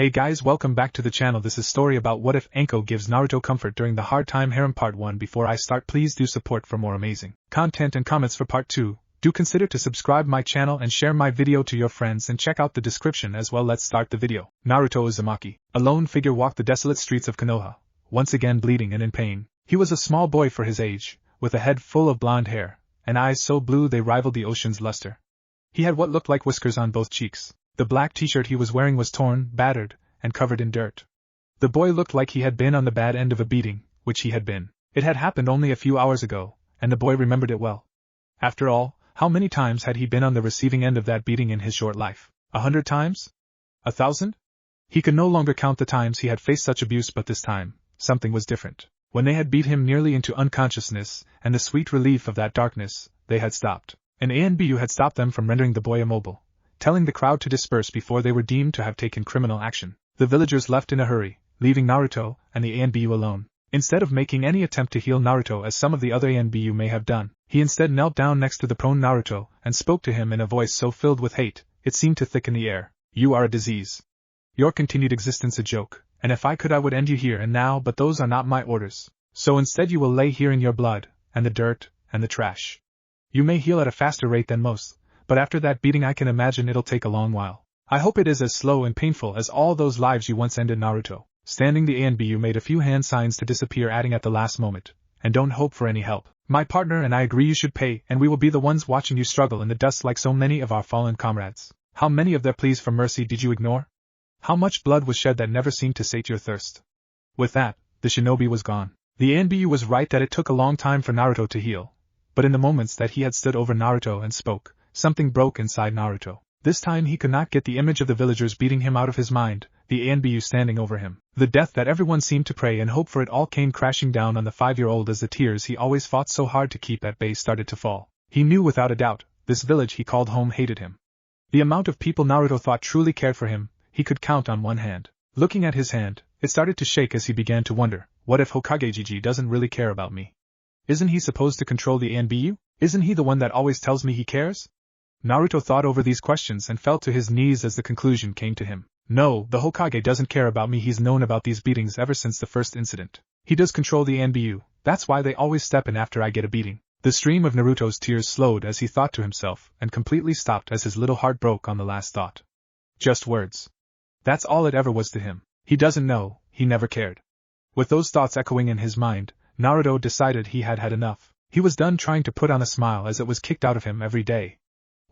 Hey guys, welcome back to the channel. This is story about what if Anko gives Naruto comfort during the hard time harem part 1. Before I start, please do support for more amazing content and comments for part 2. Do consider to subscribe my channel and share my video to your friends and check out the description as well. Let's start the video. Naruto Uzumaki, a lone figure, walked the desolate streets of Konoha, once again bleeding and in pain. He was a small boy for his age, with a head full of blonde hair, and eyes so blue they rivaled the ocean's luster. He had what looked like whiskers on both cheeks. The black t-shirt he was wearing was torn, battered, and covered in dirt. The boy looked like he had been on the bad end of a beating, which he had been. It had happened only a few hours ago, and the boy remembered it well. After all, how many times had he been on the receiving end of that beating in his short life? 100 times? 1,000? He could no longer count the times he had faced such abuse, but this time, something was different. When they had beat him nearly into unconsciousness, and the sweet relief of that darkness, they had stopped. An ANBU had stopped them from rendering the boy immobile, telling the crowd to disperse before they were deemed to have taken criminal action. The villagers left in a hurry, leaving Naruto and the ANBU alone. Instead of making any attempt to heal Naruto as some of the other ANBU may have done, he instead knelt down next to the prone Naruto and spoke to him in a voice so filled with hate, it seemed to thicken the air. You are a disease. Your continued existence a joke, and if I could I would end you here and now, but those are not my orders. So instead you will lay here in your blood, and the dirt, and the trash. You may heal at a faster rate than most, but after that beating I can imagine it'll take a long while. I hope it is as slow and painful as all those lives you once ended. Naruto, standing the ANBU, made a few hand signs to disappear, adding at the last moment, and don't hope for any help. My partner and I agree you should pay, and we will be the ones watching you struggle in the dust like so many of our fallen comrades. How many of their pleas for mercy did you ignore? How much blood was shed that never seemed to sate your thirst? With that, the shinobi was gone. The ANBU was right that it took a long time for Naruto to heal, but in the moments that he had stood over Naruto and spoke, something broke inside Naruto. This time he could not get the image of the villagers beating him out of his mind, the ANBU standing over him. The death that everyone seemed to pray and hope for, it all came crashing down on the 5-year-old as the tears he always fought so hard to keep at bay started to fall. He knew without a doubt, this village he called home hated him. The amount of people Naruto thought truly cared for him, he could count on one hand. Looking at his hand, it started to shake as he began to wonder, what if Hokage doesn't really care about me? Isn't he supposed to control the ANBU? Isn't he the one that always tells me he cares? Naruto thought over these questions and fell to his knees as the conclusion came to him. No, the Hokage doesn't care about me. He's known about these beatings ever since the first incident. He does control the ANBU, that's why they always step in after I get a beating. The stream of Naruto's tears slowed as he thought to himself, and completely stopped as his little heart broke on the last thought. Just words. That's all it ever was to him. He doesn't know, he never cared. With those thoughts echoing in his mind, Naruto decided he had had enough. He was done trying to put on a smile as it was kicked out of him every day.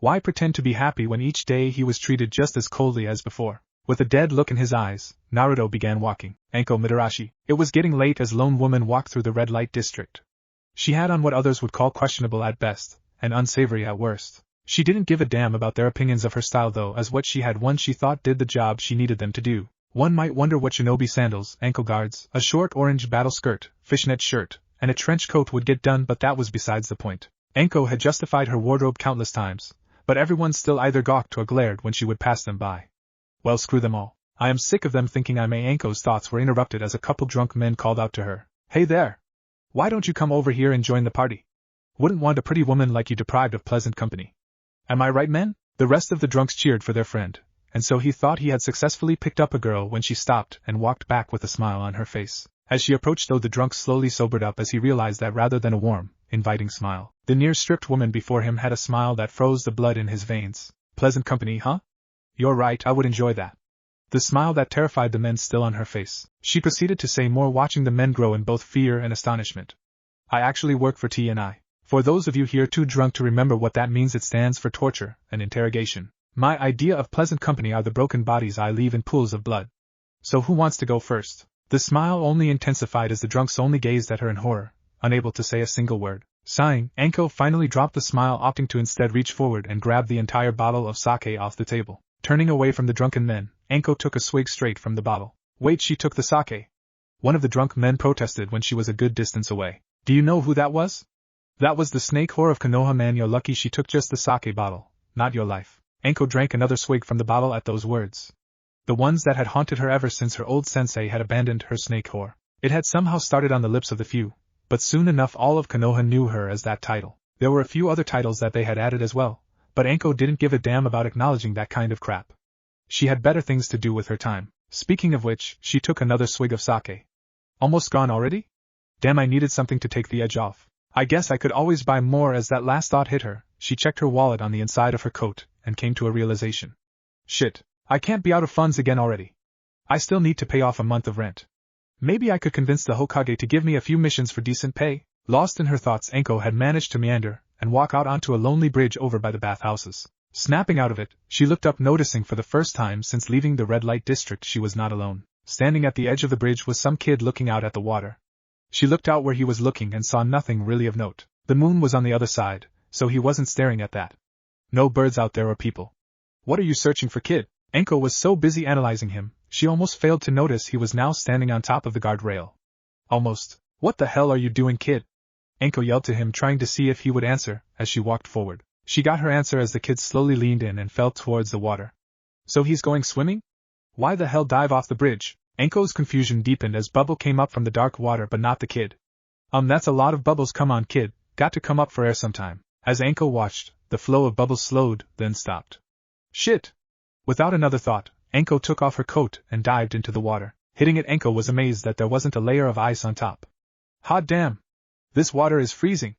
Why pretend to be happy when each day he was treated just as coldly as before? With a dead look in his eyes, Naruto began walking. Anko Midarashi. It was getting late as lone woman walked through the red light district. She had on what others would call questionable at best, and unsavory at worst. She didn't give a damn about their opinions of her style though, as what she had one she thought did the job she needed them to do. One might wonder what shinobi sandals, ankle guards, a short orange battle skirt, fishnet shirt, and a trench coat would get done, but that was besides the point. Anko had justified her wardrobe countless times, but everyone still either gawked or glared when she would pass them by. Well, screw them all. I am sick of them thinking I may. Anko's thoughts were interrupted as a couple drunk men called out to her. Hey there! Why don't you come over here and join the party? Wouldn't want a pretty woman like you deprived of pleasant company. Am I right, men? The rest of the drunks cheered for their friend, and so he thought he had successfully picked up a girl when she stopped and walked back with a smile on her face. As she approached though, the drunk slowly sobered up as he realized that rather than a warm, inviting smile, the near-stripped woman before him had a smile that froze the blood in his veins. Pleasant company, huh? You're right, I would enjoy that. The smile that terrified the men still on her face. She proceeded to say more, watching the men grow in both fear and astonishment. I actually work for T&I. For those of you here too drunk to remember what that means, it stands for torture and interrogation. My idea of pleasant company are the broken bodies I leave in pools of blood. So who wants to go first? The smile only intensified as the drunks only gazed at her in horror, unable to say a single word. Sighing, Anko finally dropped the smile, opting to instead reach forward and grab the entire bottle of sake off the table. Turning away from the drunken men, Anko took a swig straight from the bottle. Wait, she took the sake? One of the drunk men protested when she was a good distance away. Do you know who that was? That was the snake whore of Konoha. Man, you're lucky she took just the sake bottle, not your life. Anko drank another swig from the bottle at those words. The ones that had haunted her ever since her old sensei had abandoned her snake whore. It had somehow started on the lips of the few, but soon enough all of Konoha knew her as that title. There were a few other titles that they had added as well, but Anko didn't give a damn about acknowledging that kind of crap. She had better things to do with her time. Speaking of which, she took another swig of sake. Almost gone already? Damn, I needed something to take the edge off. I guess I could always buy more. As that last thought hit her, she checked her wallet on the inside of her coat, and came to a realization. Shit, I can't be out of funds again already. I still need to pay off a month of rent. Maybe I could convince the Hokage to give me a few missions for decent pay. Lost in her thoughts, Anko had managed to meander, and walk out onto a lonely bridge over by the bathhouses. Snapping out of it, she looked up, noticing for the first time since leaving the red light district she was not alone. Standing at the edge of the bridge was some kid looking out at the water. She looked out where he was looking and saw nothing really of note. The moon was on the other side, so he wasn't staring at that. No birds out there or people. What are you searching for, kid? Anko was so busy analyzing him, she almost failed to notice he was now standing on top of the guardrail. Almost. What the hell are you doing, kid? Anko yelled to him, trying to see if he would answer. As she walked forward, she got her answer as the kid slowly leaned in and fell towards the water. So he's going swimming? Why the hell dive off the bridge? Anko's confusion deepened as bubble came up from the dark water, but not the kid. That's a lot of bubbles. Come on, kid, got to come up for air sometime. As Anko watched, the flow of bubbles slowed, then stopped. Shit! Without another thought, Anko took off her coat and dived into the water. Hitting it, Anko was amazed that there wasn't a layer of ice on top. Hot damn! This water is freezing.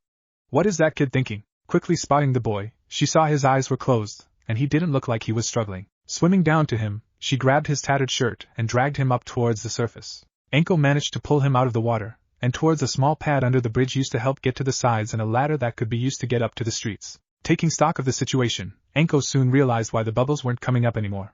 What is that kid thinking? Quickly spotting the boy, she saw his eyes were closed, and he didn't look like he was struggling. Swimming down to him, she grabbed his tattered shirt and dragged him up towards the surface. Anko managed to pull him out of the water, and towards a small pad under the bridge used to help get to the sides and a ladder that could be used to get up to the streets. Taking stock of the situation, Anko soon realized why the bubbles weren't coming up anymore.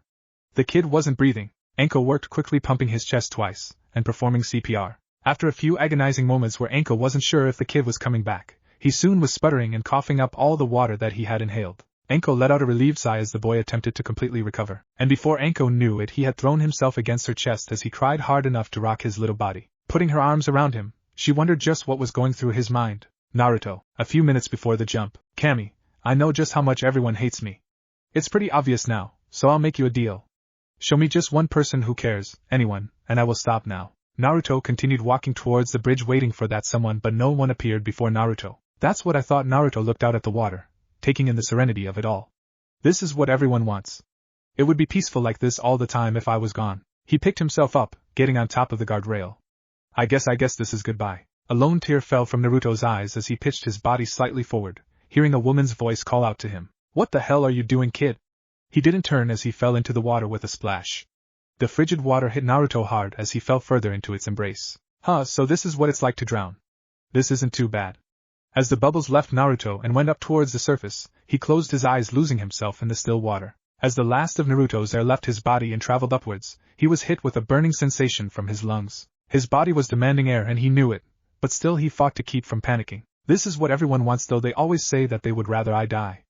The kid wasn't breathing. Anko worked quickly, pumping his chest twice, and performing CPR. After a few agonizing moments where Anko wasn't sure if the kid was coming back, he soon was sputtering and coughing up all the water that he had inhaled. Anko let out a relieved sigh as the boy attempted to completely recover, and before Anko knew it, he had thrown himself against her chest as he cried hard enough to rock his little body. Putting her arms around him, she wondered just what was going through his mind. Naruto, a few minutes before the jump. Kami, I know just how much everyone hates me. It's pretty obvious now, so I'll make you a deal. Show me just one person who cares, anyone, and I will stop now. Naruto continued walking towards the bridge, waiting for that someone, but no one appeared before Naruto. That's what I thought. Naruto looked out at the water, taking in the serenity of it all. This is what everyone wants. It would be peaceful like this all the time if I was gone. He picked himself up, getting on top of the guardrail. I guess this is goodbye. A lone tear fell from Naruto's eyes as he pitched his body slightly forward, hearing a woman's voice call out to him. What the hell are you doing, kid? He didn't turn as he fell into the water with a splash. The frigid water hit Naruto hard as he fell further into its embrace. So this is what it's like to drown. This isn't too bad. As the bubbles left Naruto and went up towards the surface, he closed his eyes, losing himself in the still water. As the last of Naruto's air left his body and traveled upwards, he was hit with a burning sensation from his lungs. His body was demanding air and he knew it, but still he fought to keep from panicking. This is what everyone wants, though they always say that they would rather I die.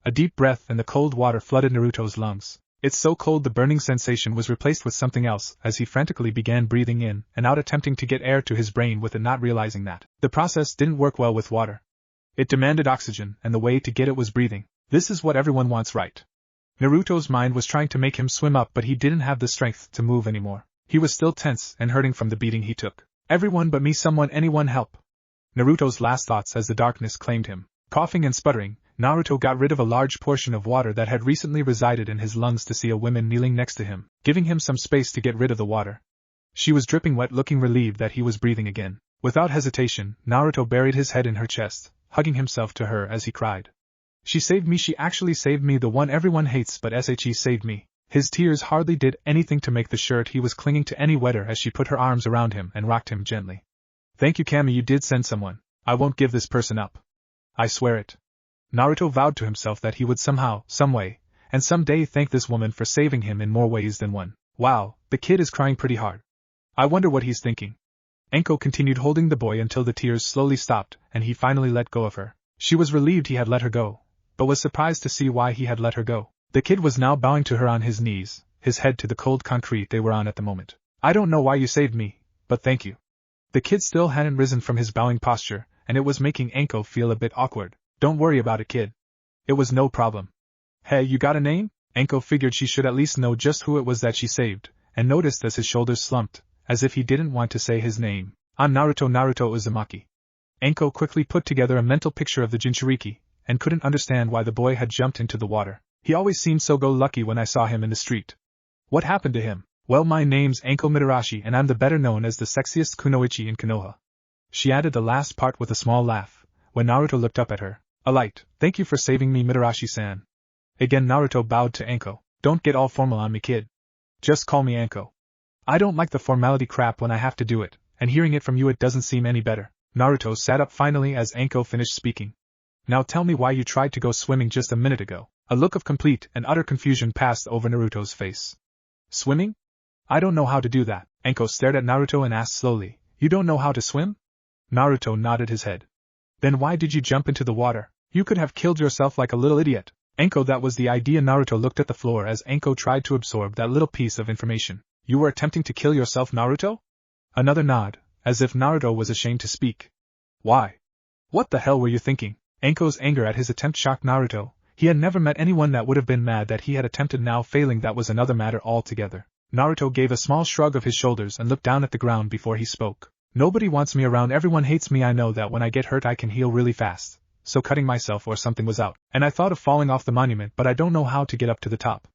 A deep breath and the cold water flooded Naruto's lungs. It's so cold the burning sensation was replaced with something else as he frantically began breathing in and out, attempting to get air to his brain, with it not realizing that the process didn't work well with water. It demanded oxygen, and the way to get it was breathing. This is what everyone wants, right? Naruto's mind was trying to make him swim up, but he didn't have the strength to move anymore. He was still tense and hurting from the beating he took. Everyone but me, someone, anyone help. Naruto's last thoughts as the darkness claimed him. Coughing and sputtering, Naruto got rid of a large portion of water that had recently resided in his lungs to see a woman kneeling next to him, giving him some space to get rid of the water. She was dripping wet, looking relieved that he was breathing again. Without hesitation, Naruto buried his head in her chest, hugging himself to her as he cried. She saved me, she actually saved me, the one everyone hates, but she saved me. His tears hardly did anything to make the shirt he was clinging to any wetter as she put her arms around him and rocked him gently. Thank you, Kami, you did send someone. I won't give this person up. I swear it. Naruto vowed to himself that he would somehow, someway, and someday thank this woman for saving him in more ways than one. Wow, the kid is crying pretty hard. I wonder what he's thinking. Anko continued holding the boy until the tears slowly stopped and he finally let go of her. She was relieved he had let her go, but was surprised to see why he had let her go. The kid was now bowing to her on his knees, his head to the cold concrete they were on at the moment. I don't know why you saved me, but thank you. The kid still hadn't risen from his bowing posture, and it was making Anko feel a bit awkward. Don't worry about it, kid. It was no problem. Hey, you got a name? Anko figured she should at least know just who it was that she saved, and noticed as his shoulders slumped, as if he didn't want to say his name. I'm Naruto Uzumaki. Anko quickly put together a mental picture of the Jinchuriki, and couldn't understand why the boy had jumped into the water. He always seemed so go-lucky when I saw him in the street. What happened to him? Well, my name's Anko Mitarashi and I'm the better known as the sexiest kunoichi in Konoha. She added the last part with a small laugh, when Naruto looked up at her. Alight, thank you for saving me, Mitarashi-san. Again Naruto bowed to Anko. Don't get all formal on me, kid. Just call me Anko. I don't like the formality crap when I have to do it, and hearing it from you it doesn't seem any better. Naruto sat up finally as Anko finished speaking. Now tell me why you tried to go swimming just a minute ago. A look of complete and utter confusion passed over Naruto's face. Swimming? I don't know how to do that. Anko stared at Naruto and asked slowly, You don't know how to swim? Naruto nodded his head. Then why did you jump into the water? You could have killed yourself like a little idiot. Anko, that was the idea. Naruto looked at the floor as Anko tried to absorb that little piece of information. You were attempting to kill yourself, Naruto? Another nod, as if Naruto was ashamed to speak. Why? What the hell were you thinking? Anko's anger at his attempt shocked Naruto. He had never met anyone that would have been mad that he had attempted, now failing that was another matter altogether. Naruto gave a small shrug of his shoulders and looked down at the ground before he spoke. Nobody wants me around, everyone hates me. I know that when I get hurt I can heal really fast, so cutting myself or something was out, and I thought of falling off the monument, but I don't know how to get up to the top.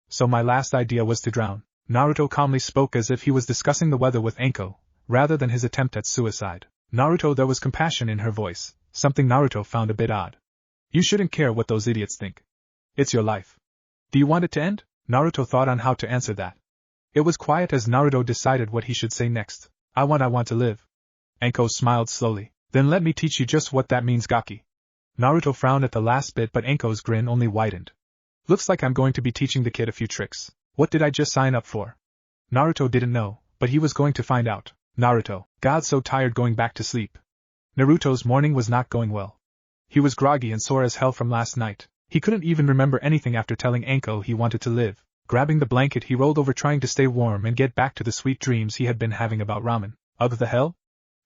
So my last idea was to drown. Naruto calmly spoke as if he was discussing the weather with Anko, rather than his attempt at suicide. Naruto, there was compassion in her voice, something Naruto found a bit odd. You shouldn't care what those idiots think. It's your life. Do you want it to end? Naruto thought on how to answer that. It was quiet as Naruto decided what he should say next. I want to live. Anko smiled slowly. Then let me teach you just what that means, Gaki. Naruto frowned at the last bit, but Anko's grin only widened. Looks like I'm going to be teaching the kid a few tricks. What did I just sign up for? Naruto didn't know, but he was going to find out. Naruto, God, so tired going back to sleep. Naruto's morning was not going well. He was groggy and sore as hell from last night. He couldn't even remember anything after telling Anko he wanted to live. Grabbing the blanket, he rolled over trying to stay warm and get back to the sweet dreams he had been having about ramen. Ugh, the hell?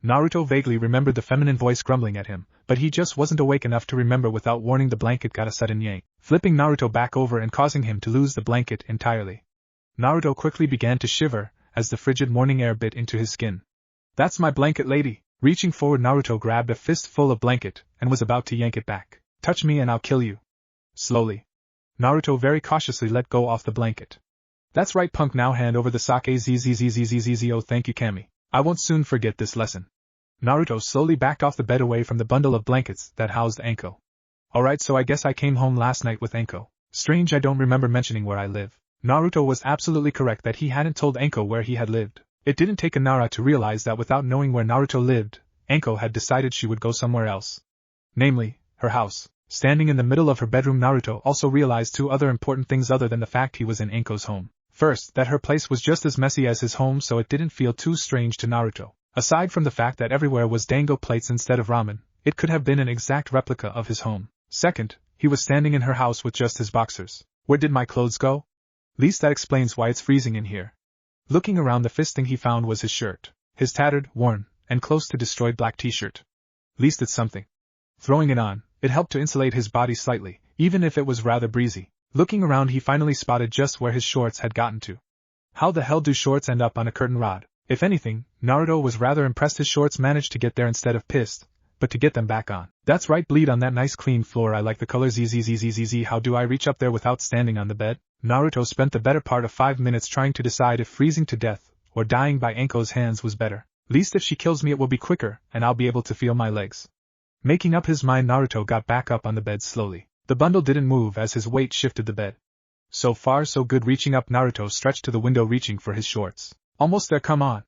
Naruto vaguely remembered the feminine voice grumbling at him, but he just wasn't awake enough to remember. Without warning, the blanket got a sudden yank, flipping Naruto back over and causing him to lose the blanket entirely. Naruto quickly began to shiver as the frigid morning air bit into his skin. That's my blanket, lady. Reaching forward, Naruto grabbed a fistful of blanket and was about to yank it back. Touch me and I'll kill you. Slowly. Naruto very cautiously let go off the blanket. That's right, punk, now hand over the sake. Zzzzzzzzz. Oh, thank you, Kami. I won't soon forget this lesson. Naruto slowly backed off the bed away from the bundle of blankets that housed Anko. Alright, so I guess I came home last night with Anko. Strange, I don't remember mentioning where I live. Naruto was absolutely correct that he hadn't told Anko where he had lived. It didn't take a Nara to realize that without knowing where Naruto lived, Anko had decided she would go somewhere else. Namely, her house. Standing in the middle of her bedroom, Naruto also realized two other important things other than the fact he was in Anko's home. First, that her place was just as messy as his home, so it didn't feel too strange to Naruto. Aside from the fact that everywhere was dango plates instead of ramen, it could have been an exact replica of his home. Second, he was standing in her house with just his boxers. Where did my clothes go? Least that explains why it's freezing in here. Looking around, the first thing he found was his shirt. His tattered, worn, and close to destroyed black t-shirt. Least it's something. Throwing it on, it helped to insulate his body slightly, even if it was rather breezy. Looking around, he finally spotted just where his shorts had gotten to. How the hell do shorts end up on a curtain rod? If anything, Naruto was rather impressed his shorts managed to get there instead of pissed, but to get them back on. That's right, bleed on that nice clean floor. I like the color. Zzzzzzz. How do I reach up there without standing on the bed? Naruto spent the better part of 5 minutes trying to decide if freezing to death or dying by Anko's hands was better. Least if she kills me it will be quicker, and I'll be able to feel my legs. Making up his mind, Naruto got back up on the bed slowly. The bundle didn't move as his weight shifted the bed. So far so good. Reaching up, Naruto stretched to the window reaching for his shorts. Almost there, come on.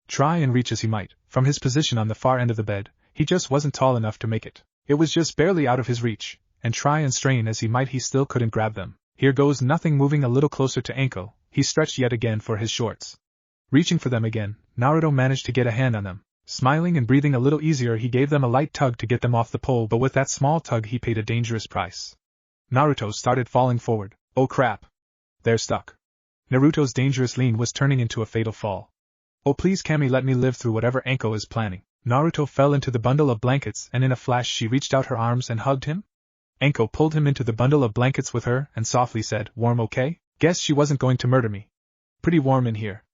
Try and reach as he might, from his position on the far end of the bed, he just wasn't tall enough to make it. It was just barely out of his reach, and try and strain as he might he still couldn't grab them. Here goes nothing. Moving a little closer to Anko, he stretched yet again for his shorts. Reaching for them again, Naruto managed to get a hand on them. Smiling and breathing a little easier, he gave them a light tug to get them off the pole, but with that small tug he paid a dangerous price. Naruto started falling forward. Oh crap. They're stuck. Naruto's dangerous lean was turning into a fatal fall. Oh please, Kami, let me live through whatever Anko is planning. Naruto fell into the bundle of blankets and in a flash she reached out her arms and hugged him. Anko pulled him into the bundle of blankets with her and softly said, "Warm, okay? Guess she wasn't going to murder me. Pretty warm in here.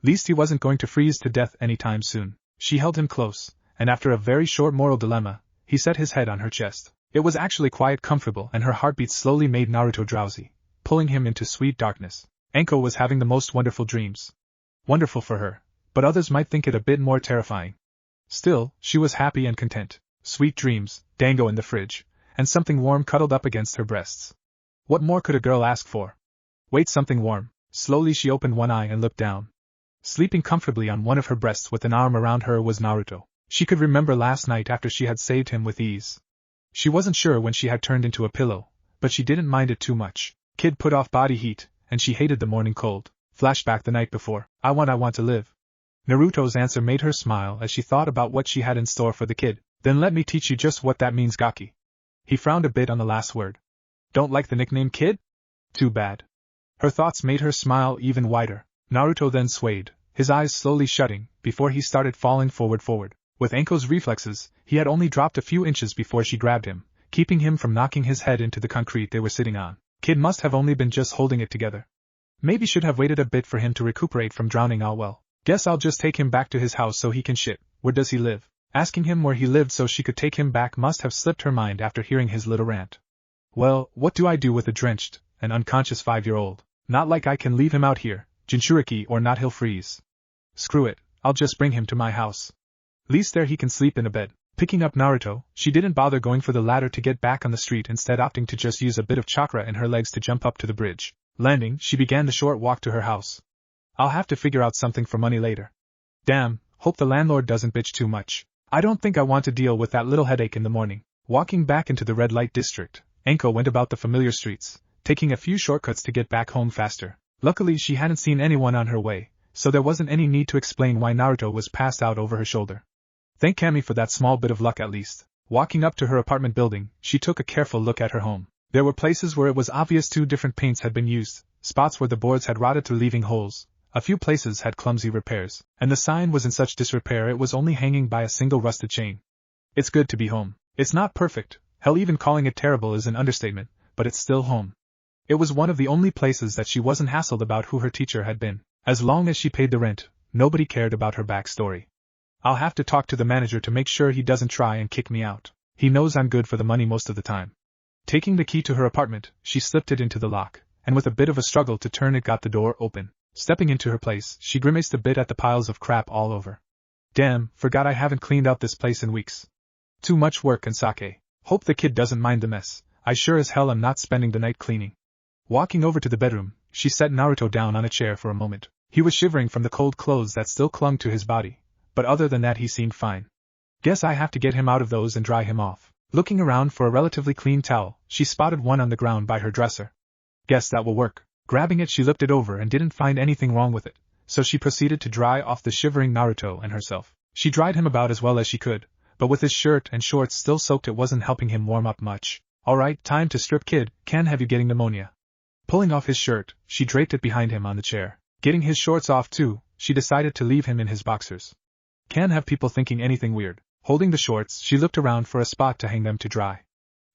Least he wasn't going to freeze to death anytime soon." She held him close, and after a very short moral dilemma, he set his head on her chest. It was actually quite comfortable, and her heartbeat slowly made Naruto drowsy, pulling him into sweet darkness. Anko was having the most wonderful dreams. Wonderful for her, but others might think it a bit more terrifying. Still, she was happy and content. Sweet dreams, dango in the fridge, and something warm cuddled up against her breasts. What more could a girl ask for? Wait, something warm. Slowly she opened one eye and looked down. Sleeping comfortably on one of her breasts with an arm around her was Naruto. She could remember last night after she had saved him with ease. She wasn't sure when she had turned into a pillow, but she didn't mind it too much. Kid put off body heat, and she hated the morning cold. Flashback the night before. I want to live. Naruto's answer made her smile as she thought about what she had in store for the kid. Then let me teach you just what that means, Gaki. He frowned a bit on the last word. Don't like the nickname kid? Too bad. Her thoughts made her smile even wider. Naruto then swayed, his eyes slowly shutting, before he started falling forward. With Anko's reflexes, he had only dropped a few inches before she grabbed him, keeping him from knocking his head into the concrete they were sitting on. Kid must have only been just holding it together. Maybe should have waited a bit for him to recuperate from drowning. Oh well. Guess I'll just take him back to his house so he can shit. Where does he live? Asking him where he lived so she could take him back must have slipped her mind after hearing his little rant. Well, what do I do with a drenched and unconscious 5-year-old? Not like I can leave him out here, Jinchuriki or not, he'll freeze. Screw it, I'll just bring him to my house. Least there he can sleep in a bed. Picking up Naruto, she didn't bother going for the ladder to get back on the street, instead opting to just use a bit of chakra in her legs to jump up to the bridge. Landing, she began the short walk to her house. I'll have to figure out something for money later. Damn, hope the landlord doesn't bitch too much. I don't think I want to deal with that little headache in the morning. Walking back into the red light district, Anko went about the familiar streets, taking a few shortcuts to get back home faster. Luckily she hadn't seen anyone on her way, so there wasn't any need to explain why Naruto was passed out over her shoulder. Thank Kami for that small bit of luck at least. Walking up to her apartment building, she took a careful look at her home. There were places where it was obvious 2 different paints had been used, spots where the boards had rotted through leaving holes, a few places had clumsy repairs, and the sign was in such disrepair it was only hanging by a single rusted chain. It's good to be home. It's not perfect, hell, even calling it terrible is an understatement, but it's still home. It was one of the only places that she wasn't hassled about who her teacher had been. As long as she paid the rent, nobody cared about her backstory. I'll have to talk to the manager to make sure he doesn't try and kick me out. He knows I'm good for the money most of the time. Taking the key to her apartment, she slipped it into the lock, and with a bit of a struggle to turn it got the door open. Stepping into her place, she grimaced a bit at the piles of crap all over. Damn, forgot I haven't cleaned out this place in weeks. Too much work and sake. Hope the kid doesn't mind the mess. I sure as hell am not spending the night cleaning. Walking over to the bedroom, she set Naruto down on a chair for a moment. He was shivering from the cold clothes that still clung to his body, but other than that he seemed fine. Guess I have to get him out of those and dry him off. Looking around for a relatively clean towel, she spotted one on the ground by her dresser. Guess that will work. Grabbing it, she looked it over and didn't find anything wrong with it, so she proceeded to dry off the shivering Naruto and herself. She dried him about as well as she could, but with his shirt and shorts still soaked it wasn't helping him warm up much. Alright, time to strip, kid, can't have you getting pneumonia. Pulling off his shirt, she draped it behind him on the chair. Getting his shorts off too, she decided to leave him in his boxers. Can't have people thinking anything weird. Holding the shorts, she looked around for a spot to hang them to dry.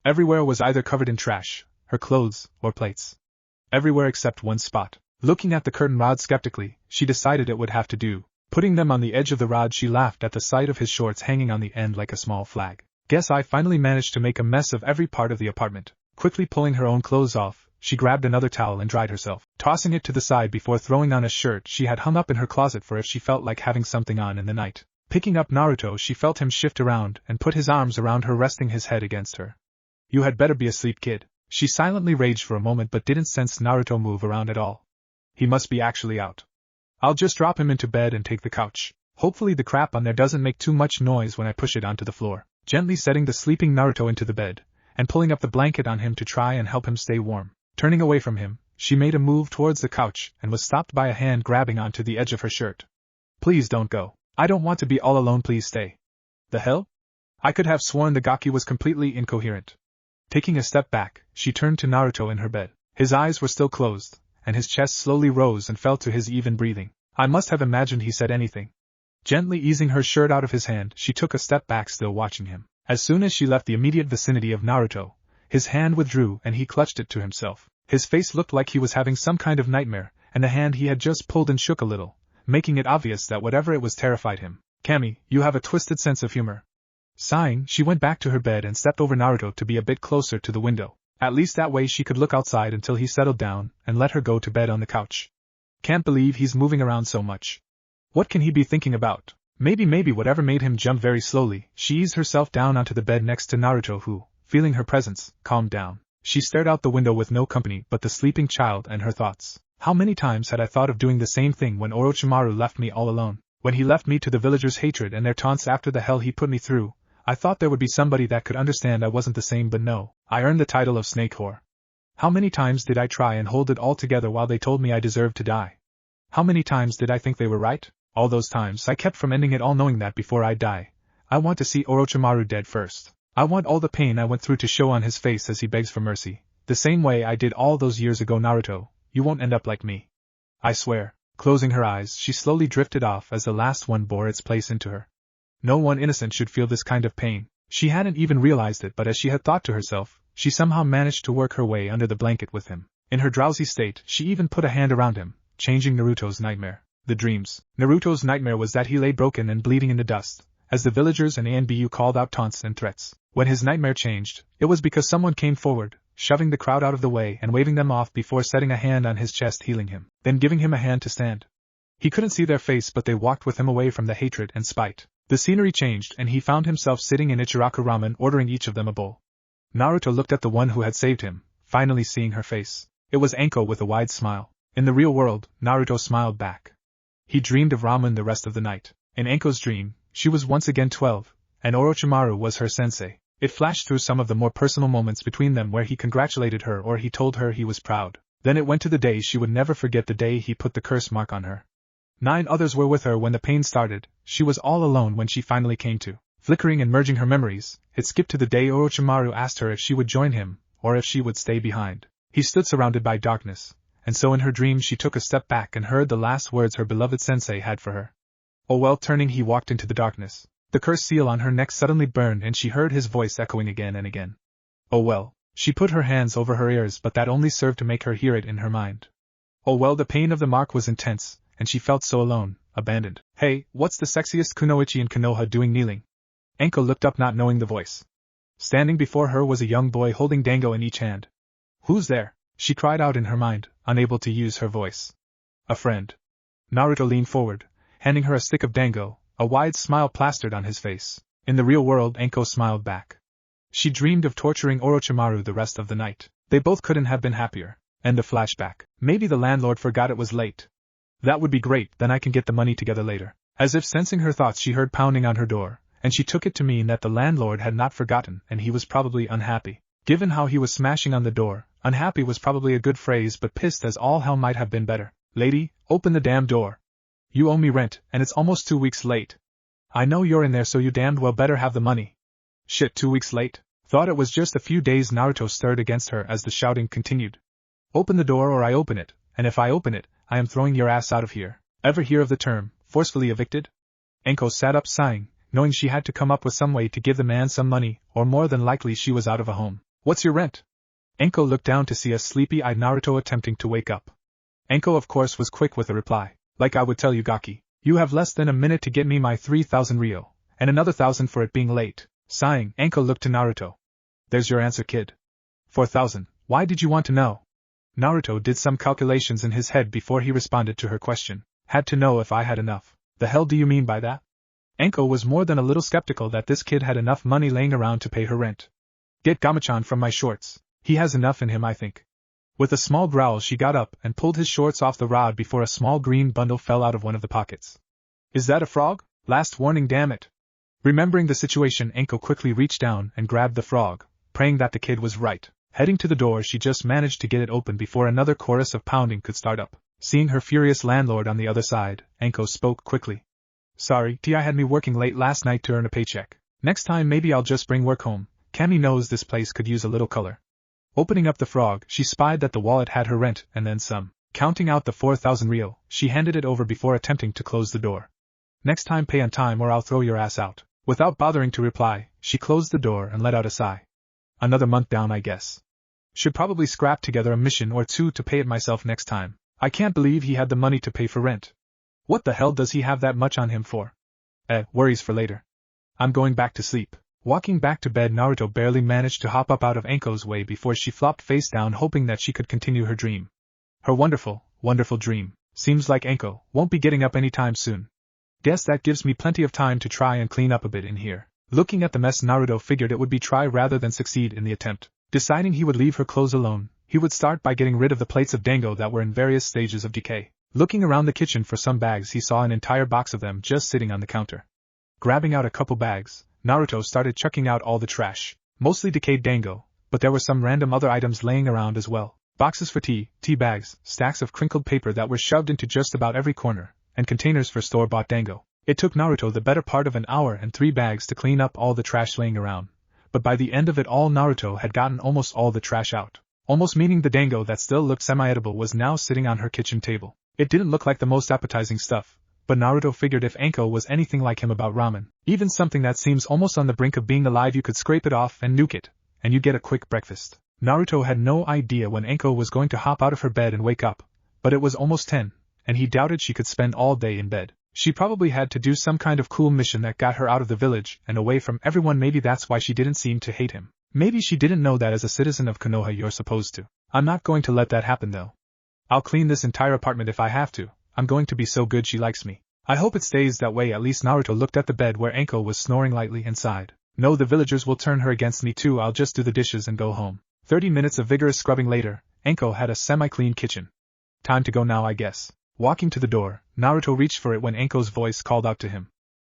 Everywhere was either covered in trash, her clothes, or plates. Everywhere except one spot. Looking at the curtain rod skeptically, she decided it would have to do. Putting them on the edge of the rod, she laughed at the sight of his shorts hanging on the end like a small flag. Guess I finally managed to make a mess of every part of the apartment. Quickly pulling her own clothes off, she grabbed another towel and dried herself, tossing it to the side before throwing on a shirt she had hung up in her closet for if she felt like having something on in the night. Picking up Naruto, she felt him shift around and put his arms around her, resting his head against her. You had better be asleep, kid. She silently raged for a moment but didn't sense Naruto move around at all. He must be actually out. I'll just drop him into bed and take the couch. Hopefully the crap on there doesn't make too much noise when I push it onto the floor. Gently setting the sleeping Naruto into the bed, and pulling up the blanket on him to try and help him stay warm. Turning away from him, she made a move towards the couch and was stopped by a hand grabbing onto the edge of her shirt. Please don't go. I don't want to be all alone, please stay. The hell? I could have sworn the Gaki was completely incoherent. Taking a step back, she turned to Naruto in her bed. His eyes were still closed, and his chest slowly rose and fell to his even breathing. I must have imagined he said anything. Gently easing her shirt out of his hand, she took a step back, still watching him. As soon as she left the immediate vicinity of Naruto, his hand withdrew and he clutched it to himself. His face looked like he was having some kind of nightmare, and the hand he had just pulled and shook a little, making it obvious that whatever it was terrified him. Kami, you have a twisted sense of humor. Sighing, she went back to her bed and stepped over Naruto to be a bit closer to the window. At least that way she could look outside until he settled down and let her go to bed on the couch. Can't believe he's moving around so much. What can he be thinking about? Maybe whatever made him jump very slowly. She eased herself down onto the bed next to Naruto who, feeling her presence, calmed down. She stared out the window with no company but the sleeping child and her thoughts. How many times had I thought of doing the same thing when Orochimaru left me all alone? When he left me to the villagers' hatred and their taunts after the hell he put me through, I thought there would be somebody that could understand I wasn't the same, but no, I earned the title of snake whore. How many times did I try and hold it all together while they told me I deserved to die? How many times did I think they were right? All those times I kept from ending it all, knowing that before I die, I want to see Orochimaru dead first. I want all the pain I went through to show on his face as he begs for mercy, the same way I did all those years ago. Naruto, you won't end up like me. I swear. Closing her eyes, she slowly drifted off as the last one bore its place into her. No one innocent should feel this kind of pain. She hadn't even realized it, but as she had thought to herself, she somehow managed to work her way under the blanket with him. In her drowsy state, she even put a hand around him, changing Naruto's nightmare. The dreams. Naruto's nightmare was that he lay broken and bleeding in the dust, as the villagers and ANBU called out taunts and threats. When his nightmare changed, it was because someone came forward, shoving the crowd out of the way and waving them off before setting a hand on his chest, healing him, then giving him a hand to stand. He couldn't see their face, but they walked with him away from the hatred and spite. The scenery changed and he found himself sitting in Ichiraku Ramen, ordering each of them a bowl. Naruto looked at the one who had saved him, finally seeing her face. It was Anko with a wide smile. In the real world, Naruto smiled back. He dreamed of ramen the rest of the night. In Anko's dream, she was once again 12, and Orochimaru was her sensei. It flashed through some of the more personal moments between them where he congratulated her or he told her he was proud. Then it went to the day she would never forget, the day he put the curse mark on her. 9 others were with her when the pain started. She was all alone when she finally came to. Flickering and merging her memories, it skipped to the day Orochimaru asked her if she would join him, or if she would stay behind. He stood surrounded by darkness, and so in her dream she took a step back and heard the last words her beloved sensei had for her. Oh well. Turning, he walked into the darkness. The curse seal on her neck suddenly burned and she heard his voice echoing again and again. Oh well. She put her hands over her ears, but that only served to make her hear it in her mind. Oh well. The pain of the mark was intense, and she felt so alone, abandoned. Hey, what's the sexiest kunoichi in Konoha doing kneeling? Anko looked up, not knowing the voice. Standing before her was a young boy holding dango in each hand. Who's there? She cried out in her mind, unable to use her voice. A friend. Naruto leaned forward, handing her a stick of dango, a wide smile plastered on his face. In the real world, Anko smiled back. She dreamed of torturing Orochimaru the rest of the night. They both couldn't have been happier. End of flashback. Maybe the landlord forgot it was late. That would be great, then I can get the money together later. As if sensing her thoughts, she heard pounding on her door, and she took it to mean that the landlord had not forgotten and he was probably unhappy. Given how he was smashing on the door, unhappy was probably a good phrase, but pissed as all hell might have been better. Lady, open the damn door. You owe me rent, and it's almost 2 weeks late. I know you're in there, so you damned well better have the money. Shit, 2 weeks late? Thought it was just a few days. Naruto stirred against her as the shouting continued. Open the door or I open it, and if I open it, I am throwing your ass out of here. Ever hear of the term, forcefully evicted? Anko sat up sighing, knowing she had to come up with some way to give the man some money, or more than likely she was out of a home. What's your rent? Anko looked down to see a sleepy-eyed Naruto attempting to wake up. Anko of course was quick with a reply. Like I would tell you, Gaki. You have less than a minute to get me my 3,000 ryo, and another 1,000 for it being late. Sighing, Anko looked to Naruto. There's your answer, kid. 4,000. Why did you want to know? Naruto did some calculations in his head before he responded to her question. Had to know if I had enough. The hell do you mean by that? Anko was more than a little skeptical that this kid had enough money laying around to pay her rent. Get Gamachan from my shorts. He has enough in him, I think. With a small growl she got up and pulled his shorts off the rod before a small green bundle fell out of one of the pockets. Is that a frog? Last warning, damn it. Remembering the situation, Anko quickly reached down and grabbed the frog, praying that the kid was right. Heading to the door, she just managed to get it open before another chorus of pounding could start up. Seeing her furious landlord on the other side, Anko spoke quickly. Sorry, T.I. had me working late last night to earn a paycheck. Next time maybe I'll just bring work home. Cammy knows this place could use a little color. Opening up the frog, she spied that the wallet had her rent and then some. Counting out the 4,000 ryo, she handed it over before attempting to close the door. Next time pay on time or I'll throw your ass out. Without bothering to reply, she closed the door and let out a sigh. Another month down, I guess. Should probably scrap together a mission or two to pay it myself next time. I can't believe he had the money to pay for rent. What the hell does he have that much on him for? Worries for later. I'm going back to sleep. Walking back to bed, Naruto barely managed to hop up out of Anko's way before she flopped face down, hoping that she could continue her dream. Her wonderful, wonderful dream. Seems like Anko won't be getting up anytime soon. Guess that gives me plenty of time to try and clean up a bit in here. Looking at the mess, Naruto figured it would be try rather than succeed in the attempt. Deciding he would leave her clothes alone, he would start by getting rid of the plates of dango that were in various stages of decay. Looking around the kitchen for some bags, he saw an entire box of them just sitting on the counter. Grabbing out a couple bags, Naruto started chucking out all the trash, mostly decayed dango, but there were some random other items laying around as well. Boxes for tea bags, stacks of crinkled paper that were shoved into just about every corner, and containers for store-bought dango. It took Naruto the better part of an hour and 3 bags to clean up all the trash laying around, but by the end of it all Naruto had gotten almost all the trash out. Almost meaning the dango that still looked semi-edible was now sitting on her kitchen table. It didn't look like the most appetizing stuff, but Naruto figured if Anko was anything like him about ramen, even something that seems almost on the brink of being alive, you could scrape it off and nuke it, and you get a quick breakfast. Naruto had no idea when Anko was going to hop out of her bed and wake up, but it was almost 10, and he doubted she could spend all day in bed. She probably had to do some kind of cool mission that got her out of the village and away from everyone. Maybe that's why she didn't seem to hate him. Maybe she didn't know that as a citizen of Konoha you're supposed to. I'm not going to let that happen though. I'll clean this entire apartment if I have to. I'm going to be so good she likes me. I hope it stays that way. At least Naruto looked at the bed where Anko was snoring lightly and sighed. No, the villagers will turn her against me too. I'll just do the dishes and go home. 30 minutes of vigorous scrubbing later, Anko had a semi-clean kitchen. Time to go now, I guess. Walking to the door, Naruto reached for it when Anko's voice called out to him.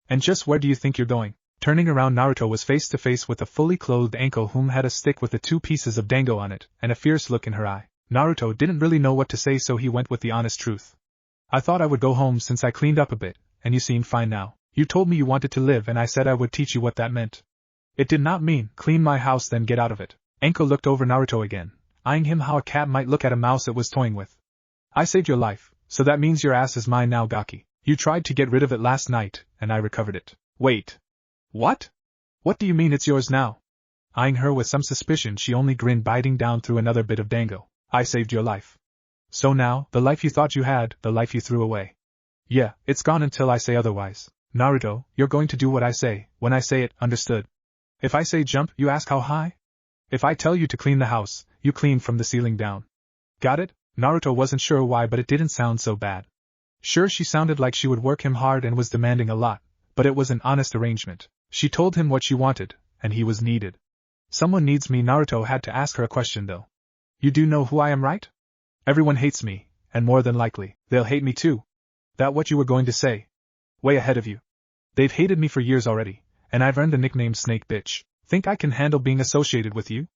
And just where do you think you're going? Turning around, Naruto was face to face with a fully clothed Anko whom had a stick with the 2 pieces of dango on it, and a fierce look in her eye. Naruto didn't really know what to say, so he went with the honest truth. I thought I would go home since I cleaned up a bit, and you seem fine now. You told me you wanted to live and I said I would teach you what that meant. It did not mean, clean my house then get out of it. Anko looked over Naruto again, eyeing him how a cat might look at a mouse it was toying with. I saved your life, so that means your ass is mine now, Gaki. You tried to get rid of it last night, and I recovered it. Wait. What? What do you mean it's yours now? Eyeing her with some suspicion, she only grinned, biting down through another bit of dango. I saved your life. So now, the life you thought you had, the life you threw away. Yeah, it's gone until I say otherwise. Naruto, you're going to do what I say, when I say it, understood? If I say jump, you ask how high? If I tell you to clean the house, you clean from the ceiling down. Got it? Naruto wasn't sure why, but it didn't sound so bad. Sure, she sounded like she would work him hard and was demanding a lot, but it was an honest arrangement. She told him what she wanted, and he was needed. Someone needs me. Naruto had to ask her a question though. You do know who I am, right? Everyone hates me, and more than likely, they'll hate me too. That what you were going to say? Way ahead of you. They've hated me for years already, and I've earned the nickname Snake Bitch. Think I can handle being associated with you?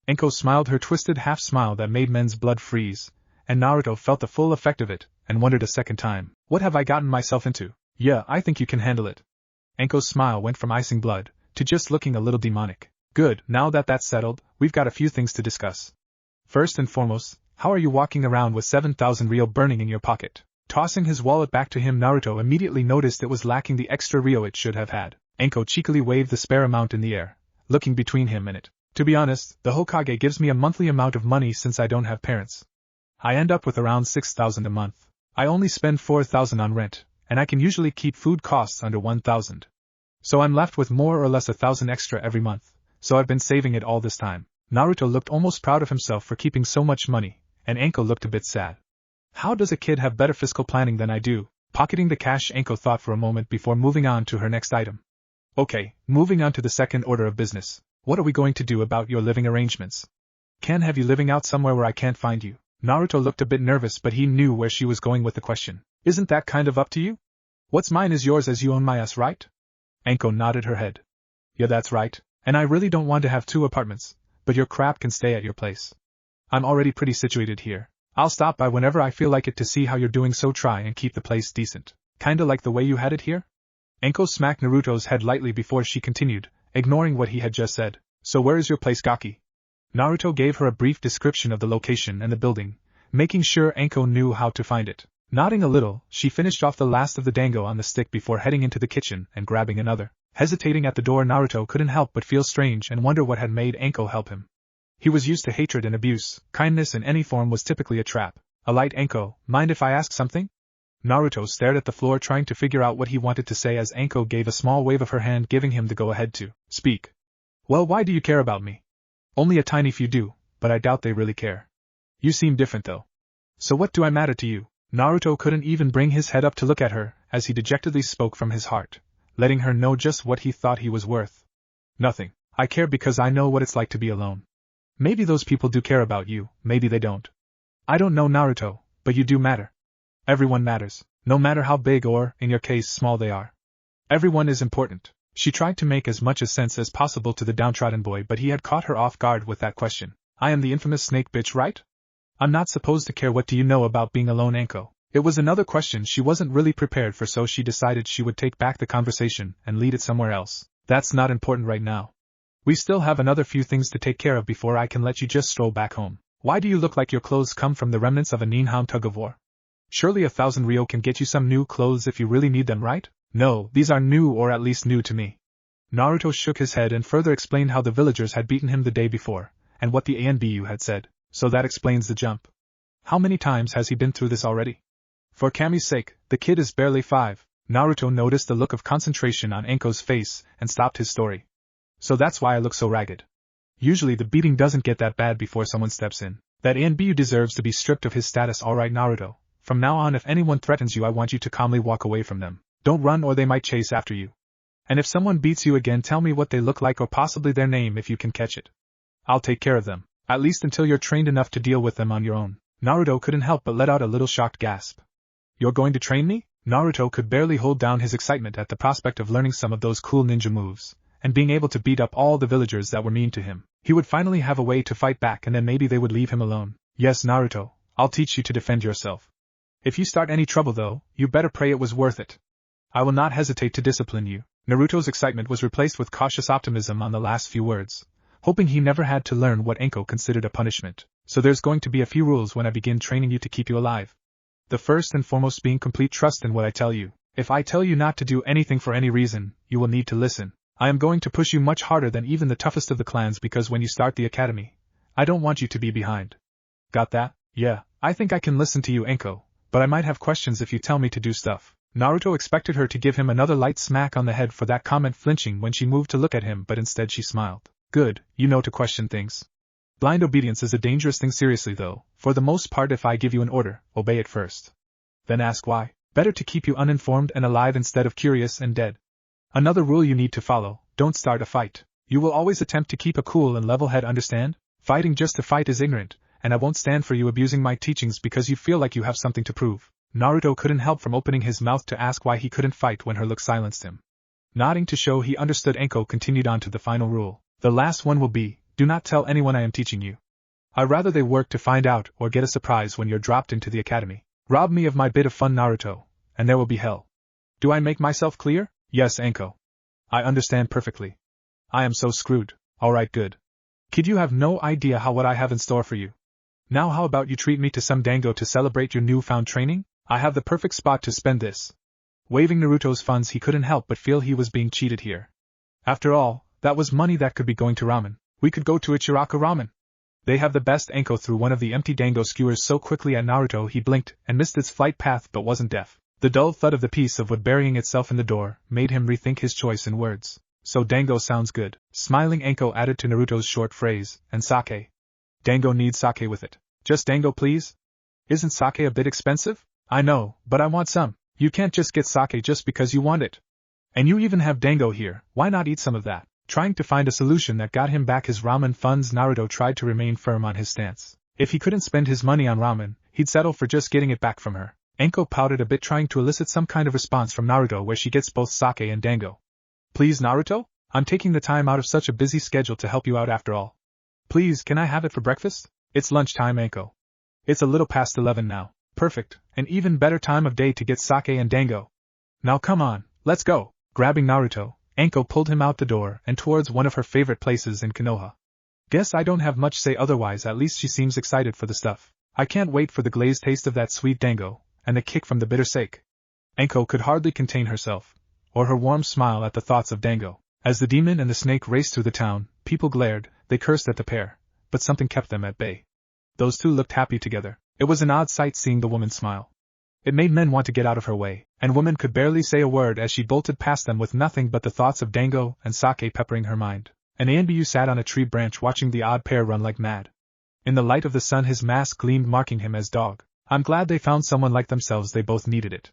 Anko smiled her twisted half-smile that made men's blood freeze, and Naruto felt the full effect of it, and wondered a second time, what have I gotten myself into? Yeah, I think you can handle it. Anko's smile went from icing blood, to just looking a little demonic. Good, now that that's settled, we've got a few things to discuss. First and foremost, how are you walking around with 7,000 ryo burning in your pocket? Tossing his wallet back to him, Naruto immediately noticed it was lacking the extra ryo it should have had. Anko cheekily waved the spare amount in the air, looking between him and it. To be honest, the Hokage gives me a monthly amount of money since I don't have parents. I end up with around 6,000 a month. I only spend 4,000 on rent, and I can usually keep food costs under 1,000. So I'm left with more or less 1,000 extra every month, so I've been saving it all this time. Naruto looked almost proud of himself for keeping so much money, and Anko looked a bit sad. How does a kid have better fiscal planning than I do? Pocketing the cash, Anko thought for a moment before moving on to her next item. Okay, moving on to the second order of business. What are we going to do about your living arrangements? Can't have you living out somewhere where I can't find you. Naruto looked a bit nervous, but he knew where she was going with the question. Isn't that kind of up to you? What's mine is yours as you own my ass, right? Anko nodded her head. Yeah, that's right, and I really don't want to have 2 apartments, but your crap can stay at your place. I'm already pretty situated here. I'll stop by whenever I feel like it to see how you're doing, so try and keep the place decent. Kinda like the way you had it here? Anko smacked Naruto's head lightly before she continued, ignoring what he had just said. So where is your place, Gaki? Naruto gave her a brief description of the location and the building, making sure Anko knew how to find it. Nodding a little, she finished off the last of the dango on the stick before heading into the kitchen and grabbing another. Hesitating at the door, Naruto couldn't help but feel strange and wonder what had made Anko help him. He was used to hatred and abuse. Kindness in any form was typically a trap. A light. Anko, mind if I ask something? Naruto stared at the floor, trying to figure out what he wanted to say as Anko gave a small wave of her hand, giving him the go-ahead to speak. Well, why do you care about me? Only a tiny few do, but I doubt they really care. You seem different though. So what do I matter to you? Naruto couldn't even bring his head up to look at her, as he dejectedly spoke from his heart, letting her know just what he thought he was worth. Nothing. I care because I know what it's like to be alone. Maybe those people do care about you, maybe they don't. I don't know, Naruto, but you do matter. Everyone matters, no matter how big or, in your case, small they are. Everyone is important. She tried to make as much sense as possible to the downtrodden boy, but he had caught her off guard with that question. I am the infamous snake bitch, right? I'm not supposed to care what do you know about being alone, Anko. It was another question she wasn't really prepared for, so she decided she would take back the conversation and lead it somewhere else. That's not important right now. We still have another few things to take care of before I can let you just stroll back home. Why do you look like your clothes come from the remnants of a Ninhan tug-of-war? Surely 1,000 Ryo can get you some new clothes if you really need them, right? No, these are new, or at least new to me. Naruto shook his head and further explained how the villagers had beaten him the day before, and what the ANBU had said. So that explains the jump. How many times has he been through this already? For Kami's sake, the kid is barely 5. Naruto noticed the look of concentration on Anko's face and stopped his story. So that's why I look so ragged. Usually the beating doesn't get that bad before someone steps in. That ANBU deserves to be stripped of his status, alright Naruto. From now on, if anyone threatens you, I want you to calmly walk away from them. Don't run or they might chase after you. And if someone beats you again, tell me what they look like or possibly their name if you can catch it. I'll take care of them. At least until you're trained enough to deal with them on your own. Naruto couldn't help but let out a little shocked gasp. You're going to train me? Naruto could barely hold down his excitement at the prospect of learning some of those cool ninja moves, and being able to beat up all the villagers that were mean to him. He would finally have a way to fight back, and then maybe they would leave him alone. Yes, Naruto, I'll teach you to defend yourself. If you start any trouble though, you better pray it was worth it. I will not hesitate to discipline you. Naruto's excitement was replaced with cautious optimism on the last few words, hoping he never had to learn what Anko considered a punishment. So there's going to be a few rules when I begin training you to keep you alive. The first and foremost being complete trust in what I tell you. If I tell you not to do anything for any reason, you will need to listen. I am going to push you much harder than even the toughest of the clans, because when you start the academy, I don't want you to be behind. Got that? Yeah, I think I can listen to you, Anko, but I might have questions if you tell me to do stuff. Naruto expected her to give him another light smack on the head for that comment, flinching when she moved to look at him, but instead she smiled. Good, you know to question things. Blind obedience is a dangerous thing, seriously though. For the most part, if I give you an order, obey it first. Then ask why. Better to keep you uninformed and alive instead of curious and dead. Another rule you need to follow: don't start a fight. You will always attempt to keep a cool and level head, understand? Fighting just to fight is ignorant, and I won't stand for you abusing my teachings because you feel like you have something to prove. Naruto couldn't help from opening his mouth to ask why he couldn't fight when her look silenced him. Nodding to show he understood, Anko continued on to the final rule. The last one will be, do not tell anyone I am teaching you. I'd rather they work to find out or get a surprise when you're dropped into the academy. Rob me of my bit of fun, Naruto, and there will be hell. Do I make myself clear? Yes, Anko. I understand perfectly. I am so screwed. Alright, good. Kid, you have no idea what I have in store for you. Now how about you treat me to some dango to celebrate your newfound training? I have the perfect spot to spend this. Waving Naruto's funds, he couldn't help but feel he was being cheated here. After all, that was money that could be going to ramen. We could go to Ichiraka Ramen. They have the best. Anko threw one of the empty dango skewers so quickly at Naruto he blinked and missed its flight path but wasn't deaf. The dull thud of the piece of wood burying itself in the door made him rethink his choice in words. So dango sounds good. Smiling, Anko added to Naruto's short phrase, and sake. Dango needs sake with it. Just dango, please? Isn't sake a bit expensive? I know, but I want some. You can't just get sake just because you want it. And you even have dango here, why not eat some of that? Trying to find a solution that got him back his ramen funds, Naruto tried to remain firm on his stance. If he couldn't spend his money on ramen, he'd settle for just getting it back from her. Anko pouted a bit, trying to elicit some kind of response from Naruto where she gets both sake and dango. Please, Naruto? I'm taking the time out of such a busy schedule to help you out after all. Please, can I have it for breakfast? It's lunchtime, Anko. It's a little past 11 now. Perfect, an even better time of day to get sake and dango. Now come on, let's go. Grabbing Naruto, Anko pulled him out the door and towards one of her favorite places in Konoha. Guess I don't have much say otherwise, at least she seems excited for the stuff. I can't wait for the glazed taste of that sweet dango, and the kick from the bitter sake. Anko could hardly contain herself, or her warm smile at the thoughts of dango. As the demon and the snake raced through the town, people glared, they cursed at the pair, but something kept them at bay. Those two looked happy together. It was an odd sight seeing the woman smile. It made men want to get out of her way, and woman could barely say a word as she bolted past them with nothing but the thoughts of dango and sake peppering her mind. An ANBU sat on a tree branch watching the odd pair run like mad. In the light of the sun his mask gleamed, marking him as dog. I'm glad they found someone like themselves, they both needed it.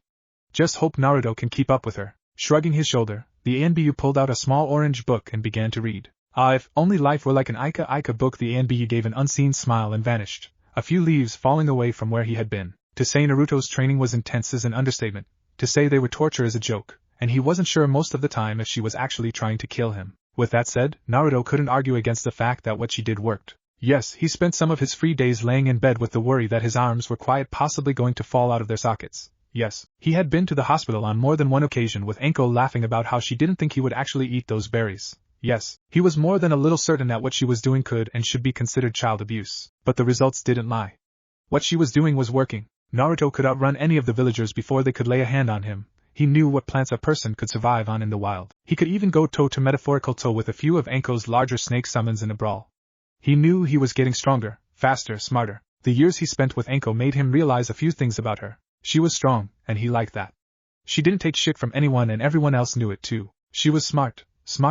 Just hope Naruto can keep up with her. Shrugging his shoulder, the ANBU pulled out a small orange book and began to read. If only life were like an Ika book. The ANBU gave an unseen smile and vanished, a few leaves falling away from where he had been. To say Naruto's training was intense is an understatement. To say they were torture is a joke, and he wasn't sure most of the time if she was actually trying to kill him. With that said, Naruto couldn't argue against the fact that what she did worked. Yes, he spent some of his free days laying in bed with the worry that his arms were quite possibly going to fall out of their sockets. Yes, he had been to the hospital on more than one occasion, with Anko laughing about how she didn't think he would actually eat those berries. Yes, he was more than a little certain that what she was doing could and should be considered child abuse. But the results didn't lie. What she was doing was working. Naruto could outrun any of the villagers before they could lay a hand on him. He knew what plants a person could survive on in the wild. He could even go toe to metaphorical toe with a few of Anko's larger snake summons in a brawl. He knew he was getting stronger, faster, smarter. The years he spent with Anko made him realize a few things about her. She was strong, and he liked that. She didn't take shit from anyone, and everyone else knew it too. She was smart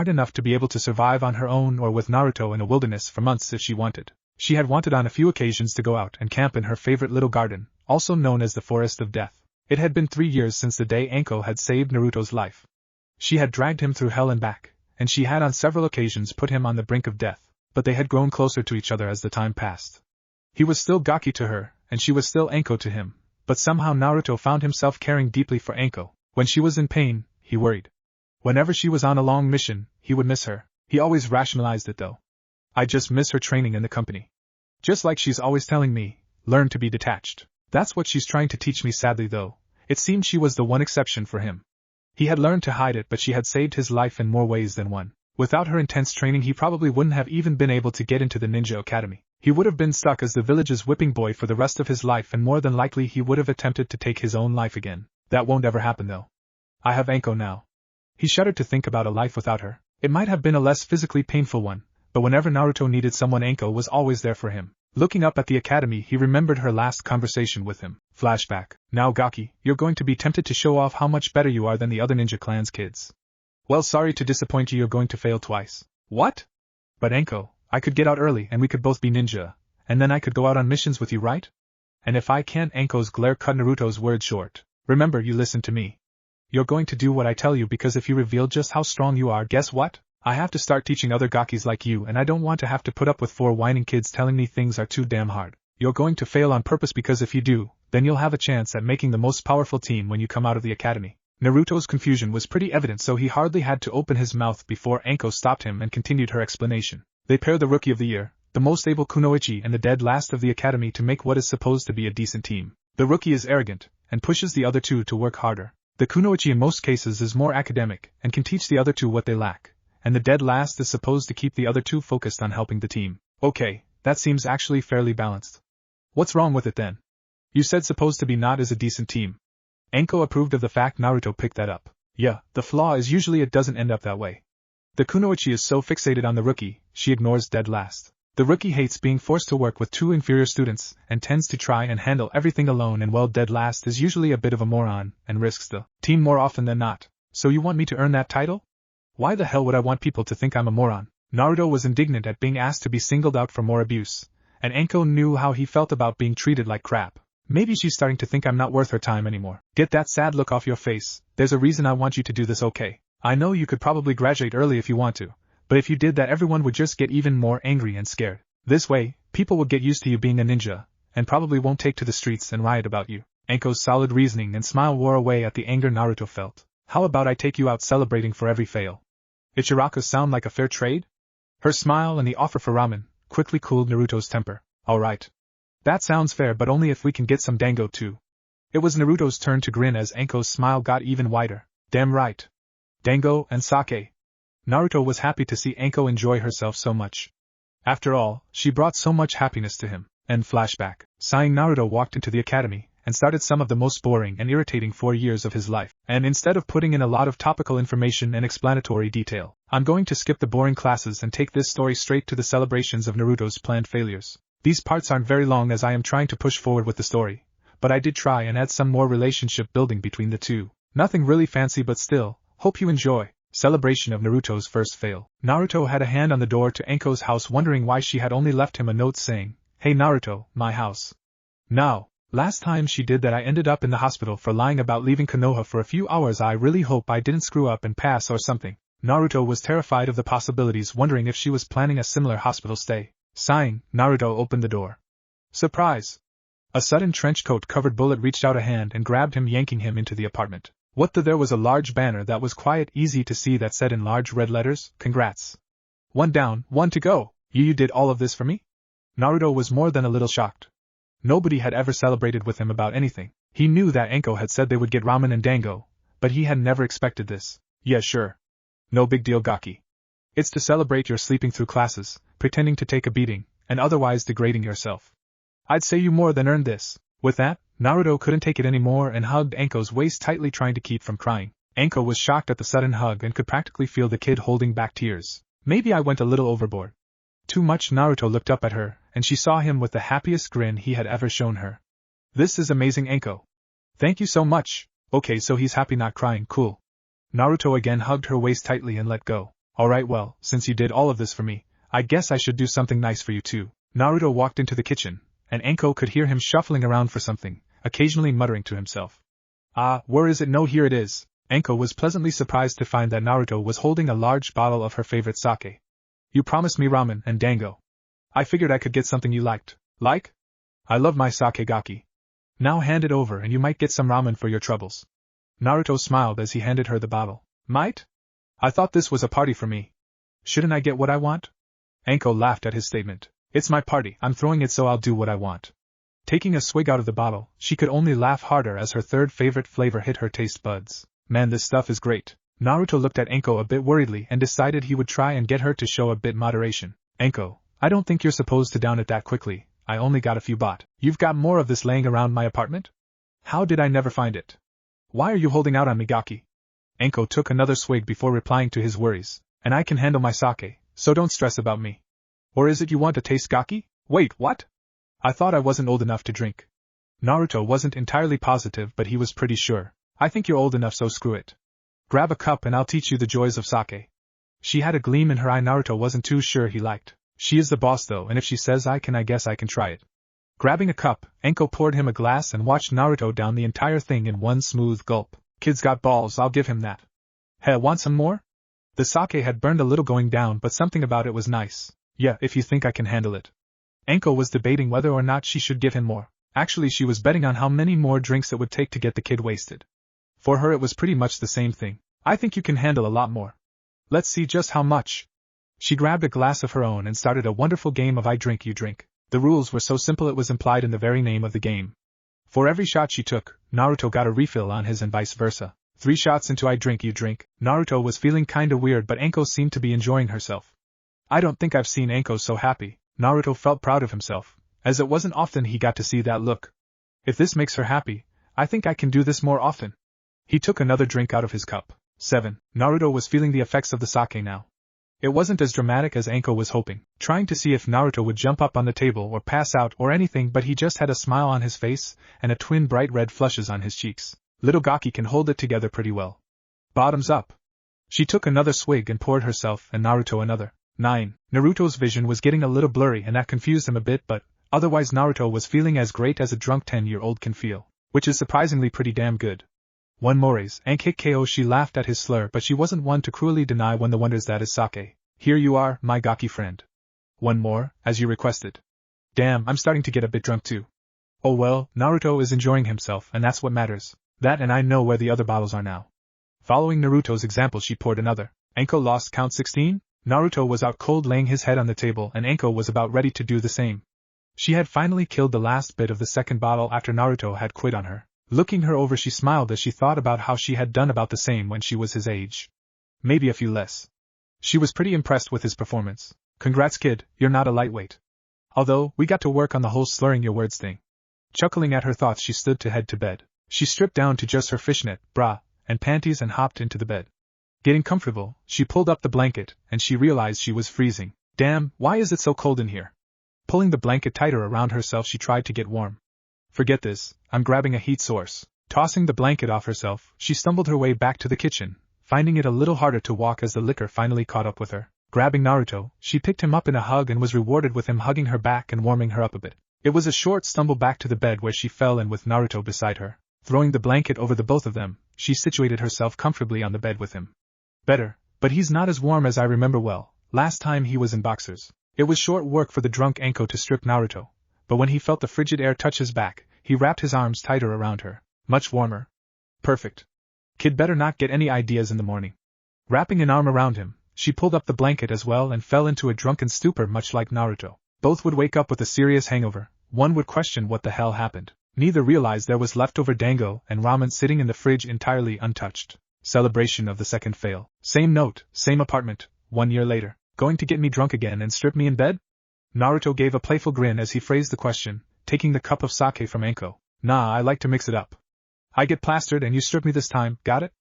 enough to be able to survive on her own or with Naruto in a wilderness for months if she wanted. She had wanted on a few occasions to go out and camp in her favorite little garden, also known as the Forest of Death. It had been 3 years since the day Anko had saved Naruto's life. She had dragged him through hell and back, and she had on several occasions put him on the brink of death, but they had grown closer to each other as the time passed. He was still Gaki to her, and she was still Anko to him, but somehow Naruto found himself caring deeply for Anko. When she was in pain, he worried. Whenever she was on a long mission, he would miss her. He always rationalized it though. I just miss her training in the company. Just like she's always telling me, learn to be detached. That's what she's trying to teach me. Sadly though, it seemed she was the one exception for him. He had learned to hide it, but she had saved his life in more ways than one. Without her intense training, he probably wouldn't have even been able to get into the ninja academy. He would have been stuck as the village's whipping boy for the rest of his life, and more than likely he would have attempted to take his own life again. That won't ever happen though. I have Anko now. He shuddered to think about a life without her. It might have been a less physically painful one, but whenever Naruto needed someone, Anko was always there for him. Looking up at the academy, he remembered her last conversation with him. Flashback. Now Gaki, you're going to be tempted to show off how much better you are than the other ninja clan's kids. Well, sorry to disappoint you, you're going to fail twice. What? But Anko, I could get out early and we could both be ninja, and then I could go out on missions with you, right? And if I can't? Anko's glare cut Naruto's words short. Remember, you listen to me. You're going to do what I tell you, because if you reveal just how strong you are, guess what? I have to start teaching other Gakis like you, and I don't want to have to put up with 4 whining kids telling me things are too damn hard. You're going to fail on purpose, because if you do, then you'll have a chance at making the most powerful team when you come out of the academy. Naruto's confusion was pretty evident, so he hardly had to open his mouth before Anko stopped him and continued her explanation. They pair the Rookie of the Year, the most able kunoichi, and the dead last of the academy to make what is supposed to be a decent team. The Rookie is arrogant, and pushes the other 2 to work harder. The kunoichi in most cases is more academic, and can teach the other 2 what they lack, and the dead last is supposed to keep the other 2 focused on helping the team. Okay, that seems actually fairly balanced. What's wrong with it then? You said supposed to be not as a decent team. Anko approved of the fact Naruto picked that up. Yeah, the flaw is usually it doesn't end up that way. The kunoichi is so fixated on the Rookie, she ignores dead last. The Rookie hates being forced to work with 2 inferior students, and tends to try and handle everything alone, and well, dead last is usually a bit of a moron, and risks the team more often than not. So you want me to earn that title? Why the hell would I want people to think I'm a moron? Naruto was indignant at being asked to be singled out for more abuse, and Anko knew how he felt about being treated like crap. Maybe she's starting to think I'm not worth her time anymore. Get that sad look off your face. There's a reason I want you to do this, okay? I know you could probably graduate early if you want to, but if you did that, everyone would just get even more angry and scared. This way, people would get used to you being a ninja, and probably won't take to the streets and riot about you. Anko's solid reasoning and smile wore away at the anger Naruto felt. How about I take you out celebrating for every fail? Ichiraku sound like a fair trade? Her smile and the offer for ramen quickly cooled Naruto's temper. Alright. That sounds fair, but only if we can get some dango too. It was Naruto's turn to grin as Anko's smile got even wider. Damn right. Dango and sake. Naruto was happy to see Anko enjoy herself so much. After all, she brought so much happiness to him. And flashback. Sighing, Naruto walked into the academy and started some of the most boring and irritating 4 years of his life. And instead of putting in a lot of topical information and explanatory detail, I'm going to skip the boring classes and take this story straight to the celebrations of Naruto's planned failures. These parts aren't very long as I am trying to push forward with the story, but I did try and add some more relationship building between the 2. Nothing really fancy, but still, hope you enjoy. Celebration of Naruto's first fail. Naruto had a hand on the door to Anko's house, wondering why she had only left him a note saying, "Hey Naruto, my house." Now, Last time she did that I ended up in the hospital for lying about leaving Konoha for a few hours. I really hope I didn't screw up and pass or something. Naruto was terrified of the possibilities, wondering if she was planning a similar hospital stay. Sighing, Naruto opened the door. Surprise! A sudden trench-coat-covered bullet reached out a hand and grabbed him, yanking him into the apartment. What the? There was a large banner that was quite easy to see that said in large red letters, "Congrats. 1 down, 1 to go. You did all of this for me?" Naruto was more than a little shocked. Nobody had ever celebrated with him about anything. He knew that Anko had said they would get ramen and dango, but he had never expected this. Yeah, sure. No big deal, Gaki. It's to celebrate your sleeping through classes, pretending to take a beating, and otherwise degrading yourself. I'd say you more than earned this. With that, Naruto couldn't take it anymore and hugged Anko's waist tightly, trying to keep from crying. Anko was shocked at the sudden hug and could practically feel the kid holding back tears. Maybe I went a little overboard. Too much. Naruto looked up at her, and she saw him with the happiest grin he had ever shown her. This is amazing, Anko. Thank you so much. Okay, so he's happy, not crying, cool. Naruto again hugged her waist tightly and let go. Alright, well, since you did all of this for me, I guess I should do something nice for you too. Naruto walked into the kitchen, and Anko could hear him shuffling around for something, occasionally muttering to himself. Ah, where is it? No, here it is. Anko was pleasantly surprised to find that Naruto was holding a large bottle of her favorite sake. You promised me ramen and dango. I figured I could get something you liked. Like? I love my sake, Gaki. Now hand it over and you might get some ramen for your troubles. Naruto smiled as he handed her the bottle. Might? I thought this was a party for me. Shouldn't I get what I want? Anko laughed at his statement. It's my party, I'm throwing it, so I'll do what I want. Taking a swig out of the bottle, she could only laugh harder as her third favorite flavor hit her taste buds. Man, this stuff is great. Naruto looked at Anko a bit worriedly and decided he would try and get her to show a bit moderation. Anko, I don't think you're supposed to down it that quickly. I only got a few baht. You've got more of this laying around my apartment? How did I never find it? Why are you holding out on me, Gaki? Anko took another swig before replying to his worries. And I can handle my sake, so don't stress about me. Or is it you want to taste, Gaki? Wait, what? I thought I wasn't old enough to drink. Naruto wasn't entirely positive, but he was pretty sure. I think you're old enough, so screw it. Grab a cup and I'll teach you the joys of sake. She had a gleam in her eye Naruto wasn't too sure he liked. She is the boss though, and if she says I guess I can try it. Grabbing a cup, Anko poured him a glass and watched Naruto down the entire thing in one smooth gulp. Kid's got balls, I'll give him that. Hey, want some more? The sake had burned a little going down, but something about it was nice. Yeah, if you think I can handle it. Anko was debating whether or not she should give him more. Actually, she was betting on how many more drinks it would take to get the kid wasted. For her it was pretty much the same thing. I think you can handle a lot more. Let's see just how much. She grabbed a glass of her own and started a wonderful game of I drink you drink. The rules were so simple it was implied in the very name of the game. For every shot she took, Naruto got a refill on his and vice versa. 3 shots into I drink you drink, Naruto was feeling kinda weird, but Anko seemed to be enjoying herself. I don't think I've seen Anko so happy. Naruto felt proud of himself, as it wasn't often he got to see that look. If this makes her happy, I think I can do this more often. He took another drink out of his cup. 7. Naruto was feeling the effects of the sake now. It wasn't as dramatic as Anko was hoping, trying to see if Naruto would jump up on the table or pass out or anything, but he just had a smile on his face and a twin bright red flushes on his cheeks. Little Gaki can hold it together pretty well. Bottoms up. She took another swig and poured herself and Naruto another. 9. Naruto's vision was getting a little blurry and that confused him a bit, but otherwise Naruto was feeling as great as a drunk 10-year-old can feel, which is surprisingly pretty damn good. One mores, Ank hit KO. She laughed at his slur, but she wasn't one to cruelly deny one the wonders that is sake. Here you are, my Gaki friend. One more, as you requested. Damn, I'm starting to get a bit drunk too. Oh well, Naruto is enjoying himself and that's what matters. That and I know where the other bottles are now. Following Naruto's example she poured another. Anko lost count 16? Naruto was out cold, laying his head on the table, and Anko was about ready to do the same. She had finally killed the last bit of the second bottle after Naruto had quit on her. Looking her over she smiled as she thought about how she had done about the same when she was his age. Maybe a few less. She was pretty impressed with his performance. Congrats kid, you're not a lightweight. Although, we got to work on the whole slurring your words thing. Chuckling at her thoughts she stood to head to bed. She stripped down to just her fishnet, bra, and panties and hopped into the bed. Getting comfortable, she pulled up the blanket, and she realized she was freezing. Damn, why is it so cold in here? Pulling the blanket tighter around herself she tried to get warm. Forget this, I'm grabbing a heat source. Tossing the blanket off herself, she stumbled her way back to the kitchen, finding it a little harder to walk as the liquor finally caught up with her. Grabbing Naruto, she picked him up in a hug and was rewarded with him hugging her back and warming her up a bit. It was a short stumble back to the bed where she fell in with Naruto beside her. Throwing the blanket over the both of them, she situated herself comfortably on the bed with him. Better, but he's not as warm as I remember well. Last time he was in boxers. It was short work for the drunk Anko to strip Naruto, but when he felt the frigid air touch his back, he wrapped his arms tighter around her. Much warmer. Perfect. Kid better not get any ideas in the morning. Wrapping an arm around him, she pulled up the blanket as well and fell into a drunken stupor much like Naruto. Both would wake up with a serious hangover. One would question what the hell happened. Neither realized there was leftover dango and ramen sitting in the fridge entirely untouched. Celebration of the second fail. Same note, same apartment, 1 year later. Going to get me drunk again and strip me in bed? Naruto gave a playful grin as he phrased the question, taking the cup of sake from Anko. Nah, I like to mix it up. I get plastered and you strip me this time, got it?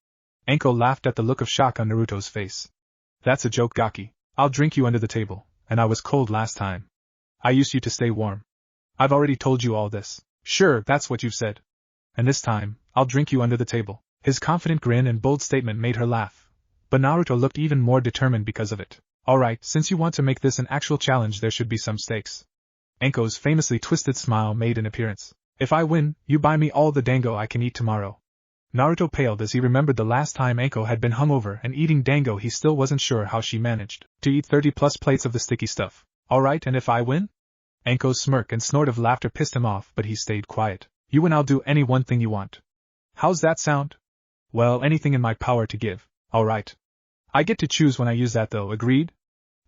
Anko laughed at the look of shock on Naruto's face. That's a joke, Gaki. I'll drink you under the table, and I was cold last time. I used you to stay warm. I've already told you all this. Sure, that's what you've said. And this time, I'll drink you under the table. His confident grin and bold statement made her laugh. But Naruto looked even more determined because of it. Alright, since you want to make this an actual challenge, there should be some stakes. Anko's famously twisted smile made an appearance. If I win, you buy me all the dango I can eat tomorrow. Naruto paled as he remembered the last time Anko had been hungover and eating dango. He still wasn't sure how she managed to eat 30+ plates of the sticky stuff. Alright, and if I win? Anko's smirk and snort of laughter pissed him off, but he stayed quiet. You and I'll do any one thing you want. How's that sound? Well, anything in my power to give. Alright. I get to choose when I use that though, agreed?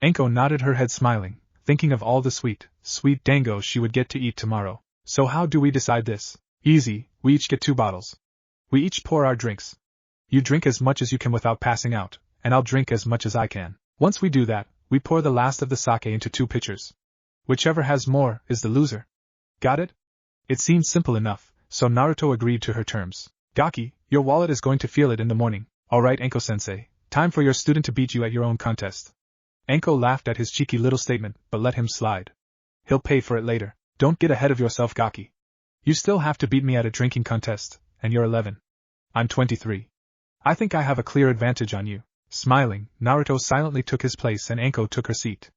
Anko nodded her head smiling, thinking of all the sweet dango she would get to eat tomorrow. So how do we decide this? Easy, we each get 2 bottles. We each pour our drinks. You drink as much as you can without passing out, and I'll drink as much as I can. Once we do that, we pour the last of the sake into 2 pitchers. Whichever has more is the loser. Got it? It seemed simple enough, so Naruto agreed to her terms. Gaki, your wallet is going to feel it in the morning. Alright, Anko-sensei, time for your student to beat you at your own contest. Anko laughed at his cheeky little statement, but let him slide. He'll pay for it later. Don't get ahead of yourself, Gaki. You still have to beat me at a drinking contest, and you're 11. I'm 23. I think I have a clear advantage on you. Smiling, Naruto silently took his place and Anko took her seat.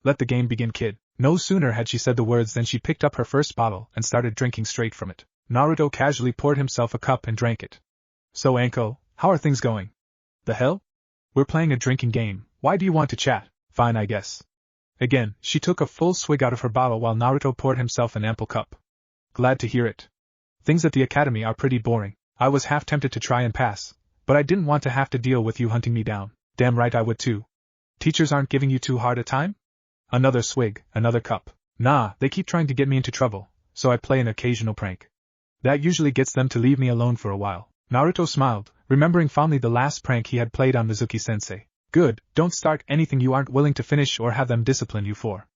Let the game begin, kid. No sooner had she said the words than she picked up her first bottle and started drinking straight from it. Naruto casually poured himself a cup and drank it. So Anko, how are things going? The hell? We're playing a drinking game. Why do you want to chat? Fine, I guess. Again, she took a full swig out of her bottle while Naruto poured himself an ample cup. Glad to hear it. Things at the academy are pretty boring. I was half tempted to try and pass, but I didn't want to have to deal with you hunting me down. Damn right I would too. Teachers aren't giving you too hard a time? Another swig, another cup. Nah, they keep trying to get me into trouble, so I play an occasional prank. That usually gets them to leave me alone for a while. Naruto smiled, remembering fondly the last prank he had played on Mizuki-sensei. Good, don't start anything you aren't willing to finish or have them discipline you for.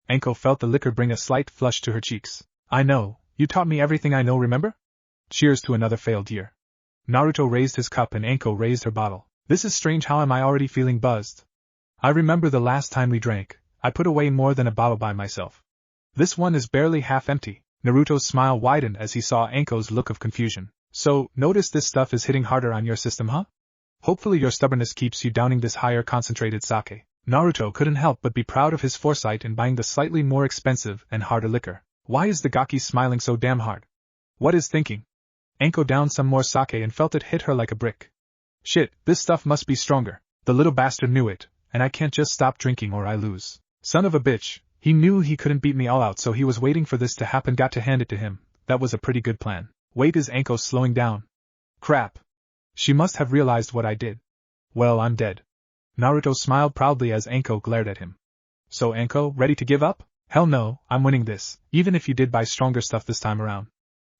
Anko felt the liquor bring a slight flush to her cheeks. I know, you taught me everything I know, remember? Cheers to another failed year. Naruto raised his cup and Anko raised her bottle. This is strange, how am I already feeling buzzed? I remember the last time we drank, I put away more than a bottle by myself. This one is barely half empty. Naruto's smile widened as he saw Anko's look of confusion. So, notice this stuff is hitting harder on your system, huh? Hopefully your stubbornness keeps you downing this higher concentrated sake. Naruto couldn't help but be proud of his foresight in buying the slightly more expensive and harder liquor. Why is the Gaki smiling so damn hard? What is thinking? Anko downed some more sake and felt it hit her like a brick. Shit, this stuff must be stronger. The little bastard knew it, and I can't just stop drinking or I lose. Son of a bitch, he knew he couldn't beat me all out, so he was waiting for this to happen. Got to hand it to him. That was a pretty good plan. Wait, is Anko slowing down? Crap. She must have realized what I did. Well, I'm dead. Naruto smiled proudly as Anko glared at him. So Anko, ready to give up? Hell no, I'm winning this, even if you did buy stronger stuff this time around.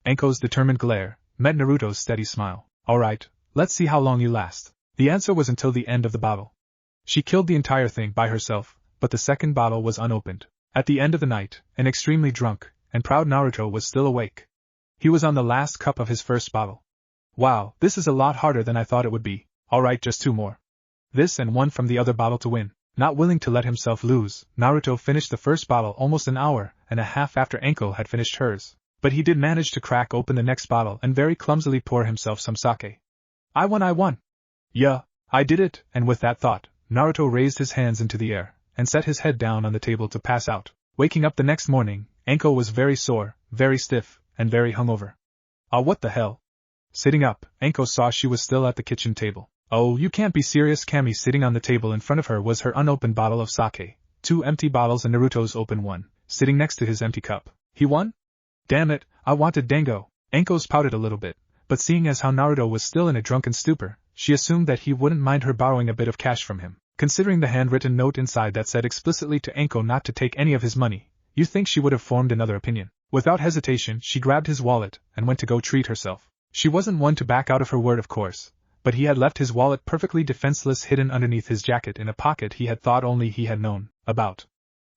Anko's determined glare met Naruto's steady smile. Alright, let's see how long you last. The answer was until the end of the bottle. She killed the entire thing by herself, but the second bottle was unopened. At the end of the night, an extremely drunk and proud Naruto was still awake. He was on the last cup of his first bottle. Wow, this is a lot harder than I thought it would be. Alright, just 2 more. This and 1 from the other bottle to win. Not willing to let himself lose, Naruto finished the first bottle almost an hour and a half after Anko had finished hers. But he did manage to crack open the next bottle and very clumsily pour himself some sake. I won! Yeah, I did it, and with that thought, Naruto raised his hands into the air and set his head down on the table to pass out. Waking up the next morning, Anko was very sore, very stiff, and very hungover. Ah, what the hell? Sitting up, Anko saw she was still at the kitchen table. Oh, you can't be serious. Kami sitting on the table in front of her was her unopened bottle of sake, 2 empty bottles and Naruto's open one, sitting next to his empty cup. He won? Damn it, I wanted dango. Anko's pouted a little bit, but seeing as how Naruto was still in a drunken stupor, she assumed that he wouldn't mind her borrowing a bit of cash from him. Considering the handwritten note inside that said explicitly to Anko not to take any of his money, you think she would have formed another opinion. Without hesitation, she grabbed his wallet and went to go treat herself. She wasn't one to back out of her word, of course, but he had left his wallet perfectly defenseless, hidden underneath his jacket in a pocket he had thought only he had known about.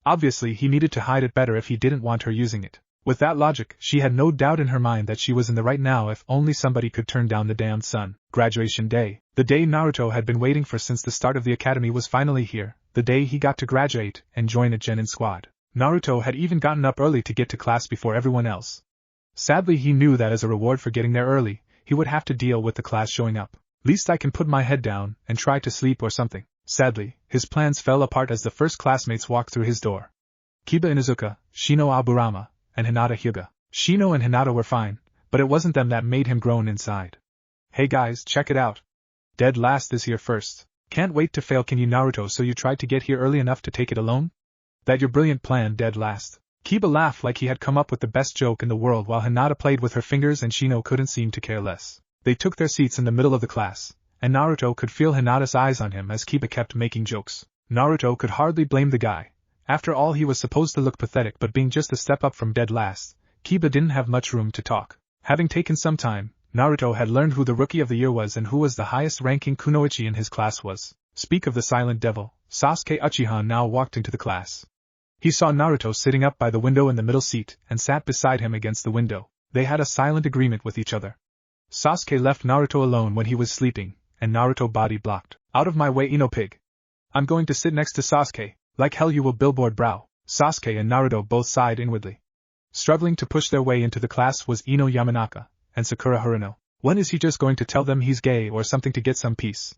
Obviously, he needed to hide it better if he didn't want her using it. With that logic, she had no doubt in her mind that she was in the right now if only somebody could turn down the damned sun. Graduation day. The day Naruto had been waiting for since the start of the academy was finally here, the day he got to graduate and join a genin squad. Naruto had even gotten up early to get to class before everyone else. Sadly, he knew that as a reward for getting there early, he would have to deal with the class showing up. Least I can put my head down and try to sleep or something. Sadly, his plans fell apart as the first classmates walked through his door. Kiba Inuzuka, Shino Aburama, and Hinata Hyuga. Shino and Hinata were fine, but it wasn't them that made him groan inside. Hey guys, check it out. Dead last is here first. Can't wait to fail. Can you, Naruto? So you tried to get here early enough to take it alone? That your brilliant plan, dead last. Kiba laughed like he had come up with the best joke in the world while Hinata played with her fingers and Shino couldn't seem to care less. They took their seats in the middle of the class, and Naruto could feel Hinata's eyes on him as Kiba kept making jokes. Naruto could hardly blame the guy. After all, he was supposed to look pathetic, but being just a step up from dead last, Kiba didn't have much room to talk. Having taken some time, Naruto had learned who the Rookie of the Year was and who was the highest-ranking kunoichi in his class was. Speak of the silent devil, Sasuke Uchiha now walked into the class. He saw Naruto sitting up by the window in the middle seat and sat beside him against the window. They had a silent agreement with each other. Sasuke left Naruto alone when he was sleeping, and Naruto body blocked. Out of my way, Ino pig. I'm going to sit next to Sasuke. Like hell you will, billboard brow. Sasuke and Naruto both sighed inwardly. Struggling to push their way into the class was Ino Yamanaka and Sakura Haruno. When is he just going to tell them he's gay or something to get some peace?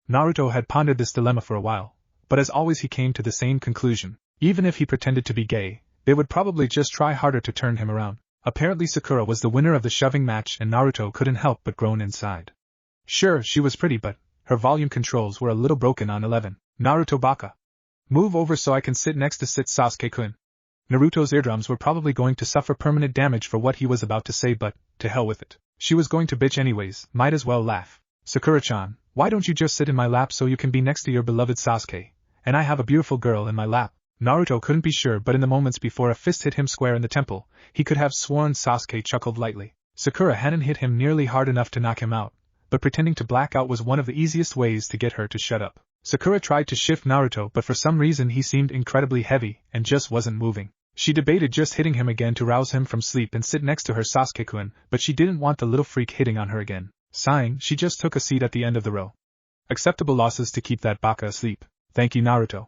Naruto had pondered this dilemma for a while, but as always he came to the same conclusion. Even if he pretended to be gay, they would probably just try harder to turn him around. Apparently Sakura was the winner of the shoving match and Naruto couldn't help but groan inside. Sure, she was pretty, but her volume controls were a little broken on 11. Naruto baka. Move over so I can sit next to Sasuke-kun. Naruto's eardrums were probably going to suffer permanent damage for what he was about to say, but, to hell with it. She was going to bitch anyways, might as well laugh. Sakura-chan, why don't you just sit in my lap so you can be next to your beloved Sasuke, and I have a beautiful girl in my lap? Naruto couldn't be sure, but in the moments before a fist hit him square in the temple, he could have sworn Sasuke chuckled lightly. Sakura hadn't hit him nearly hard enough to knock him out, but pretending to black out was one of the easiest ways to get her to shut up. Sakura tried to shift Naruto, but for some reason he seemed incredibly heavy and just wasn't moving. She debated just hitting him again to rouse him from sleep and sit next to her Sasuke-kun, but she didn't want the little freak hitting on her again. Sighing, she just took a seat at the end of the row. Acceptable losses to keep that baka asleep. Thank you, Naruto.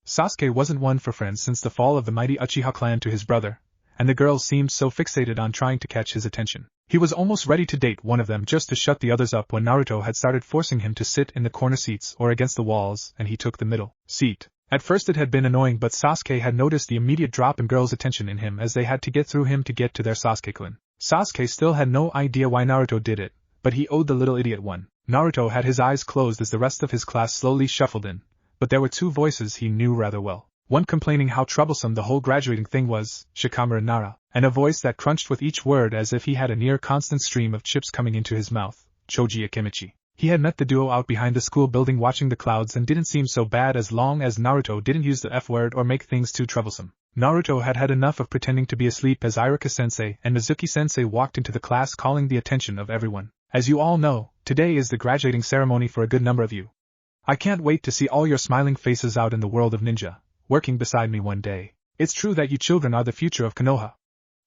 Sasuke wasn't one for friends since the fall of the mighty Uchiha clan to his brother, and the girls seemed so fixated on trying to catch his attention. He was almost ready to date one of them just to shut the others up when Naruto had started forcing him to sit in the corner seats or against the walls, and he took the middle seat. At first it had been annoying, but Sasuke had noticed the immediate drop in girls' attention in him as they had to get through him to get to their Sasuke-kun. Sasuke still had no idea why Naruto did it, but he owed the little idiot one. Naruto had his eyes closed as the rest of his class slowly shuffled in, but there were two voices he knew rather well. One complaining how troublesome the whole graduating thing was, Shikamaru Nara, and a voice that crunched with each word as if he had a near-constant stream of chips coming into his mouth, Choji Akimichi. He had met the duo out behind the school building watching the clouds and didn't seem so bad as long as Naruto didn't use the F-word or make things too troublesome. Naruto had had enough of pretending to be asleep as Iruka-sensei and Mizuki-sensei walked into the class calling the attention of everyone. As you all know, today is the graduating ceremony for a good number of you. I can't wait to see all your smiling faces out in the world of ninja, working beside me one day. It's true that you children are the future of Konoha.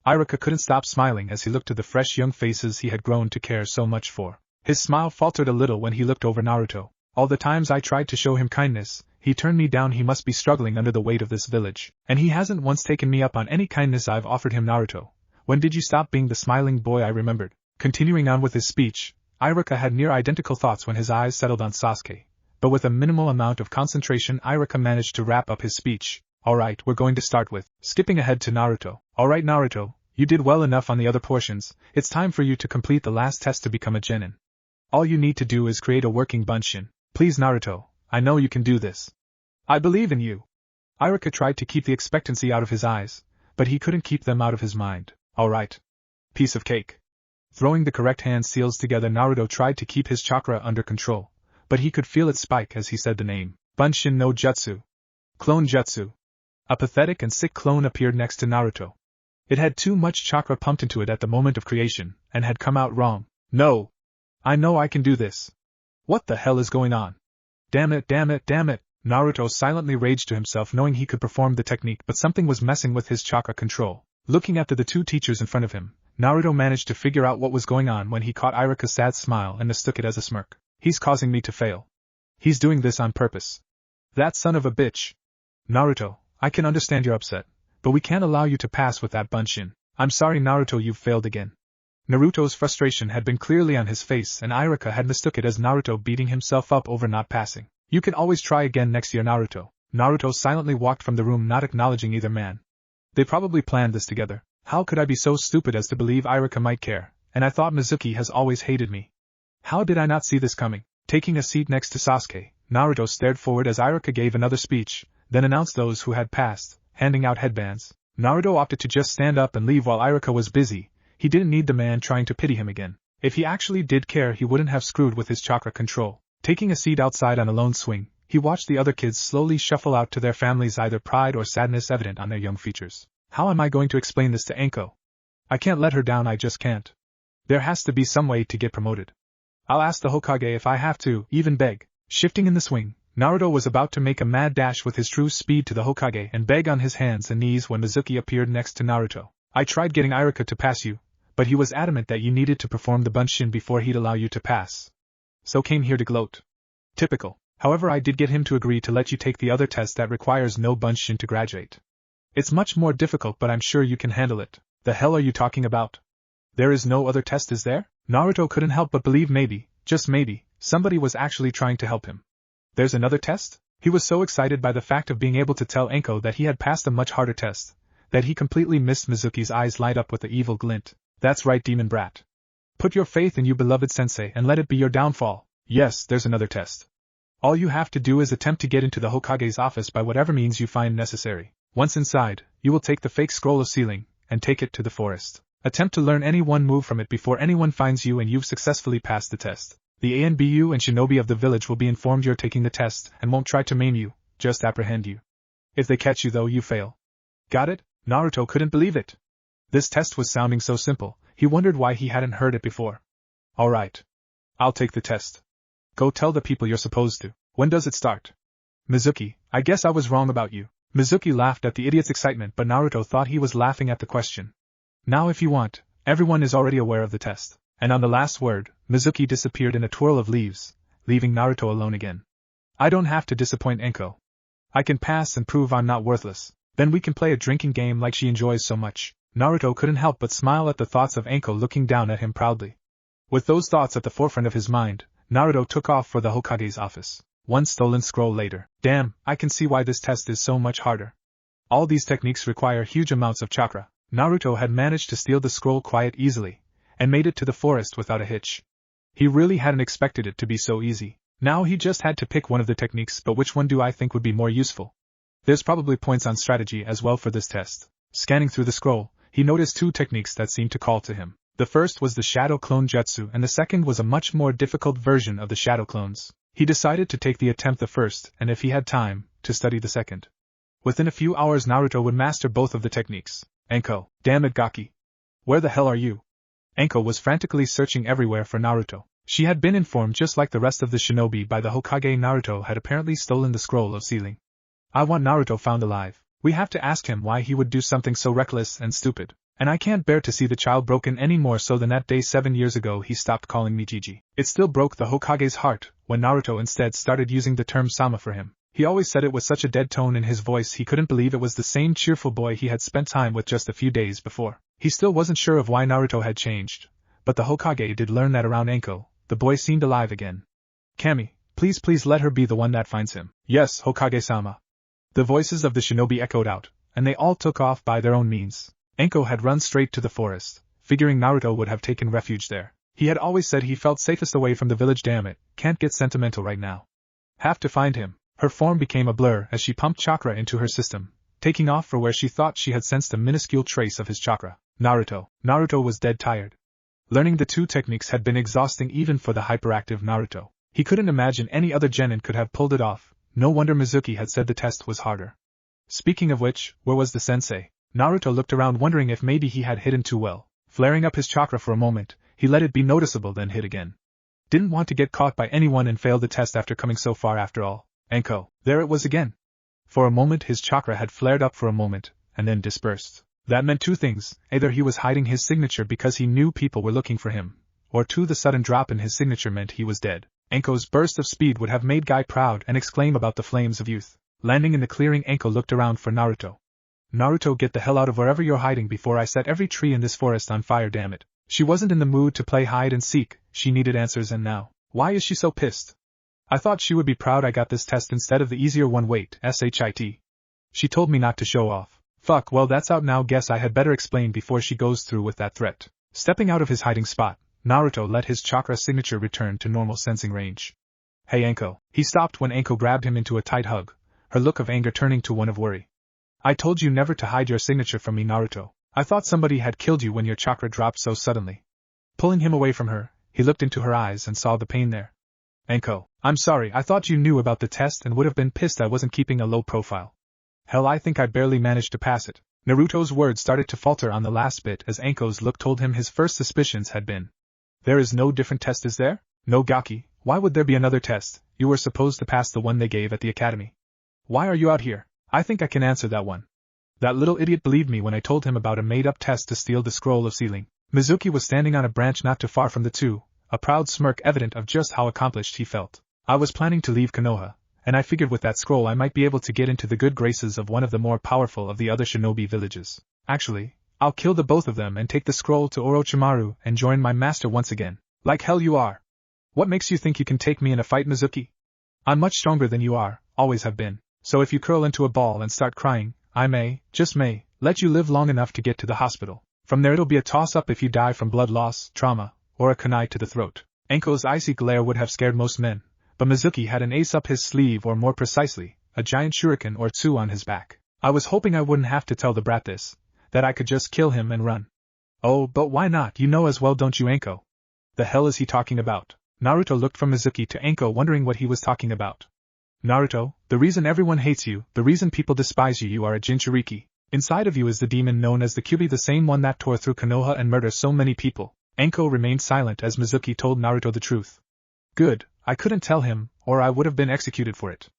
Iruka couldn't stop smiling as he looked at the fresh young faces he had grown to care so much for. His smile faltered a little when he looked over Naruto. All the times I tried to show him kindness, he turned me down. He must be struggling under the weight of this village. And he hasn't once taken me up on any kindness I've offered him. Naruto, when did you stop being the smiling boy I remembered? Continuing on with his speech, Iruka had near identical thoughts when his eyes settled on Sasuke. But with a minimal amount of concentration Iruka managed to wrap up his speech. Alright, we're going to start with, skipping ahead to Naruto. Alright Naruto, you did well enough on the other portions, it's time for you to complete the last test to become a genin. All you need to do is create a working bunshin. Please Naruto, I know you can do this. I believe in you. Iruka tried to keep the expectancy out of his eyes, but he couldn't keep them out of his mind. Alright. Piece of cake. Throwing the correct hand seals together, Naruto tried to keep his chakra under control, but he could feel it spike as he said the name. Bunshin no Jutsu. Clone Jutsu. A pathetic and sick clone appeared next to Naruto. It had too much chakra pumped into it at the moment of creation, and had come out wrong. No! I know I can do this. What the hell is going on? Damn it, damn it, damn it! Naruto silently raged to himself knowing he could perform the technique, but something was messing with his chakra control. Looking after the two teachers in front of him, Naruto managed to figure out what was going on when he caught Iruka's sad smile and mistook it as a smirk. He's causing me to fail. He's doing this on purpose. That son of a bitch. Naruto, I can understand you're upset, but we can't allow you to pass with that bunshin. I'm sorry Naruto, you've failed again. Naruto's frustration had been clearly on his face and Iruka had mistook it as Naruto beating himself up over not passing. You can always try again next year Naruto. Naruto silently walked from the room, not acknowledging either man. They probably planned this together. How could I be so stupid as to believe Iruka might care, and I thought Mizuki has always hated me. How did I not see this coming? Taking a seat next to Sasuke, Naruto stared forward as Iruka gave another speech, then announced those who had passed, handing out headbands. Naruto opted to just stand up and leave while Iruka was busy. He didn't need the man trying to pity him again. If he actually did care, he wouldn't have screwed with his chakra control. Taking a seat outside on a lone swing, he watched the other kids slowly shuffle out to their families, either pride or sadness evident on their young features. How am I going to explain this to Anko? I can't let her down, I just can't. There has to be some way to get promoted. I'll ask the Hokage if I have to, even beg. Shifting in the swing, Naruto was about to make a mad dash with his true speed to the Hokage and beg on his hands and knees when Mizuki appeared next to Naruto. I tried getting Iruka to pass you, but he was adamant that you needed to perform the bunshin before he'd allow you to pass. So came here to gloat. Typical. However, I did get him to agree to let you take the other test that requires no bunshin to graduate. It's much more difficult, but I'm sure you can handle it. The hell are you talking about? There is no other test, is there? Naruto couldn't help but believe maybe, just maybe, somebody was actually trying to help him. There's another test? He was so excited by the fact of being able to tell Anko that he had passed a much harder test, that he completely missed Mizuki's eyes light up with the evil glint. That's right, demon brat. Put your faith in you, beloved sensei, and let it be your downfall. Yes, there's another test. All you have to do is attempt to get into the Hokage's office by whatever means you find necessary. Once inside, you will take the fake scroll of sealing, and take it to the forest. Attempt to learn any one move from it before anyone finds you and you've successfully passed the test. The ANBU and shinobi of the village will be informed you're taking the test and won't try to maim you, just apprehend you. If they catch you though, you fail. Got it? Naruto couldn't believe it. This test was sounding so simple, he wondered why he hadn't heard it before. Alright. I'll take the test. Go tell the people you're supposed to. When does it start? Mizuki, I guess I was wrong about you. Mizuki laughed at the idiot's excitement, but Naruto thought he was laughing at the question. Now if you want, everyone is already aware of the test. And on the last word, Mizuki disappeared in a twirl of leaves, leaving Naruto alone again. I don't have to disappoint Anko. I can pass and prove I'm not worthless. Then we can play a drinking game like she enjoys so much. Naruto couldn't help but smile at the thoughts of Anko looking down at him proudly. With those thoughts at the forefront of his mind, Naruto took off for the Hokage's office. One stolen scroll later. Damn, I can see why this test is so much harder. All these techniques require huge amounts of chakra. Naruto had managed to steal the scroll quite easily, and made it to the forest without a hitch. He really hadn't expected it to be so easy. Now he just had to pick one of the techniques, but which one do I think would be more useful? There's probably points on strategy as well for this test. Scanning through the scroll, he noticed two techniques that seemed to call to him. The first was the Shadow Clone Jutsu and the second was a much more difficult version of the Shadow Clones. He decided to take the attempt the first, and if he had time, to study the second. Within a few hours Naruto would master both of the techniques. Anko, damn it Gaki. Where the hell are you? Anko was frantically searching everywhere for Naruto. She had been informed just like the rest of the shinobi by the Hokage Naruto had apparently stolen the scroll of sealing. I want Naruto found alive. We have to ask him why he would do something so reckless and stupid. And I can't bear to see the child broken any more so than that day 7 years ago he stopped calling me Gigi. It still broke the Hokage's heart when Naruto instead started using the term Sama for him. He always said it with such a dead tone in his voice he couldn't believe it was the same cheerful boy he had spent time with just a few days before. He still wasn't sure of why Naruto had changed, but the Hokage did learn that around Anko, the boy seemed alive again. Kami, please let her be the one that finds him. Yes, Hokage-sama. The voices of the shinobi echoed out, and they all took off by their own means. Anko had run straight to the forest, figuring Naruto would have taken refuge there. He had always said he felt safest away from the village. Damn it, can't get sentimental right now. Have to find him. Her form became a blur as she pumped chakra into her system, taking off for where she thought she had sensed a minuscule trace of his chakra. Naruto was dead tired. Learning the two techniques had been exhausting even for the hyperactive Naruto. He couldn't imagine any other genin could have pulled it off. No wonder Mizuki had said the test was harder. Speaking of which, where was the sensei? Naruto looked around wondering if maybe he had hidden too well. Flaring up his chakra for a moment, he let it be noticeable then hid again. Didn't want to get caught by anyone and fail the test after coming so far after all. Anko, there it was again. For a moment his chakra had flared up for a moment, and then dispersed. That meant two things: either he was hiding his signature because he knew people were looking for him, or two, the sudden drop in his signature meant he was dead. Anko's burst of speed would have made Guy proud and exclaim about the flames of youth. Landing in the clearing, Anko looked around for Naruto. Naruto, get the hell out of wherever you're hiding before I set every tree in this forest on fire, damn it. She wasn't in the mood to play hide and seek, she needed answers, and now, why is she so pissed? I thought she would be proud I got this test instead of the easier one. Wait, shit. She told me not to show off. Fuck, well that's out now, guess I had better explain before she goes through with that threat. Stepping out of his hiding spot, Naruto let his chakra signature return to normal sensing range. Hey Anko. He stopped when Anko grabbed him into a tight hug, her look of anger turning to one of worry. I told you never to hide your signature from me, Naruto. I thought somebody had killed you when your chakra dropped so suddenly. Pulling him away from her, he looked into her eyes and saw the pain there. Anko, I'm sorry, I thought you knew about the test and would have been pissed I wasn't keeping a low profile. Hell, I think I barely managed to pass it. Naruto's words started to falter on the last bit as Anko's look told him his first suspicions had been. There is no different test, is there? No, Gaki, why would there be another test? You were supposed to pass the one they gave at the academy. Why are you out here? I think I can answer that one. That little idiot believed me when I told him about a made-up test to steal the scroll of sealing. Mizuki was standing on a branch not too far from the two, a proud smirk evident of just how accomplished he felt. I was planning to leave Konoha, and I figured with that scroll I might be able to get into the good graces of one of the more powerful of the other shinobi villages. Actually, I'll kill the both of them and take the scroll to Orochimaru and join my master once again. Like hell you are. What makes you think you can take me in a fight, Mizuki? I'm much stronger than you are, always have been. So if you curl into a ball and start crying, I may, just may, let you live long enough to get to the hospital. From there it'll be a toss-up if you die from blood loss, trauma, or a kunai to the throat. Anko's icy glare would have scared most men, but Mizuki had an ace up his sleeve, or more precisely, a giant shuriken or two on his back. I was hoping I wouldn't have to tell the brat this, that I could just kill him and run. Oh, but why not? You know as well, don't you, Anko? The hell is he talking about? Naruto looked from Mizuki to Anko, wondering what he was talking about. Naruto, the reason everyone hates you, the reason people despise you are a Jinchuriki. Inside of you is the demon known as the Kyuubi, the same one that tore through Konoha and murdered so many people. Anko remained silent as Mizuki told Naruto the truth. Good, I couldn't tell him, or I would have been executed for it.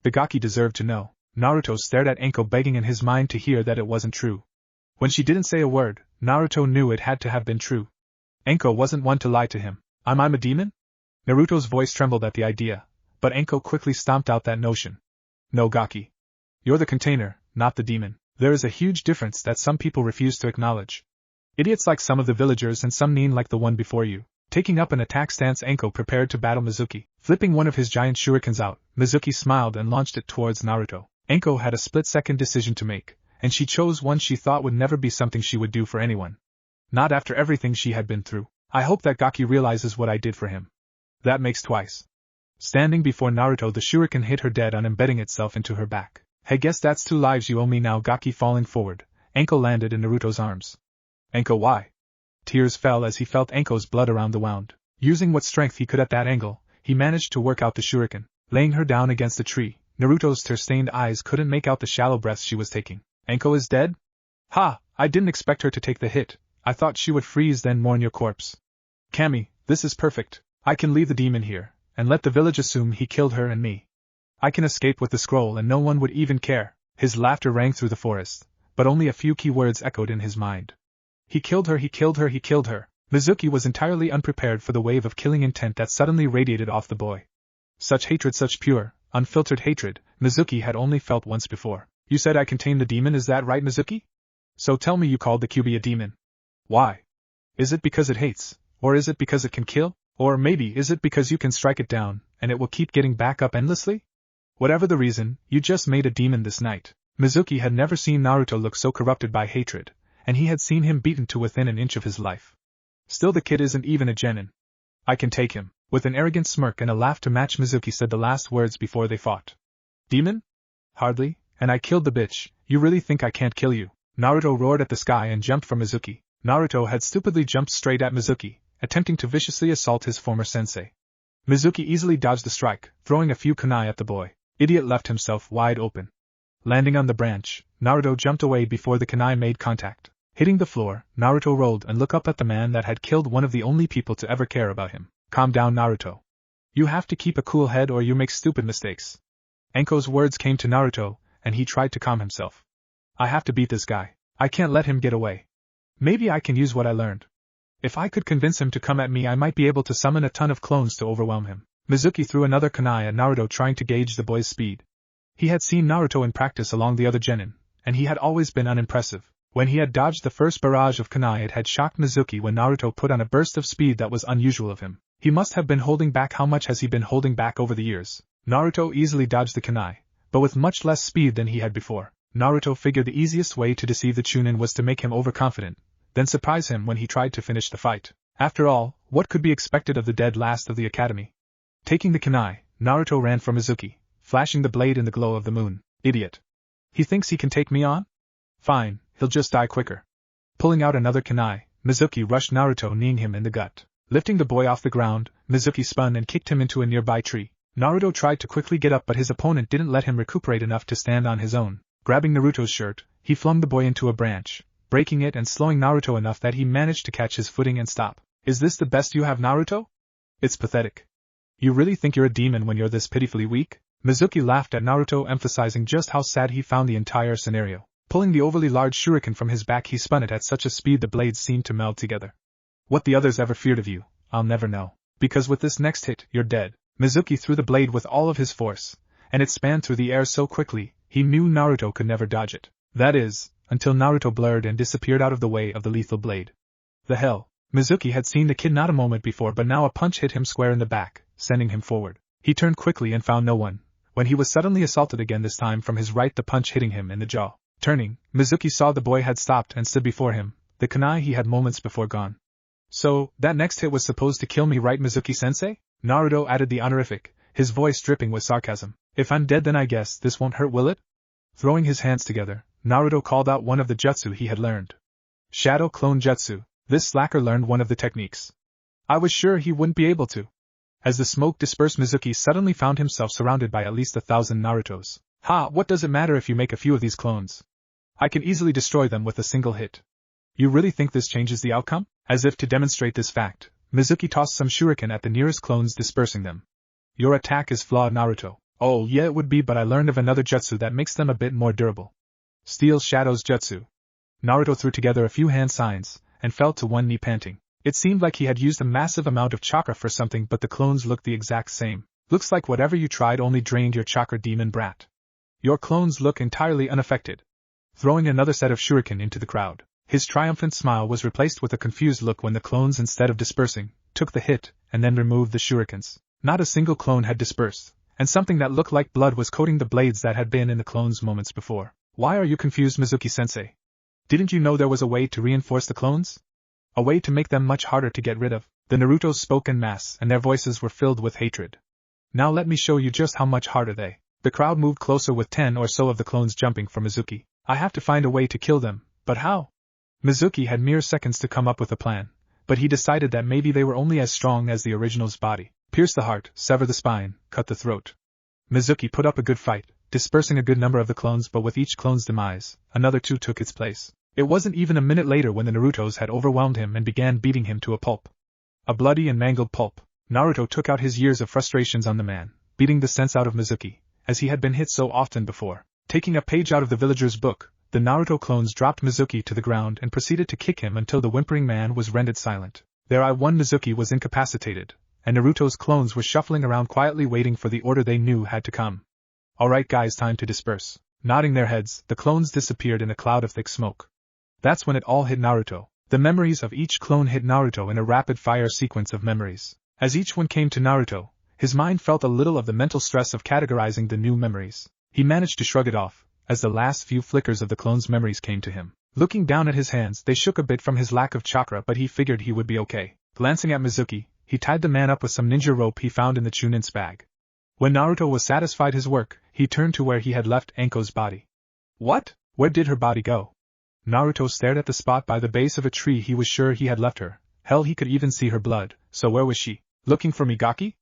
The Gaki deserved to know. Naruto stared at Anko, begging in his mind to hear that it wasn't true. When she didn't say a word, Naruto knew it had to have been true. Anko wasn't one to lie to him. I'm a demon? Naruto's voice trembled at the idea, but Anko quickly stomped out that notion. No, Gaki. You're the container, not the demon. There is a huge difference that some people refuse to acknowledge. Idiots like some of the villagers and some nin like the one before you. Taking up an attack stance, Anko prepared to battle Mizuki. Flipping one of his giant shurikens out, Mizuki smiled and launched it towards Naruto. Anko had a split-second decision to make, and she chose one she thought would never be something she would do for anyone. Not after everything she had been through. I hope that Gaki realizes what I did for him. That makes twice. Standing before Naruto, the shuriken hit her dead on, embedding itself into her back. Hey, guess that's 2 lives you owe me now. Gaki falling forward, Anko landed in Naruto's arms. Anko, why? Tears fell as he felt Anko's blood around the wound. Using what strength he could at that angle, he managed to work out the shuriken. Laying her down against a tree, Naruto's tear-stained eyes couldn't make out the shallow breaths she was taking. Anko is dead? Ha! I didn't expect her to take the hit. I thought she would freeze then mourn your corpse. Kami, this is perfect. I can leave the demon here, and let the village assume he killed her and me. I can escape with the scroll and no one would even care. His laughter rang through the forest, but only a few key words echoed in his mind. He killed her, he killed her, he killed her. Mizuki was entirely unprepared for the wave of killing intent that suddenly radiated off the boy. Such hatred, such pure, unfiltered hatred, Mizuki had only felt once before. You said I contained the demon, is that right, Mizuki? So tell me, you called the Kyuubi a demon. Why? Is it because it hates, or is it because it can kill? Or maybe is it because you can strike it down, and it will keep getting back up endlessly? Whatever the reason, you just made a demon this night. Mizuki had never seen Naruto look so corrupted by hatred, and he had seen him beaten to within an inch of his life. Still, the kid isn't even a genin. I can take him. With an arrogant smirk and a laugh to match, Mizuki said the last words before they fought. Demon? Hardly, and I killed the bitch. You really think I can't kill you? Naruto roared at the sky and jumped for Mizuki. Naruto had stupidly jumped straight at Mizuki, attempting to viciously assault his former sensei. Mizuki easily dodged the strike, throwing a few kunai at the boy. Idiot left himself wide open. Landing on the branch, Naruto jumped away before the kunai made contact. Hitting the floor, Naruto rolled and looked up at the man that had killed one of the only people to ever care about him. Calm down, Naruto. You have to keep a cool head or you make stupid mistakes. Anko's words came to Naruto, and he tried to calm himself. I have to beat this guy. I can't let him get away. Maybe I can use what I learned. If I could convince him to come at me, I might be able to summon a ton of clones to overwhelm him. Mizuki threw another kunai at Naruto, trying to gauge the boy's speed. He had seen Naruto in practice along the other genin, and he had always been unimpressive. When he had dodged the first barrage of kunai, it had shocked Mizuki when Naruto put on a burst of speed that was unusual of him. He must have been holding back. How much has he been holding back over the years? Naruto easily dodged the kunai, but with much less speed than he had before. Naruto figured the easiest way to deceive the Chunin was to make him overconfident, then surprise him when he tried to finish the fight. After all, what could be expected of the dead last of the academy? Taking the kunai, Naruto ran for Mizuki, flashing the blade in the glow of the moon. Idiot. He thinks he can take me on? Fine, he'll just die quicker. Pulling out another kunai, Mizuki rushed Naruto, kneeing him in the gut. Lifting the boy off the ground, Mizuki spun and kicked him into a nearby tree. Naruto tried to quickly get up, but his opponent didn't let him recuperate enough to stand on his own. Grabbing Naruto's shirt, he flung the boy into a branch, breaking it and slowing Naruto enough that he managed to catch his footing and stop. Is this the best you have, Naruto? It's pathetic. You really think you're a demon when you're this pitifully weak? Mizuki laughed at Naruto, emphasizing just how sad he found the entire scenario. Pulling the overly large shuriken from his back, he spun it at such a speed the blades seemed to meld together. What the others ever feared of you, I'll never know. Because with this next hit, you're dead. Mizuki threw the blade with all of his force, and it spanned through the air so quickly, he knew Naruto could never dodge it. That is, until Naruto blurred and disappeared out of the way of the lethal blade. The hell? Mizuki had seen the kid not a moment before, but now a punch hit him square in the back, sending him forward. He turned quickly and found no one, when he was suddenly assaulted again, this time from his right, the punch hitting him in the jaw. Turning, Mizuki saw the boy had stopped and stood before him, the kunai he had moments before gone. So, that next hit was supposed to kill me, right, Mizuki-sensei? Naruto added the honorific, his voice dripping with sarcasm. If I'm dead, then I guess this won't hurt, will it? Throwing his hands together, Naruto called out one of the jutsu he had learned. Shadow Clone Jutsu. This slacker learned one of the techniques. I was sure he wouldn't be able to. As the smoke dispersed, Mizuki suddenly found himself surrounded by at least 1,000 Narutos. Ha, what does it matter if you make a few of these clones? I can easily destroy them with a single hit. You really think this changes the outcome? As if to demonstrate this fact, Mizuki tossed some shuriken at the nearest clones, dispersing them. Your attack is flawed, Naruto. Oh yeah, it would be, but I learned of another jutsu that makes them a bit more durable. Steel Shadows Jutsu. Naruto threw together a few hand signs, and fell to one knee, panting. It seemed like he had used a massive amount of chakra for something, but the clones looked the exact same. Looks like whatever you tried only drained your chakra, demon brat. Your clones look entirely unaffected. Throwing another set of shuriken into the crowd, his triumphant smile was replaced with a confused look when the clones, instead of dispersing, took the hit, and then removed the shurikens. Not a single clone had dispersed, and something that looked like blood was coating the blades that had been in the clones moments before. Why are you confused, Mizuki-sensei? Didn't you know there was a way to reinforce the clones? A way to make them much harder to get rid of? The Narutos spoke en masse, and their voices were filled with hatred. Now let me show you just how much harder they. The crowd moved closer with 10 or so of the clones jumping for Mizuki. I have to find a way to kill them, but how? Mizuki had mere seconds to come up with a plan, but he decided that maybe they were only as strong as the original's body. Pierce the heart, sever the spine, cut the throat. Mizuki put up a good fight, dispersing a good number of the clones, but with each clone's demise, another two took its place. It wasn't even a minute later when the Narutos had overwhelmed him and began beating him to a pulp. A bloody and mangled pulp. Naruto took out his years of frustrations on the man, beating the sense out of Mizuki, as he had been hit so often before. Taking a page out of the villager's book, the Naruto clones dropped Mizuki to the ground and proceeded to kick him until the whimpering man was rendered silent. Their I-1 Mizuki was incapacitated, and Naruto's clones were shuffling around quietly waiting for the order they knew had to come. Alright guys, time to disperse. Nodding their heads, the clones disappeared in a cloud of thick smoke. That's when it all hit Naruto. The memories of each clone hit Naruto in a rapid-fire sequence of memories. As each one came to Naruto, His mind felt a little of the mental stress of categorizing the new memories. He managed to shrug it off, as the last few flickers of the clone's memories came to him. Looking down at his hands, they shook a bit from his lack of chakra, but he figured he would be okay. Glancing at Mizuki, he tied the man up with some ninja rope he found in the Chunin's bag. When Naruto was satisfied his work, he turned to where he had left Anko's body. What? Where did her body go? Naruto stared at the spot by the base of a tree he was sure he had left her. Hell, he could even see her blood, so where was she? Looking for Migaki?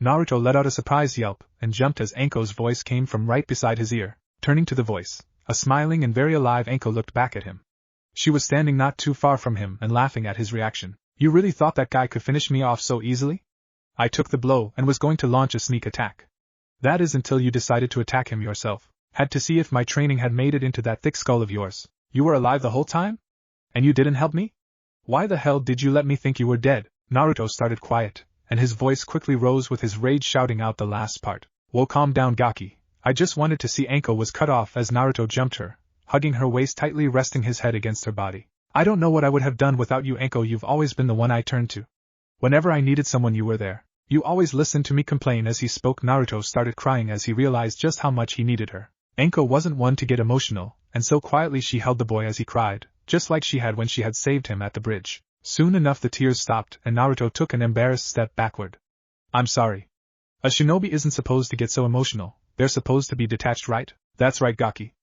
Naruto let out a surprised yelp, and jumped as Anko's voice came from right beside his ear. Turning to the voice, a smiling and very alive Anko looked back at him. She was standing not too far from him and laughing at his reaction. You really thought that guy could finish me off so easily? I took the blow and was going to launch a sneak attack. That is until you decided to attack him yourself. Had to see if my training had made it into that thick skull of yours. You were alive the whole time? And you didn't help me? Why the hell did you let me think you were dead? Naruto started quiet, and his voice quickly rose with his rage shouting out the last part. Whoa, calm down, Gaki. I just wanted to see. Anko was cut off as Naruto jumped her, hugging her waist tightly, resting his head against her body. I don't know what I would have done without you, Anko. You've always been the one I turned to. Whenever I needed someone, you were there. You always listened to me complain. As he spoke, Naruto started crying as he realized just how much he needed her. Anko wasn't one to get emotional, and so quietly she held the boy as he cried, just like she had when she had saved him at the bridge. Soon enough the tears stopped and Naruto took an embarrassed step backward. I'm sorry. A shinobi isn't supposed to get so emotional, they're supposed to be detached, right? That's right, Gaki.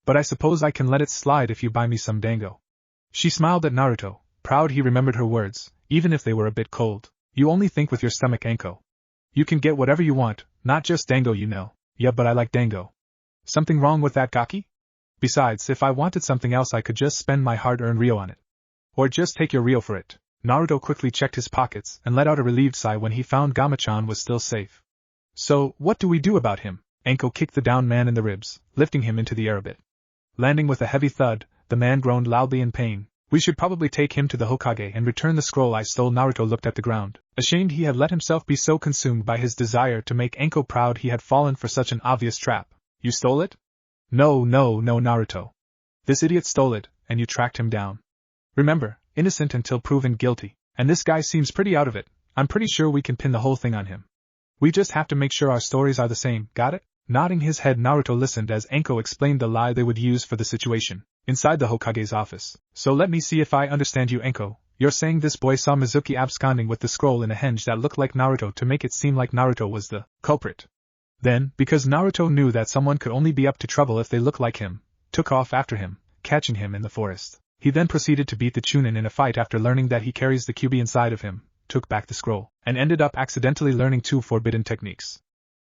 But I suppose I can let it slide if you buy me some dango. She smiled at Naruto, proud he remembered her words, even if they were a bit cold. You only think with your stomach, Anko. You can get whatever you want, not just dango, you know. Yeah, but I like dango. Something wrong with that, Gaki? Besides, if I wanted something else I could just spend my hard-earned Ryo on it. Or just take your Ryo for it. Naruto quickly checked his pockets and let out a relieved sigh when he found Gamachan was still safe. So, what do we do about him? Anko kicked the downed man in the ribs, lifting him into the air a bit. Landing with a heavy thud, the man groaned loudly in pain. We should probably take him to the Hokage and return the scroll I stole. Naruto looked at the ground, ashamed he had let himself be so consumed by his desire to make Anko proud he had fallen for such an obvious trap. You stole it? No, Naruto. This idiot stole it, and you tracked him down. Remember, innocent until proven guilty, and this guy seems pretty out of it. I'm pretty sure we can pin the whole thing on him. We just have to make sure our stories are the same, got it? Nodding his head, Naruto listened as Anko explained the lie they would use for the situation. Inside the Hokage's office. So let me see if I understand you, Anko. You're saying this boy saw Mizuki absconding with the scroll in a henge that looked like Naruto to make it seem like Naruto was the culprit. Then, because Naruto knew that someone could only be up to trouble if they looked like him, took off after him, catching him in the forest. He then proceeded to beat the Chunin in a fight after learning that he carries the Kyuubi inside of him, took back the scroll, and ended up accidentally learning 2 forbidden techniques.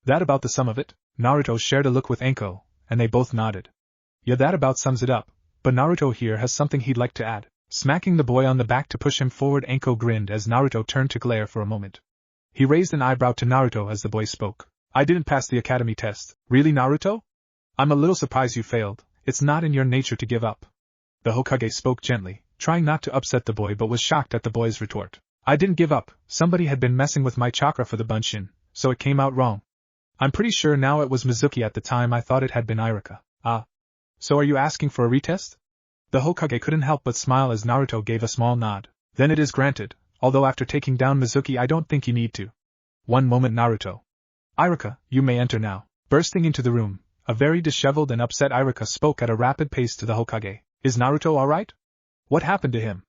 That about the sum of it? Naruto shared a look with Anko, and they both nodded. Yeah, that about sums it up, but Naruto here has something he'd like to add. Smacking the boy on the back to push him forward, Anko grinned as Naruto turned to glare for a moment. He raised an eyebrow to Naruto as the boy spoke. I didn't pass the academy test. Really, Naruto? I'm a little surprised you failed. It's not in your nature to give up. The Hokage spoke gently, trying not to upset the boy, but was shocked at the boy's retort. I didn't give up. Somebody had been messing with my chakra for the bunshin, so it came out wrong. I'm pretty sure now it was Mizuki. At the time I thought it had been Irika. Ah. So are you asking for a retest? The Hokage couldn't help but smile as Naruto gave a small nod. Then it is granted, although after taking down Mizuki I don't think you need to. One moment, Naruto. Irika, you may enter now. Bursting into the room, a very disheveled and upset Irika spoke at a rapid pace to the Hokage. Is Naruto alright? What happened to him?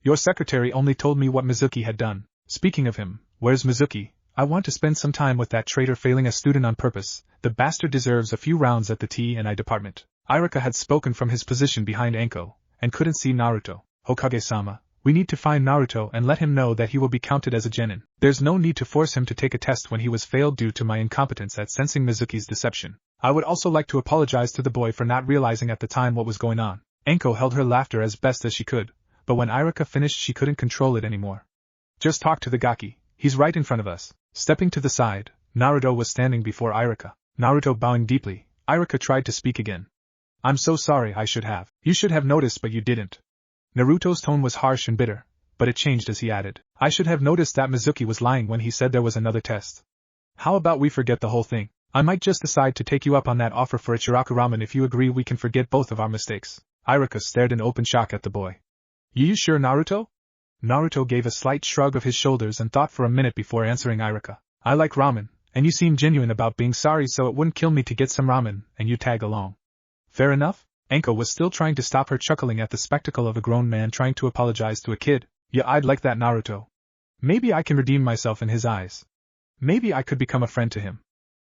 Your secretary only told me what Mizuki had done. Speaking of him, where's Mizuki? I want to spend some time with that traitor, failing a student on purpose. The bastard deserves a few rounds at the T&I department. Irika had spoken from his position behind Anko, and couldn't see Naruto. Hokage-sama, we need to find Naruto and let him know that he will be counted as a genin. There's no need to force him to take a test when he was failed due to my incompetence at sensing Mizuki's deception. I would also like to apologize to the boy for not realizing at the time what was going on. Anko held her laughter as best as she could, but when Irika finished she couldn't control it anymore. Just talk to the Gaki, he's right in front of us. Stepping to the side, Naruto was standing before Irika. Naruto bowing deeply, Irika tried to speak again. I'm so sorry, I should have. You should have noticed but you didn't. Naruto's tone was harsh and bitter, but it changed as he added. I should have noticed that Mizuki was lying when he said there was another test. How about we forget the whole thing? I might just decide to take you up on that offer for Ichiraku ramen if you agree. We can forget both of our mistakes. Irika stared in open shock at the boy. You sure, Naruto? Naruto gave a slight shrug of his shoulders and thought for a minute before answering Irika. I like ramen, And you seem genuine about being sorry, so it wouldn't kill me to get some ramen, and you tag along. Fair enough? Anko was still trying to stop her chuckling at the spectacle of a grown man trying to apologize to a kid. Yeah, I'd like that, Naruto. Maybe I can redeem myself in his eyes. Maybe I could become a friend to him.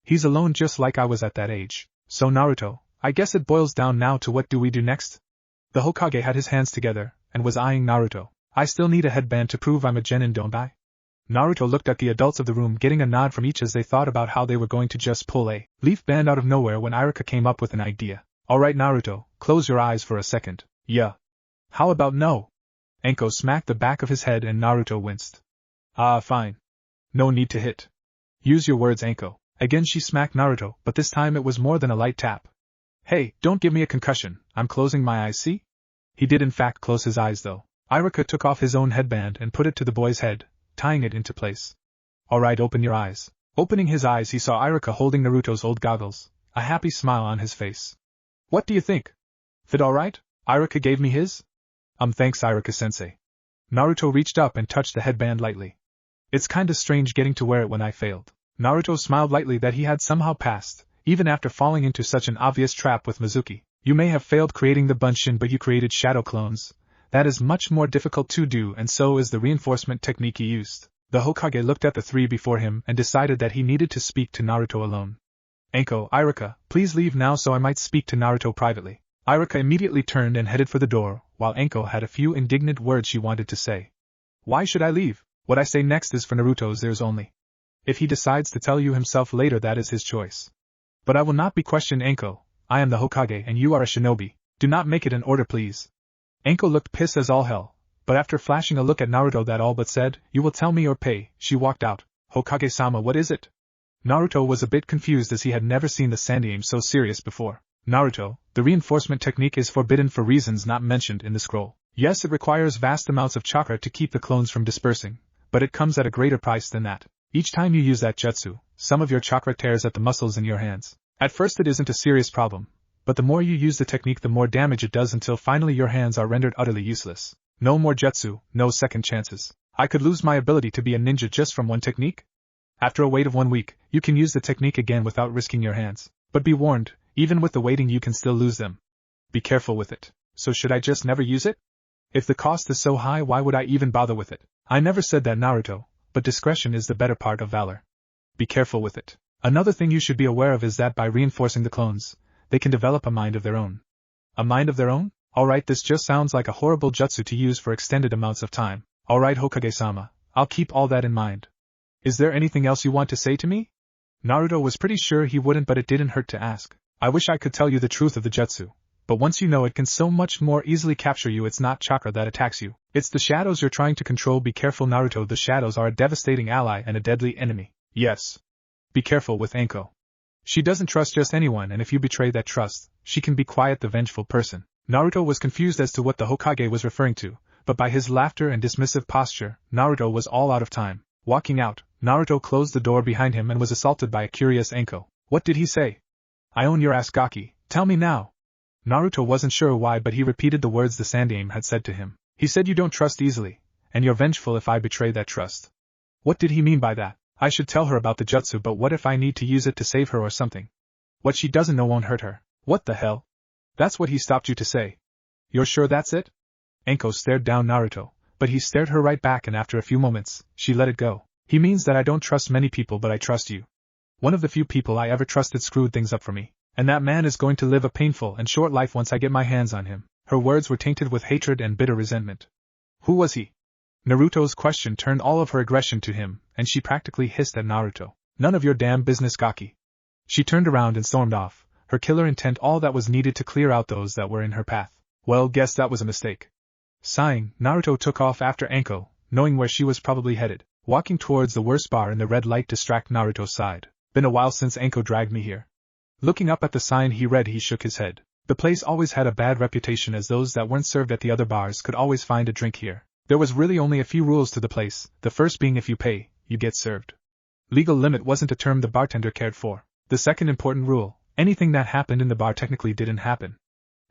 He's alone just like I was at that age. So Naruto, I guess it boils down now to what do we do next? The Hokage had his hands together, and was eyeing Naruto. I still need a headband to prove I'm a genin, don't I? Naruto looked at the adults of the room, getting a nod from each as they thought about how they were going to just pull a leaf band out of nowhere when Iruka came up with an idea. Alright Naruto, close your eyes for a second. Yeah. How about no? Anko smacked the back of his head and Naruto winced. Ah, fine. No need to hit. Use your words, Anko. Again she smacked Naruto, but this time it was more than a light tap. Hey, don't give me a concussion, I'm closing my eyes, see? He did in fact close his eyes though. Iruka took off his own headband and put it to the boy's head, tying it into place. Alright, open your eyes. Opening his eyes he saw Iruka holding Naruto's old goggles, a happy smile on his face. What do you think? Fit alright? Iruka gave me his? Thanks Iruka-sensei. Naruto reached up and touched the headband lightly. It's kinda strange getting to wear it when I failed. Naruto smiled lightly that he had somehow passed, even after falling into such an obvious trap with Mizuki. You may have failed creating the bunshin, but you created shadow clones. That is much more difficult to do, and so is the reinforcement technique he used. The Hokage looked at the three before him and decided that he needed to speak to Naruto alone. Anko, Iruka, please leave now so I might speak to Naruto privately. Iruka immediately turned and headed for the door, while Anko had a few indignant words she wanted to say. Why should I leave? What I say next is for Naruto's ears only. If he decides to tell you himself later, that is his choice. But I will not be questioned, Anko. I am the Hokage and you are a shinobi. Do not make it an order, please. Anko looked pissed as all hell, but after flashing a look at Naruto that all but said, you will tell me or pay, she walked out. Hokage-sama, what is it? Naruto was a bit confused as he had never seen the Sandaime so serious before. Naruto, the reinforcement technique is forbidden for reasons not mentioned in the scroll. Yes, it requires vast amounts of chakra to keep the clones from dispersing, but it comes at a greater price than that. Each time you use that jutsu, some of your chakra tears at the muscles in your hands. At first it isn't a serious problem, but the more you use the technique the more damage it does until finally your hands are rendered utterly useless. No more jutsu, no second chances. I could lose my ability to be a ninja just from one technique? After a wait of 1 week, you can use the technique again without risking your hands. But be warned, even with the waiting you can still lose them. Be careful with it. So should I just never use it? If the cost is so high, why would I even bother with it? I never said that, Naruto, but discretion is the better part of valor. Be careful with it. Another thing you should be aware of is that by reinforcing the clones, they can develop a mind of their own. A mind of their own? Alright, this just sounds like a horrible jutsu to use for extended amounts of time. Alright, Hokage-sama, I'll keep all that in mind. Is there anything else you want to say to me? Naruto was pretty sure he wouldn't, but it didn't hurt to ask. I wish I could tell you the truth of the jutsu, but once you know it can so much more easily capture you, it's not chakra that attacks you. It's the shadows you're trying to control. Be careful, Naruto, the shadows are a devastating ally and a deadly enemy. Yes. Be careful with Anko. She doesn't trust just anyone, and if you betray that trust, she can be quite the vengeful person. Naruto was confused as to what the Hokage was referring to, but by his laughter and dismissive posture, Naruto was all out of time. Walking out, Naruto closed the door behind him and was assaulted by a curious Anko. What did he say? I own your ass, Gaki. Tell me now. Naruto wasn't sure why, but he repeated the words the Sandaime had said to him. He said you don't trust easily, and you're vengeful if I betray that trust. What did he mean by that? I should tell her about the jutsu, but what if I need to use it to save her or something? What she doesn't know won't hurt her. What the hell? That's what he stopped you to say. You're sure that's it? Anko stared down Naruto, but he stared her right back, and after a few moments, she let it go. He means that I don't trust many people, but I trust you. One of the few people I ever trusted screwed things up for me, and that man is going to live a painful and short life once I get my hands on him. Her words were tainted with hatred and bitter resentment. Who was he? Naruto's question turned all of her aggression to him, and she practically hissed at Naruto. None of your damn business, Gaki. She turned around and stormed off, her killer intent all that was needed to clear out those that were in her path. Well, guess that was a mistake. Sighing, Naruto took off after Anko, knowing where she was probably headed. Walking towards the worst bar in the red light distract Naruto sighed. Been a while since Anko dragged me here. Looking up at the sign he read, he shook his head. The place always had a bad reputation, as those that weren't served at the other bars could always find a drink here. There was really only a few rules to the place, the first being if you pay, you get served. Legal limit wasn't a term the bartender cared for. The second important rule, anything that happened in the bar technically didn't happen.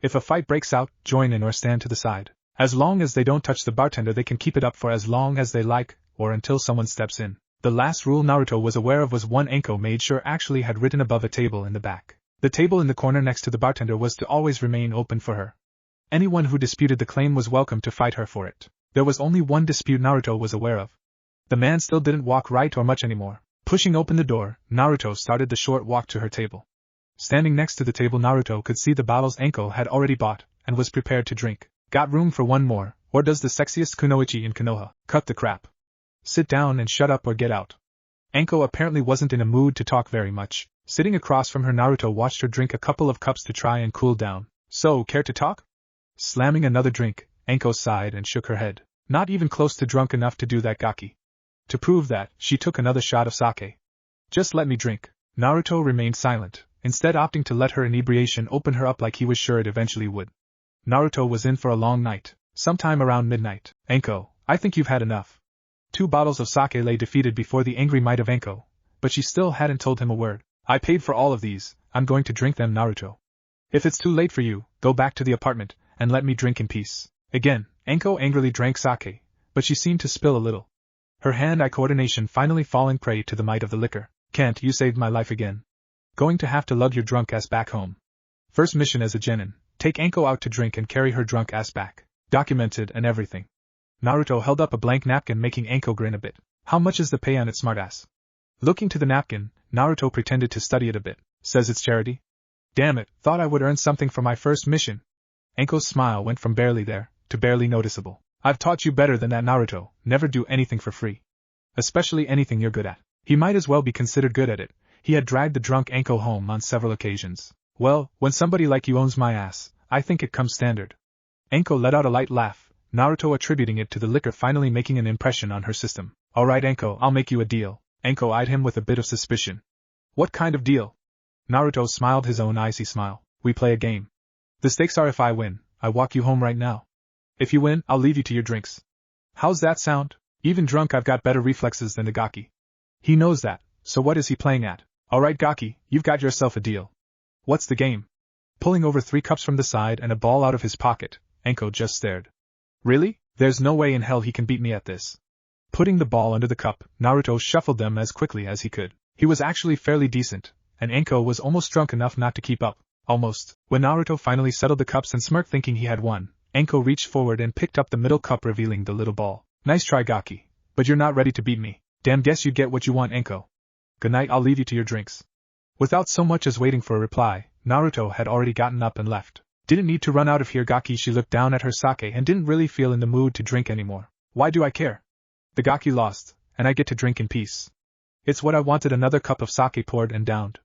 If a fight breaks out, join in or stand to the side. As long as they don't touch the bartender, they can keep it up for as long as they like, or until someone steps in. The last rule Naruto was aware of was one Anko made sure actually had written above a table in the back. The table in the corner next to the bartender was to always remain open for her. Anyone who disputed the claim was welcome to fight her for it. There was only one dispute Naruto was aware of. The man still didn't walk right or much anymore. Pushing open the door, Naruto started the short walk to her table. Standing next to the table, Naruto could see the bottles Anko had already bought, and was prepared to drink. Got room for one more, or does the sexiest kunoichi in Konoha? Cut the crap. Sit down and shut up or get out. Anko apparently wasn't in a mood to talk very much. Sitting across from her, Naruto watched her drink a couple of cups to try and cool down. So, care to talk? Slamming another drink, Anko sighed and shook her head. Not even close to drunk enough to do that gaki. To prove that, she took another shot of sake. Just let me drink. Naruto remained silent, instead opting to let her inebriation open her up like he was sure it eventually would. Naruto was in for a long night, sometime around midnight. Anko, I think you've had enough. 2 bottles of sake lay defeated before the angry might of Anko, but she still hadn't told him a word. I paid for all of these, I'm going to drink them, Naruto. If it's too late for you, go back to the apartment, and let me drink in peace. Again, Anko angrily drank sake, but she seemed to spill a little. Her hand-eye coordination finally falling prey to the might of the liquor. Can't, you saved my life again. Going to have to lug your drunk ass back home. First mission as a genin, take Anko out to drink and carry her drunk ass back. Documented and everything. Naruto held up a blank napkin, making Anko grin a bit. How much is the pay on it, smartass? Looking to the napkin, Naruto pretended to study it a bit. Says it's charity? Damn it, thought I would earn something for my first mission. Anko's smile went from barely there to barely noticeable. I've taught you better than that, Naruto. Never do anything for free. Especially anything you're good at. He might as well be considered good at it. He had dragged the drunk Anko home on several occasions. Well, when somebody like you owns my ass, I think it comes standard. Anko let out a light laugh, Naruto attributing it to the liquor finally making an impression on her system. Alright Anko, I'll make you a deal. Anko eyed him with a bit of suspicion. What kind of deal? Naruto smiled his own icy smile. We play a game. The stakes are if I win, I walk you home right now. If you win, I'll leave you to your drinks. How's that sound? Even drunk I've got better reflexes than the gaki. He knows that, so what is he playing at? Alright gaki, you've got yourself a deal. What's the game? Pulling over 3 cups from the side and a ball out of his pocket, Anko just stared. Really? There's no way in hell he can beat me at this. Putting the ball under the cup, Naruto shuffled them as quickly as he could. He was actually fairly decent, and Anko was almost drunk enough not to keep up. Almost. When Naruto finally settled the cups and smirked thinking he had won, Anko reached forward and picked up the middle cup, revealing the little ball. Nice try gaki, but you're not ready to beat me. Damn, guess you get what you want, Anko. Good night, I'll leave you to your drinks. Without so much as waiting for a reply, Naruto had already gotten up and left. Didn't need to run out of here gaki. She looked down at her sake and didn't really feel in the mood to drink anymore. Why do I care? The gaki lost, and I get to drink in peace. It's what I wanted. Another cup of sake poured and downed.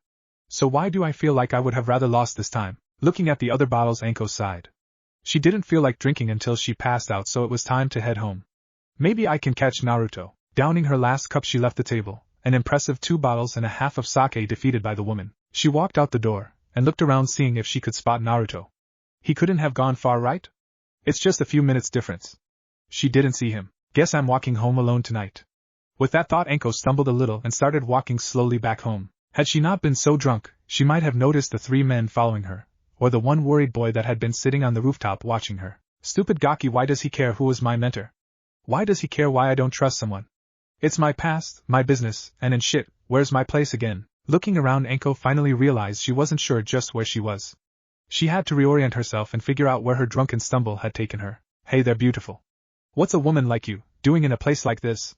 So why do I feel like I would have rather lost this time? Looking at the other bottles, Anko sighed. She didn't feel like drinking until she passed out, so it was time to head home. Maybe I can catch Naruto. Downing her last cup, she left the table, an impressive 2 bottles and a half of sake defeated by the woman. She walked out the door, and looked around seeing if she could spot Naruto. He couldn't have gone far, right? It's just a few minutes difference. She didn't see him. Guess I'm walking home alone tonight. With that thought, Anko stumbled a little and started walking slowly back home. Had she not been so drunk, she might have noticed the 3 men following her, or the one worried boy that had been sitting on the rooftop watching her. Stupid gaki, why does he care who was my mentor? Why does he care why I don't trust someone? It's my past, my business, and shit, where's my place again? Looking around, Anko finally realized she wasn't sure just where she was. She had to reorient herself and figure out where her drunken stumble had taken her. Hey there, beautiful. What's a woman like you doing in a place like this?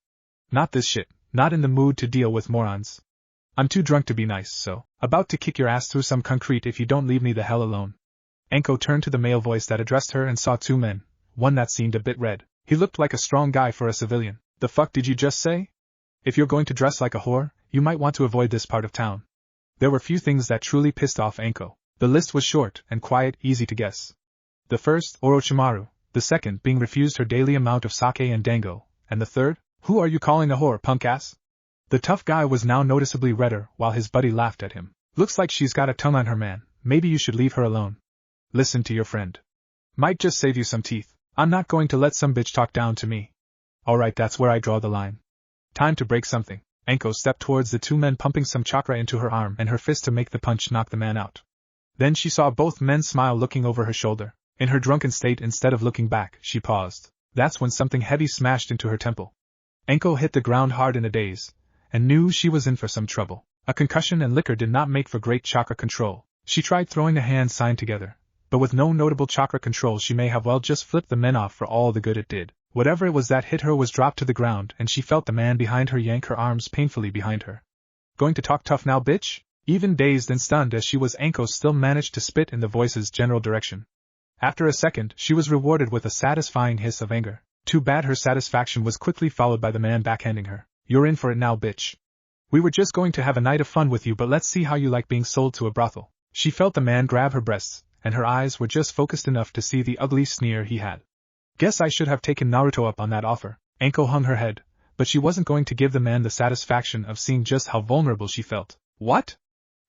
Not this shit, not in the mood to deal with morons. I'm too drunk to be nice, so about to kick your ass through some concrete if you don't leave me the hell alone. Anko turned to the male voice that addressed her and saw 2 men, one that seemed a bit red. He looked like a strong guy for a civilian. The fuck did you just say? If you're going to dress like a whore, you might want to avoid this part of town. There were few things that truly pissed off Anko. The list was short and quiet, easy to guess. The first, Orochimaru, the second being refused her daily amount of sake and dango, and the third, who are you calling a whore, punk ass? The tough guy was now noticeably redder while his buddy laughed at him. Looks like she's got a tongue on her, man. Maybe you should leave her alone. Listen to your friend. Might just save you some teeth. I'm not going to let some bitch talk down to me. Alright, that's where I draw the line. Time to break something. Anko stepped towards the 2 men, pumping some chakra into her arm and her fist to make the punch knock the man out. Then she saw both men smile, looking over her shoulder. In her drunken state, instead of looking back, she paused. That's when something heavy smashed into her temple. Anko hit the ground hard in a daze, and knew she was in for some trouble. A concussion and liquor did not make for great chakra control. She tried throwing a hand sign together, but with no notable chakra control she may have well just flipped the men off for all the good it did. Whatever it was that hit her was dropped to the ground, and she felt the man behind her yank her arms painfully behind her. Going to talk tough now, bitch? Even dazed and stunned as she was, Anko still managed to spit in the voice's general direction. After a second, she was rewarded with a satisfying hiss of anger. Too bad her satisfaction was quickly followed by the man backhanding her. You're in for it now, bitch. We were just going to have a night of fun with you, but let's see how you like being sold to a brothel. She felt the man grab her breasts, and her eyes were just focused enough to see the ugly sneer he had. Guess I should have taken Naruto up on that offer. Anko hung her head, but she wasn't going to give the man the satisfaction of seeing just how vulnerable she felt. What?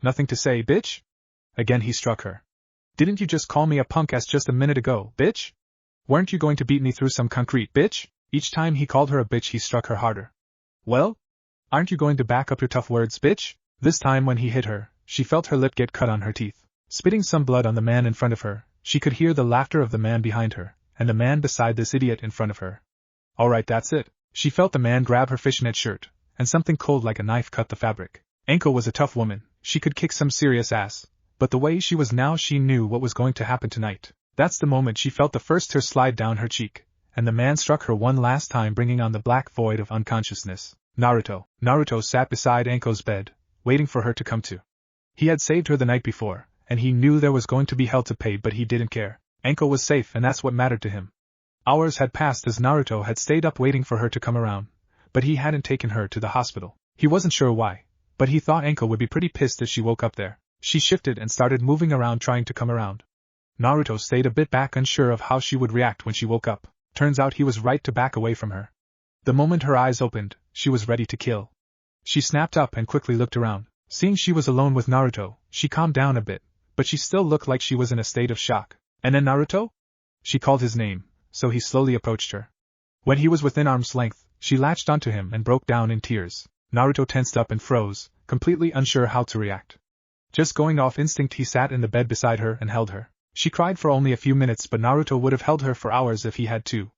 Nothing to say, bitch? Again he struck her. Didn't you just call me a punk ass just a minute ago, bitch? Weren't you going to beat me through some concrete, bitch? Each time he called her a bitch he struck her harder. Well? Aren't you going to back up your tough words, bitch? This time when he hit her, she felt her lip get cut on her teeth. Spitting some blood on the man in front of her, she could hear the laughter of the man behind her, and the man beside this idiot in front of her. Alright, that's it. She felt the man grab her fishnet shirt, and something cold like a knife cut the fabric. Anko was a tough woman, she could kick some serious ass, but the way she was now she knew what was going to happen tonight. That's the moment she felt the first tear slide down her cheek, and the man struck her one last time, bringing on the black void of unconsciousness. Naruto. Naruto sat beside Anko's bed, waiting for her to come to. He had saved her the night before, and he knew there was going to be hell to pay, but he didn't care. Anko was safe, and that's what mattered to him. Hours had passed as Naruto had stayed up waiting for her to come around, but he hadn't taken her to the hospital. He wasn't sure why, but he thought Anko would be pretty pissed if she woke up there. She shifted and started moving around trying to come around. Naruto stayed a bit back, unsure of how she would react when she woke up. Turns out he was right to back away from her. The moment her eyes opened, she was ready to kill. She snapped up and quickly looked around. Seeing she was alone with Naruto, she calmed down a bit, but she still looked like she was in a state of shock. And then Naruto? She called his name, so he slowly approached her. When he was within arm's length, she latched onto him and broke down in tears. Naruto tensed up and froze, completely unsure how to react. Just going off instinct, he sat in the bed beside her and held her. She cried for only a few minutes, but Naruto would have held her for hours if he had to.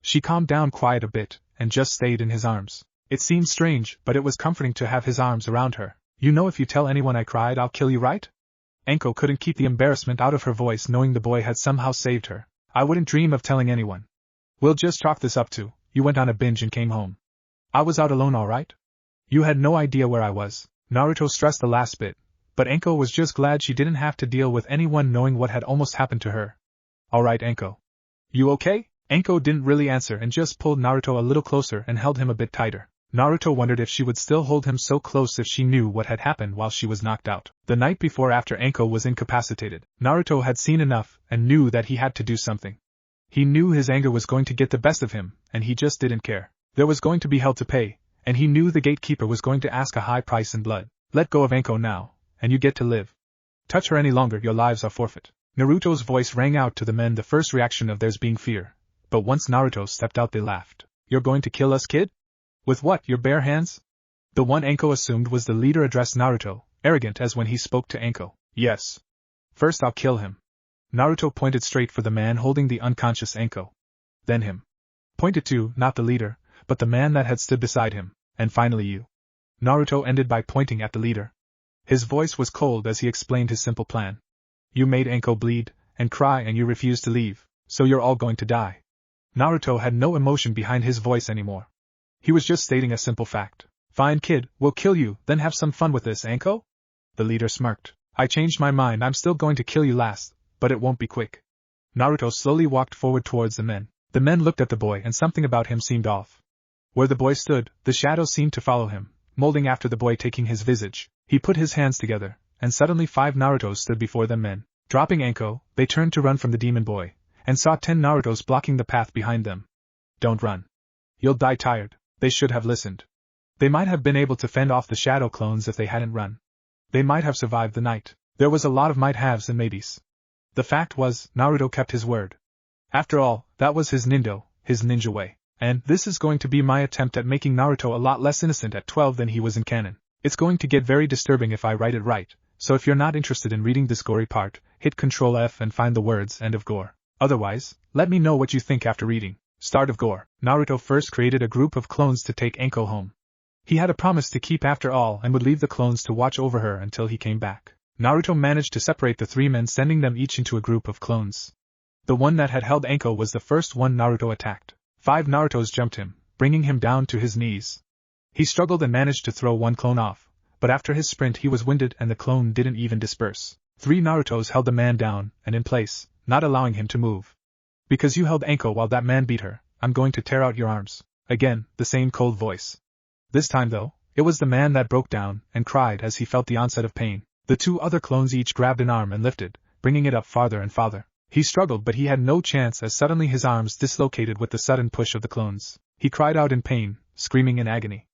She calmed down quite a bit, and just stayed in his arms. It seemed strange, but it was comforting to have his arms around her. You know, if you tell anyone I cried, I'll kill you, right? Anko couldn't keep the embarrassment out of her voice, knowing the boy had somehow saved her. I wouldn't dream of telling anyone. We'll just chalk this up to, you went on a binge and came home. I was out alone, alright? You had no idea where I was. Naruto stressed the last bit, but Anko was just glad she didn't have to deal with anyone knowing what had almost happened to her. Alright, Anko. You okay? Anko didn't really answer and just pulled Naruto a little closer and held him a bit tighter. Naruto wondered if she would still hold him so close if she knew what had happened while she was knocked out. The night before, after Anko was incapacitated, Naruto had seen enough and knew that he had to do something. He knew his anger was going to get the best of him, and he just didn't care. There was going to be hell to pay, and he knew the gatekeeper was going to ask a high price in blood. Let go of Anko now, and you get to live. Touch her any longer, your lives are forfeit. Naruto's voice rang out to the men, the first reaction of theirs being fear. But once Naruto stepped out, they laughed. You're going to kill us, kid? With what, your bare hands? The one Anko assumed was the leader addressed Naruto, arrogant as when he spoke to Anko. Yes. First I'll kill him. Naruto pointed straight for the man holding the unconscious Anko. Then him. Pointed to, not the leader, but the man that had stood beside him, and finally you. Naruto ended by pointing at the leader. His voice was cold as he explained his simple plan. You made Anko bleed, and cry, and you refused to leave, so you're all going to die. Naruto had no emotion behind his voice anymore. He was just stating a simple fact. Fine kid, we'll kill you, then have some fun with this, Anko? The leader smirked. I changed my mind, I'm still going to kill you last, but it won't be quick. Naruto slowly walked forward towards the men. The men looked at the boy and something about him seemed off. Where the boy stood, the shadows seemed to follow him, molding after the boy taking his visage. He put his hands together, and suddenly 5 Narutos stood before the men. Dropping Anko, they turned to run from the demon boy, and saw 10 Narutos blocking the path behind them. Don't run. You'll die tired. They should have listened. They might have been able to fend off the shadow clones if they hadn't run. They might have survived the night. There was a lot of might-haves and maybes. The fact was, Naruto kept his word. After all, that was his ninja way. And this is going to be my attempt at making Naruto a lot less innocent at 12 than he was in canon. It's going to get very disturbing if I write it right, so if you're not interested in reading this gory part, hit Ctrl F and find the words "End of Gore." Otherwise, let me know what you think after reading. Start of Gore. Naruto first created a group of clones to take Anko home. He had a promise to keep after all and would leave the clones to watch over her until he came back. Naruto managed to separate the three men, sending them each into a group of clones. The one that had held Anko was the first one Naruto attacked. 5 Narutos jumped him, bringing him down to his knees. He struggled and managed to throw one clone off, but after his sprint he was winded and the clone didn't even disperse. 3 Narutos held the man down and in place, not allowing him to move. Because you held Anko while that man beat her, I'm going to tear out your arms. Again, the same cold voice. This time though, it was the man that broke down and cried as he felt the onset of pain. The 2 other clones each grabbed an arm and lifted, bringing it up farther and farther. He struggled but he had no chance as suddenly his arms dislocated with the sudden push of the clones. He cried out in pain, screaming in agony.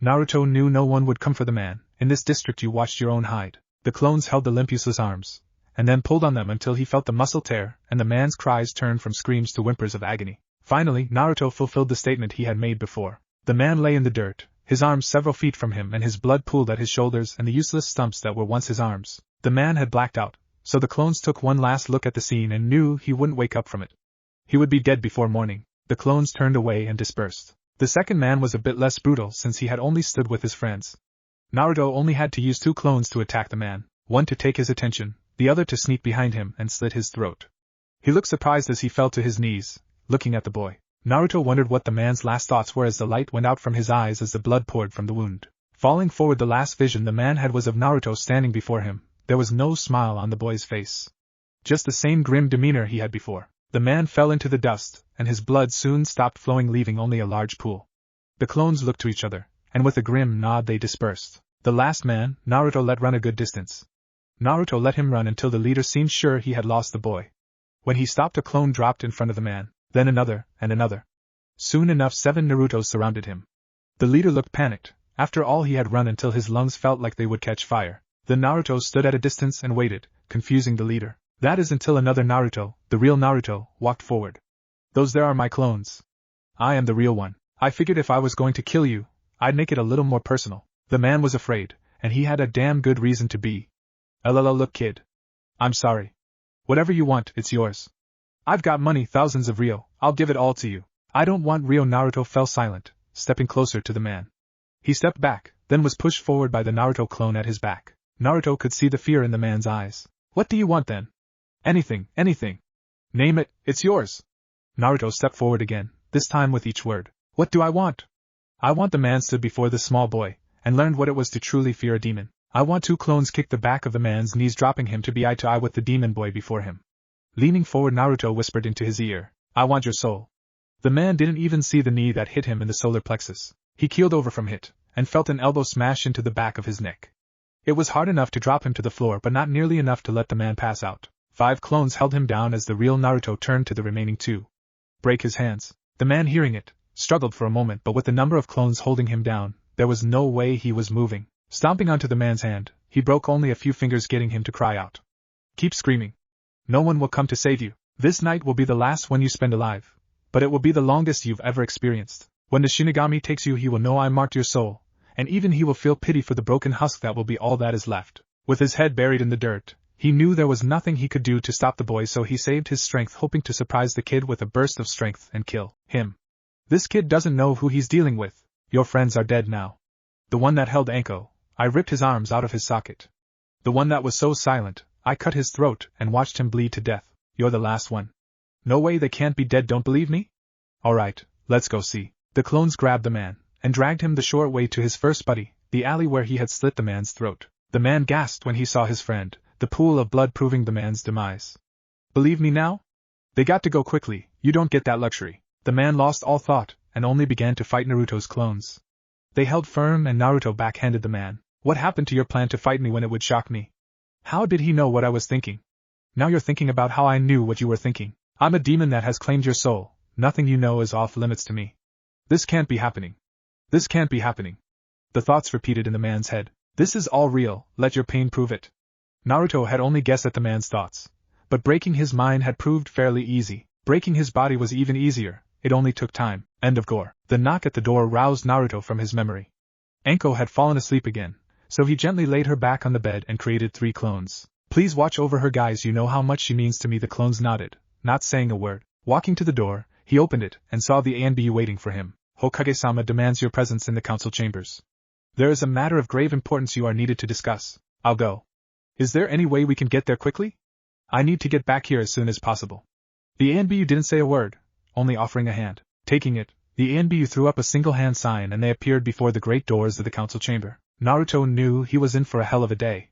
Naruto knew no one would come for the man. In this district you watched your own hide. The clones held the limp useless arms, and then pulled on them until he felt the muscle tear, and the man's cries turned from screams to whimpers of agony. Finally, Naruto fulfilled the statement he had made before. The man lay in the dirt, his arms several feet from him and his blood pooled at his shoulders and the useless stumps that were once his arms. The man had blacked out, so the clones took one last look at the scene and knew he wouldn't wake up from it. He would be dead before morning. The clones turned away and dispersed. The second man was a bit less brutal since he had only stood with his friends. Naruto only had to use 2 clones to attack the man, one to take his attention, the other to sneak behind him and slit his throat. He looked surprised as he fell to his knees, looking at the boy. Naruto wondered what the man's last thoughts were as the light went out from his eyes as the blood poured from the wound. Falling forward, the last vision the man had was of Naruto standing before him. There was no smile on the boy's face. Just the same grim demeanor he had before. The man fell into the dust, and his blood soon stopped flowing, leaving only a large pool. The clones looked to each other, and with a grim nod they dispersed. The last man, Naruto, let run a good distance. Naruto let him run until the leader seemed sure he had lost the boy. When he stopped, a clone dropped in front of the man, then another, and another. Soon enough 7 Narutos surrounded him. The leader looked panicked. After all, he had run until his lungs felt like they would catch fire. The Naruto stood at a distance and waited, confusing the leader. That is until another Naruto, the real Naruto, walked forward. Those there are my clones. I am the real one. I figured if I was going to kill you, I'd make it a little more personal. The man was afraid, and he had a damn good reason to be. LLL, look kid. I'm sorry. Whatever you want, it's yours. I've got money, thousands of Ryo, I'll give it all to you. I don't want Ryo. Naruto fell silent, stepping closer to the man. He stepped back, then was pushed forward by the Naruto clone at his back. Naruto could see the fear in the man's eyes. What do you want then? Anything, anything. Name it, it's yours. Naruto stepped forward again, this time with each word. What do I want? I want. The man stood before the small boy, and learned what it was to truly fear a demon. I want. 2 clones kicked the back of the man's knees, dropping him to be eye to eye with the demon boy before him. Leaning forward, Naruto whispered into his ear, I want your soul. The man didn't even see the knee that hit him in the solar plexus. He keeled over from it, and felt an elbow smash into the back of his neck. It was hard enough to drop him to the floor, but not nearly enough to let the man pass out. 5 clones held him down as the real Naruto turned to the remaining 2. Break his hands. The man, hearing it, struggled for a moment, but with the number of clones holding him down, there was no way he was moving. Stomping onto the man's hand, he broke only a few fingers, getting him to cry out. Keep screaming. No one will come to save you. This night will be the last one you spend alive, but it will be the longest you've ever experienced. When the Shinigami takes you, he will know I marked your soul, and even he will feel pity for the broken husk that will be all that is left. With his head buried in the dirt, he knew there was nothing he could do to stop the boy, so he saved his strength, hoping to surprise the kid with a burst of strength and kill him. This kid doesn't know who he's dealing with. Your friends are dead now. The one that held Anko, I ripped his arms out of his socket. The one that was so silent, I cut his throat and watched him bleed to death. You're the last one. No way, they can't be dead, don't believe me? Alright, let's go see. The clones grabbed the man, and dragged him the short way to his first buddy, the alley where he had slit the man's throat. The man gasped when he saw his friend, the pool of blood proving the man's demise. Believe me now? They got to go quickly, you don't get that luxury. The man lost all thought, and only began to fight Naruto's clones. They held firm and Naruto backhanded the man. What happened to your plan to fight me when it would shock me? How did he know what I was thinking? Now you're thinking about how I knew what you were thinking. I'm a demon that has claimed your soul. Nothing you know is off limits to me. This can't be happening. This can't be happening. The thoughts repeated in the man's head. This is all real, let your pain prove it. Naruto had only guessed at the man's thoughts. But breaking his mind had proved fairly easy. Breaking his body was even easier. It only took time. End of Gore. The knock at the door roused Naruto from his memory. Anko had fallen asleep again, so he gently laid her back on the bed and created 3 clones. Please watch over her, guys, you know how much she means to me. The clones nodded, not saying a word. Walking to the door, he opened it and saw the ANBU waiting for him. Hokage-sama demands your presence in the council chambers. There is a matter of grave importance you are needed to discuss. I'll go. Is there any way we can get there quickly? I need to get back here as soon as possible. The ANBU didn't say a word, only offering a hand. Taking it, the ANBU threw up a single hand sign and they appeared before the great doors of the council chamber. Naruto knew he was in for a hell of a day.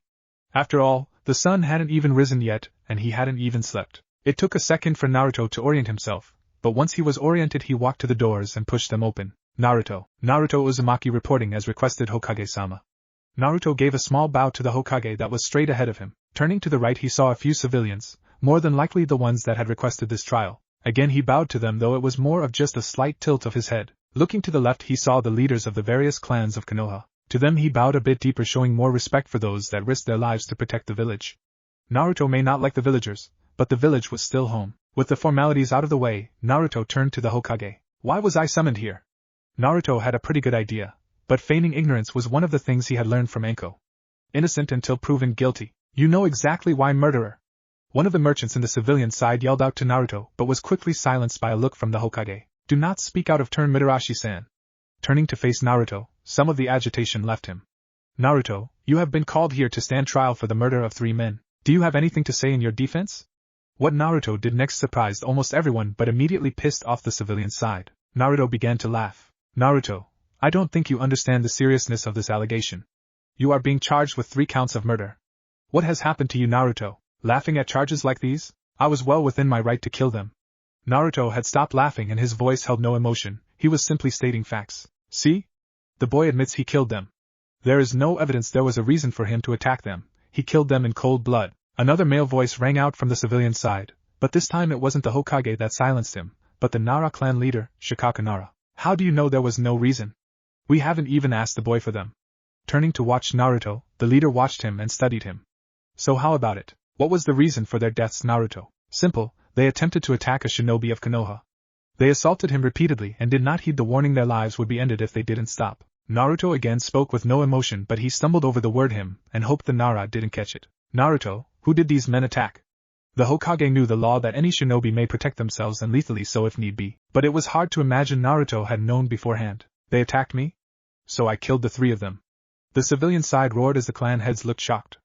After all, the sun hadn't even risen yet, and he hadn't even slept. It took a second for Naruto to orient himself, but once he was oriented he walked to the doors and pushed them open. Naruto Uzumaki reporting as requested, Hokage-sama. Naruto gave a small bow to the Hokage that was straight ahead of him. Turning to the right he saw a few civilians, more than likely the ones that had requested this trial. Again he bowed to them, though it was more of just a slight tilt of his head. Looking to the left he saw the leaders of the various clans of Konoha. To them he bowed a bit deeper, showing more respect for those that risked their lives to protect the village. Naruto may not like the villagers, but the village was still home. With the formalities out of the way, Naruto turned to the Hokage. Why was I summoned here? Naruto had a pretty good idea, but feigning ignorance was one of the things he had learned from Anko. Innocent until proven guilty. You know exactly why, murderer. One of the merchants in the civilian side yelled out to Naruto, but was quickly silenced by a look from the Hokage. Do not speak out of turn, Mitarashi-san. Turning to face Naruto, some of the agitation left him. Naruto, you have been called here to stand trial for the murder of 3 men. Do you have anything to say in your defense? What Naruto did next surprised almost everyone but immediately pissed off the civilian side. Naruto began to laugh. Naruto, I don't think you understand the seriousness of this allegation. You are being charged with 3 counts of murder. What has happened to you, Naruto? Laughing at charges like these? I was well within my right to kill them. Naruto had stopped laughing and his voice held no emotion, he was simply stating facts. See? The boy admits he killed them. There is no evidence there was a reason for him to attack them, he killed them in cold blood. Another male voice rang out from the civilian side, but this time it wasn't the Hokage that silenced him, but the Nara clan leader, Shikaku Nara. How do you know there was no reason? We haven't even asked the boy for them. Turning to watch Naruto, the leader watched him and studied him. So how about it? What was the reason for their deaths, Naruto? Simple, they attempted to attack a shinobi of Konoha. They assaulted him repeatedly and did not heed the warning their lives would be ended if they didn't stop. Naruto again spoke with no emotion, but he stumbled over the word him and hoped the Nara didn't catch it. Naruto, who did these men attack? The Hokage knew the law that any shinobi may protect themselves and lethally so if need be, but it was hard to imagine Naruto had known beforehand. They attacked me? So I killed the 3 of them. The civilian side roared as the clan heads looked shocked.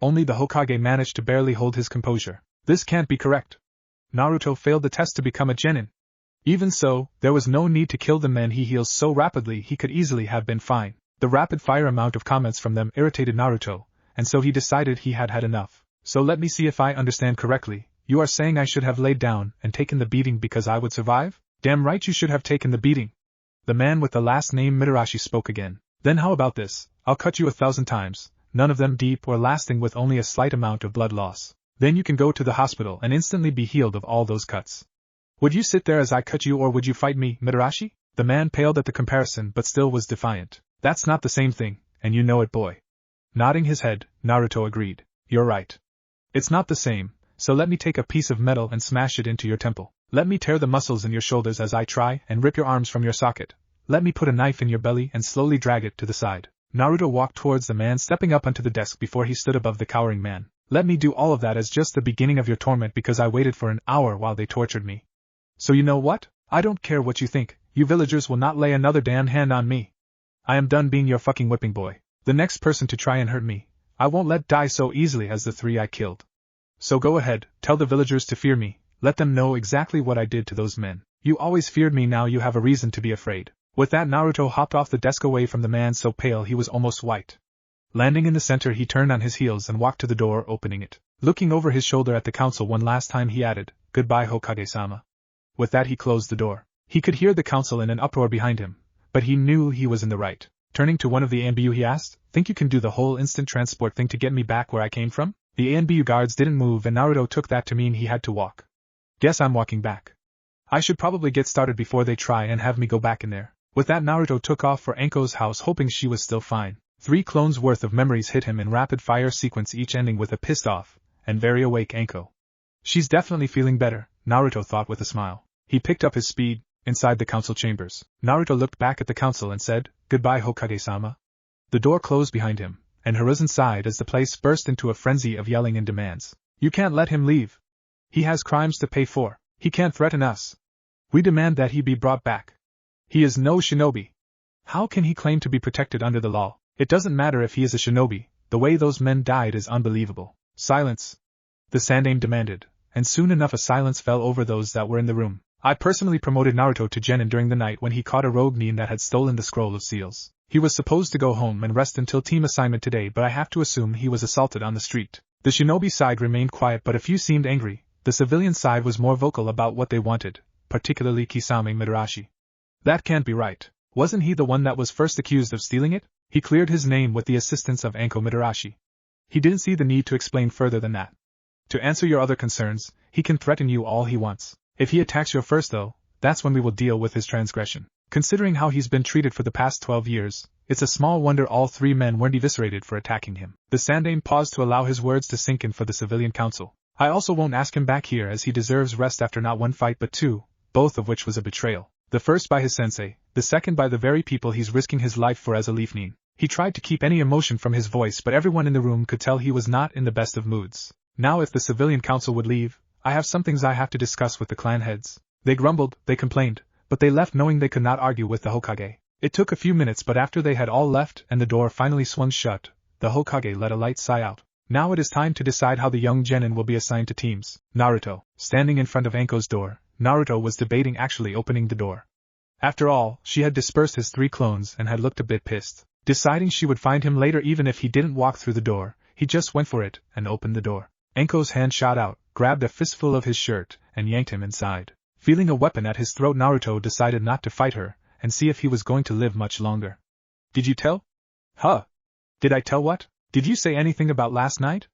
Only the Hokage managed to barely hold his composure. This can't be correct. Naruto failed the test to become a genin. Even so, there was no need to kill the men he heals so rapidly, he could easily have been fine. The rapid-fire amount of comments from them irritated Naruto, and so he decided he had had enough. So let me see if I understand correctly, you are saying I should have laid down and taken the beating because I would survive? Damn right you should have taken the beating. The man with the last name Mitarashi spoke again. Then how about this, I'll cut you 1,000 times, none of them deep or lasting with only a slight amount of blood loss. Then you can go to the hospital and instantly be healed of all those cuts. Would you sit there as I cut you or would you fight me, Mitarashi? The man paled at the comparison but still was defiant. That's not the same thing, and you know it, boy. Nodding his head, Naruto agreed. You're right. It's not the same, so let me take a piece of metal and smash it into your temple. Let me tear the muscles in your shoulders as I try and rip your arms from your socket. Let me put a knife in your belly and slowly drag it to the side. Naruto walked towards the man, stepping up onto the desk before he stood above the cowering man. Let me do all of that as just the beginning of your torment because I waited for an hour while they tortured me. So you know what? I don't care what you think, you villagers will not lay another damn hand on me. I am done being your fucking whipping boy. The next person to try and hurt me, I won't let die so easily as the 3 I killed. So go ahead, tell the villagers to fear me, let them know exactly what I did to those men. You always feared me, now you have a reason to be afraid. With that, Naruto hopped off the desk away from the man so pale he was almost white. Landing in the center, he turned on his heels and walked to the door, opening it. Looking over his shoulder at the council one last time, he added, "Goodbye, Hokage-sama." With that, he closed the door. He could hear the council in an uproar behind him, but he knew he was in the right. Turning to one of the ANBU, he asked, "Think you can do the whole instant transport thing to get me back where I came from?" The ANBU guards didn't move and Naruto took that to mean he had to walk. Guess I'm walking back. I should probably get started before they try and have me go back in there. With that, Naruto took off for Anko's house, hoping she was still fine. 3 clones worth of memories hit him in rapid-fire sequence, each ending with a pissed-off and very awake Anko. She's definitely feeling better, Naruto thought with a smile. He picked up his speed. Inside the council chambers, Naruto looked back at the council and said, "Goodbye, Hokage-sama." The door closed behind him, and Hiruzen sighed as the place burst into a frenzy of yelling and demands. "You can't let him leave. He has crimes to pay for. He can't threaten us. We demand that he be brought back. He is no shinobi. How can he claim to be protected under the law? It doesn't matter if he is a shinobi, the way those men died is unbelievable. Silence! The Sandaime demanded, and soon enough a silence fell over those that were in the room. I personally promoted Naruto to genin during the night when he caught a rogue nin that had stolen the scroll of seals. He was supposed to go home and rest until team assignment today, but I have to assume he was assaulted on the street. The shinobi side remained quiet, but a few seemed angry. The civilian side was more vocal about what they wanted, particularly Kisame Midarashi. That can't be right. Wasn't he the one that was first accused of stealing it? He cleared his name with the assistance of Anko Midarashi. He didn't see the need to explain further than that. To answer your other concerns, he can threaten you all he wants. If he attacks you first though, that's when we will deal with his transgression. Considering how he's been treated for the past 12 years, it's a small wonder all three men weren't eviscerated for attacking him. The Sandaime paused to allow his words to sink in for the civilian council. I also won't ask him back here as he deserves rest after not one fight but two, both of which was a betrayal. The first by his sensei, the second by the very people he's risking his life for as a leaf nin. He tried to keep any emotion from his voice, but everyone in the room could tell he was not in the best of moods. Now if the civilian council would leave, I have some things I have to discuss with the clan heads. They grumbled, they complained, but they left knowing they could not argue with the Hokage. It took a few minutes, but after they had all left and the door finally swung shut, the Hokage let a light sigh out. Now it is time to decide how the young genin will be assigned to teams. Naruto, standing in front of Anko's door, Naruto was debating actually opening the door. After all, she had dispersed his 3 clones and had looked a bit pissed. Deciding she would find him later even if he didn't walk through the door, he just went for it and opened the door. Anko's hand shot out, grabbed a fistful of his shirt, and yanked him inside. Feeling a weapon at his throat, Naruto decided not to fight her, and see if he was going to live much longer. Did you tell? Huh? Did I tell what? Did you say anything about last night?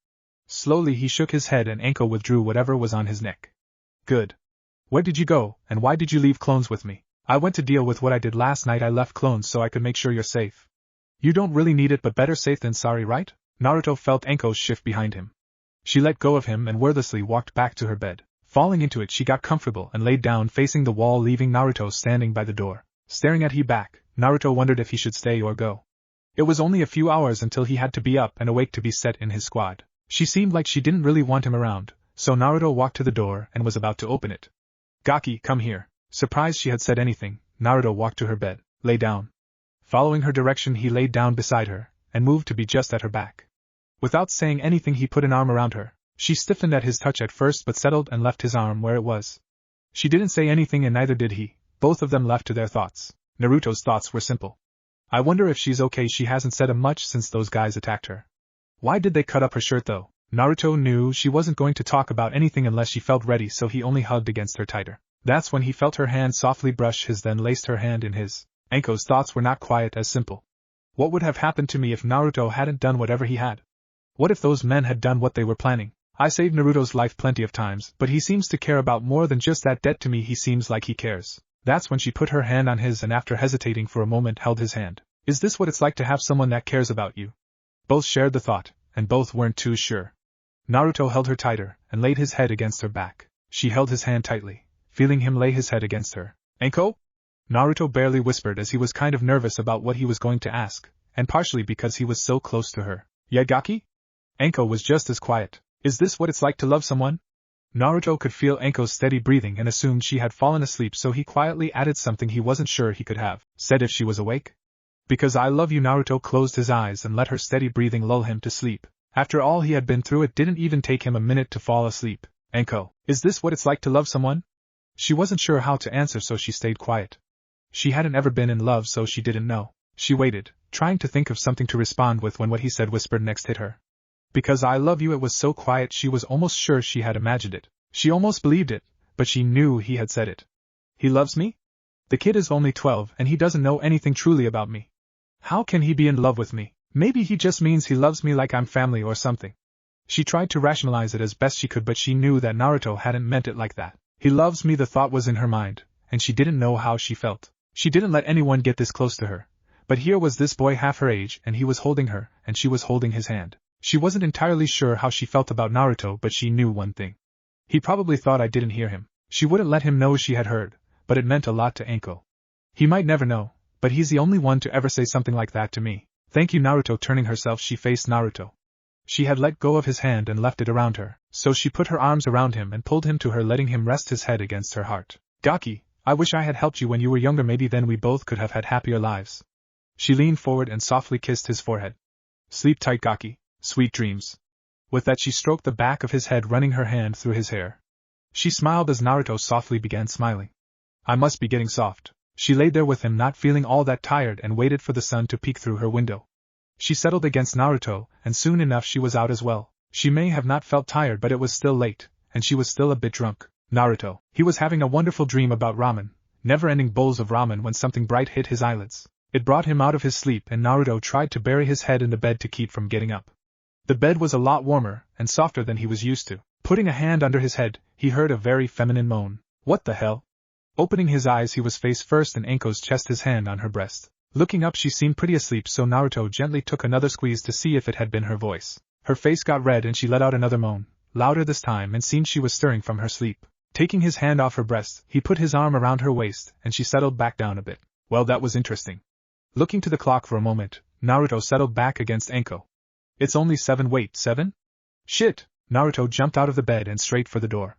Slowly he shook his head and Anko withdrew whatever was on his neck. Good. Where did you go, and why did you leave clones with me? I went to deal with what I did last night. I left clones so I could make sure you're safe. You don't really need it, but better safe than sorry, right? Naruto felt Anko's shift behind him. She let go of him and wordlessly walked back to her bed. Falling into it, she got comfortable and laid down facing the wall, leaving Naruto standing by the door. Staring at him back, Naruto wondered if he should stay or go. It was only a few hours until he had to be up and awake to be set in his squad. She seemed like she didn't really want him around, so Naruto walked to the door and was about to open it. Gaki, come here. Surprised she had said anything, Naruto walked to her bed. Lay down. Following her direction, he laid down beside her, and moved to be just at her back. Without saying anything, he put an arm around her. She stiffened at his touch at first but settled and left his arm where it was. She didn't say anything and neither did he. Both of them left to their thoughts. Naruto's thoughts were simple. I wonder if she's okay. She hasn't said a much since those guys attacked her. Why did they cut up her shirt though? Naruto knew she wasn't going to talk about anything unless she felt ready, so he only hugged against her tighter. That's when he felt her hand softly brush his, then laced her hand in his. Anko's thoughts were not quite as simple. What would have happened to me if Naruto hadn't done whatever he had? What if those men had done what they were planning? I saved Naruto's life plenty of times, but he seems to care about more than just that debt to me. He seems like he cares. That's when she put her hand on his and after hesitating for a moment held his hand. Is this what it's like to have someone that cares about you? Both shared the thought, and both weren't too sure. Naruto held her tighter, and laid his head against her back. She held his hand tightly, feeling him lay his head against her. Anko? Naruto barely whispered as he was kind of nervous about what he was going to ask, and partially because he was so close to her. Yagaki? Anko was just as quiet. Is this what it's like to love someone? Naruto could feel Anko's steady breathing and assumed she had fallen asleep, so he quietly added something he wasn't sure he could have said if she was awake. Because I love you. Naruto closed his eyes and let her steady breathing lull him to sleep. After all he had been through, it didn't even take him a minute to fall asleep. Anko, is this what it's like to love someone? She wasn't sure how to answer, so she stayed quiet. She hadn't ever been in love, so she didn't know. She waited, trying to think of something to respond with when what he said whispered next hit her. Because I love you. It was so quiet she was almost sure she had imagined it. She almost believed it, but she knew he had said it. He loves me? The kid is only 12 and he doesn't know anything truly about me. How can he be in love with me? Maybe he just means he loves me like I'm family or something. She tried to rationalize it as best she could, but she knew that Naruto hadn't meant it like that. He loves me, the thought was in her mind, and she didn't know how she felt. She didn't let anyone get this close to her. But here was this boy half her age, and he was holding her, and she was holding his hand. She wasn't entirely sure how she felt about Naruto, but she knew one thing. He probably thought I didn't hear him. She wouldn't let him know she had heard, but it meant a lot to Anko. He might never know, but he's the only one to ever say something like that to me. Thank you. Naruto. Turning herself, she faced Naruto. She had let go of his hand and left it around her, so she put her arms around him and pulled him to her, letting him rest his head against her heart. Gaki, I wish I had helped you when you were younger. Maybe then we both could have had happier lives. She leaned forward and softly kissed his forehead. Sleep tight, Gaki. Sweet dreams. With that she stroked the back of his head, running her hand through his hair. She smiled as Naruto softly began smiling. I must be getting soft. She lay there with him, not feeling all that tired, and waited for the sun to peek through her window. She settled against Naruto, and soon enough she was out as well. She may have not felt tired, but it was still late, and she was still a bit drunk. Naruto. He was having a wonderful dream about ramen, never-ending bowls of ramen, when something bright hit his eyelids. It brought him out of his sleep, and Naruto tried to bury his head in the bed to keep from getting up. The bed was a lot warmer and softer than he was used to. Putting a hand under his head, he heard a very feminine moan. What the hell? Opening his eyes, he was face first in Anko's chest, his hand on her breast. Looking up, she seemed pretty asleep, so Naruto gently took another squeeze to see if it had been her voice. Her face got red and she let out another moan, louder this time, and seemed she was stirring from her sleep. Taking his hand off her breast, he put his arm around her waist, and she settled back down a bit. Well, that was interesting. Looking to the clock for a moment, Naruto settled back against Anko. It's only 7. Wait, 7? Shit! Naruto jumped out of the bed and straight for the door.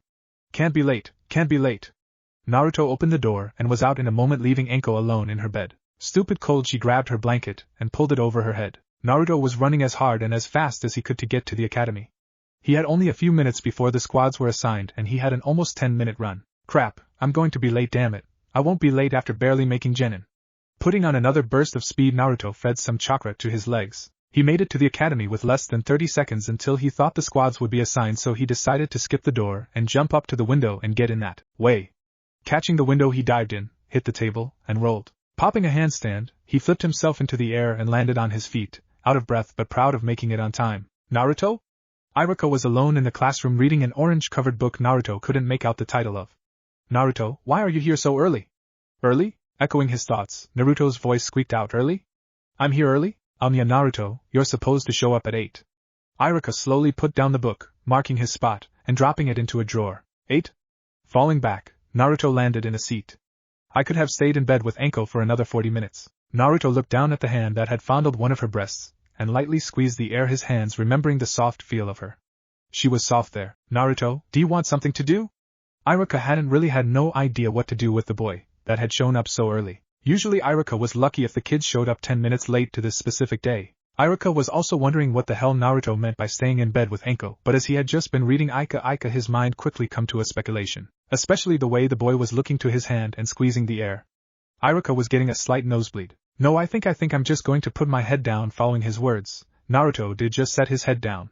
Can't be late, can't be late. Naruto opened the door and was out in a moment, leaving Anko alone in her bed. Stupid cold, she grabbed her blanket and pulled it over her head. Naruto was running as hard and as fast as he could to get to the academy. He had only a few minutes before the squads were assigned, and he had an almost 10-minute run. Crap, I'm going to be late, damn it. I won't be late after barely making genin. Putting on another burst of speed, Naruto fed some chakra to his legs. He made it to the academy with less than 30 seconds until he thought the squads would be assigned, so he decided to skip the door and jump up to the window and get in that way. Catching the window, he dived in, hit the table, and rolled. Popping a handstand, he flipped himself into the air and landed on his feet, out of breath but proud of making it on time. Naruto? Iruka was alone in the classroom reading an orange-covered book Naruto couldn't make out the title of. Naruto, why are you here so early? Early? Echoing his thoughts, Naruto's voice squeaked out, early? I'm here early? Naruto, you're supposed to show up at 8. Iruka slowly put down the book, marking his spot, and dropping it into a drawer. 8? Falling back, Naruto landed in a seat. I could have stayed in bed with Anko for another 40 minutes. Naruto looked down at the hand that had fondled one of her breasts, and lightly squeezed the air his hands, remembering the soft feel of her. She was soft there. Naruto, do you want something to do? Iruka hadn't really had no idea what to do with the boy that had shown up so early. Usually Iruka was lucky if the kids showed up 10 minutes late to this specific day. Iruka was also wondering what the hell Naruto meant by staying in bed with Anko, but as he had just been reading Ika, his mind quickly come to a speculation, especially the way the boy was looking to his hand and squeezing the air. Iruka was getting a slight nosebleed. No, I think I'm just going to put my head down. Following his words, Naruto did just set his head down.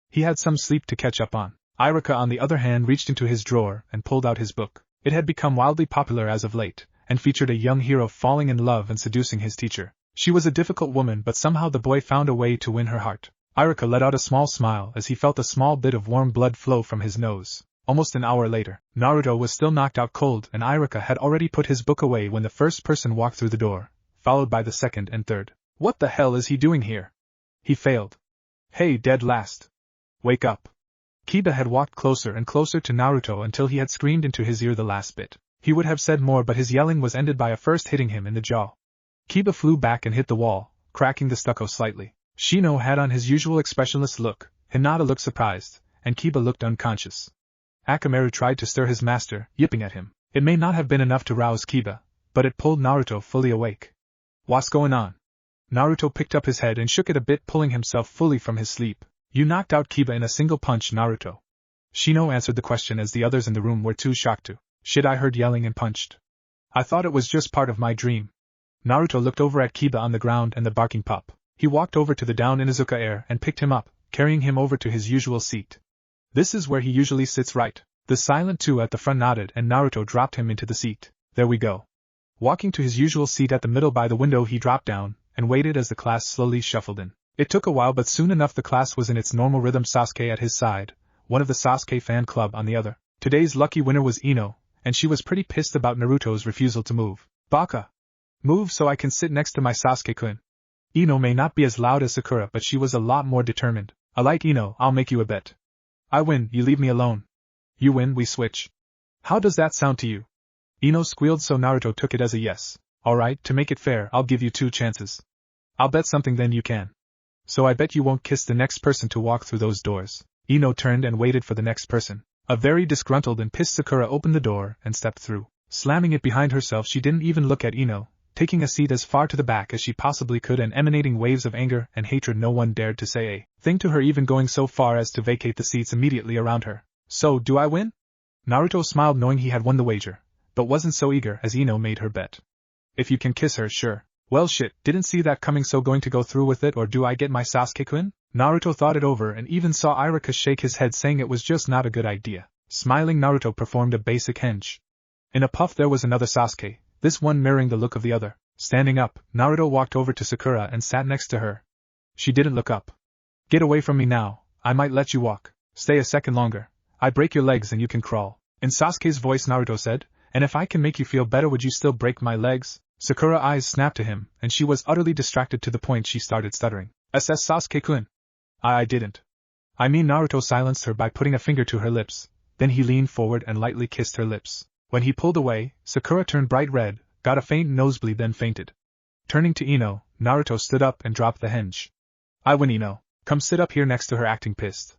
He had some sleep to catch up on. Iruka, on the other hand, reached into his drawer and pulled out his book. It had become wildly popular as of late, and featured a young hero falling in love and seducing his teacher. She was a difficult woman, but somehow the boy found a way to win her heart. Iruka let out a small smile as he felt a small bit of warm blood flow from his nose. Almost an hour later, Naruto was still knocked out cold, and Iruka had already put his book away when the first person walked through the door, followed by the second and third. What the hell is he doing here? He failed. Hey, dead last. Wake up. Kiba had walked closer and closer to Naruto until he had screamed into his ear the last bit. He would have said more, but his yelling was ended by a first hitting him in the jaw. Kiba flew back and hit the wall, cracking the stucco slightly. Shino had on his usual expressionless look, Hinata looked surprised, and Kiba looked unconscious. Akamaru tried to stir his master, yipping at him. It may not have been enough to rouse Kiba, but it pulled Naruto fully awake. What's going on? Naruto picked up his head and shook it a bit, pulling himself fully from his sleep. You knocked out Kiba in a single punch, Naruto. Shino answered the question as the others in the room were too shocked to. Shit, I heard yelling and punched. I thought it was just part of my dream. Naruto looked over at Kiba on the ground and the barking pup. He walked over to the down Inuzuka heir and picked him up, carrying him over to his usual seat. This is where he usually sits, right? The silent two at the front nodded and Naruto dropped him into the seat. There we go. Walking to his usual seat at the middle by the window, he dropped down and waited as the class slowly shuffled in. It took a while, but soon enough the class was in its normal rhythm. Sasuke at his side, one of the Sasuke fan club on the other. Today's lucky winner was Ino, and she was pretty pissed about Naruto's refusal to move. Baka! Move so I can sit next to my Sasuke-kun. Ino may not be as loud as Sakura, but she was a lot more determined. I like Ino, I'll make you a bet. I win, you leave me alone. You win, we switch. How does that sound to you? Ino squealed, so Naruto took it as a yes. Alright, to make it fair, I'll give you 2 chances. I'll bet something, then you can. So I bet you won't kiss the next person to walk through those doors. Ino turned and waited for the next person. A very disgruntled and pissed Sakura opened the door and stepped through. Slamming it behind herself, she didn't even look at Ino, taking a seat as far to the back as she possibly could and emanating waves of anger and hatred. No one dared to say a thing to her, even going so far as to vacate the seats immediately around her. So, do I win? Naruto smiled, knowing he had won the wager, but wasn't so eager as Ino made her bet. If you can kiss her, sure. Well shit, didn't see that coming. So going to go through with it, or do I get my Sasuke-kun? Naruto thought it over and even saw Iruka shake his head, saying it was just not a good idea. Smiling, Naruto performed a basic henge. In a puff there was another Sasuke, this one mirroring the look of the other. Standing up, Naruto walked over to Sakura and sat next to her. She didn't look up. Get away from me now, I might let you walk. Stay a second longer. I break your legs and you can crawl. In Sasuke's voice Naruto said, and if I can make you feel better, would you still break my legs? Sakura's eyes snapped to him, and she was utterly distracted to the point she started stuttering. SS Sasuke-kun. I didn't. I mean, Naruto silenced her by putting a finger to her lips, then he leaned forward and lightly kissed her lips. When he pulled away, Sakura turned bright red, got a faint nosebleed, then fainted. Turning to Ino, Naruto stood up and dropped the henge. I win, Ino. Come sit up here next to her, acting pissed.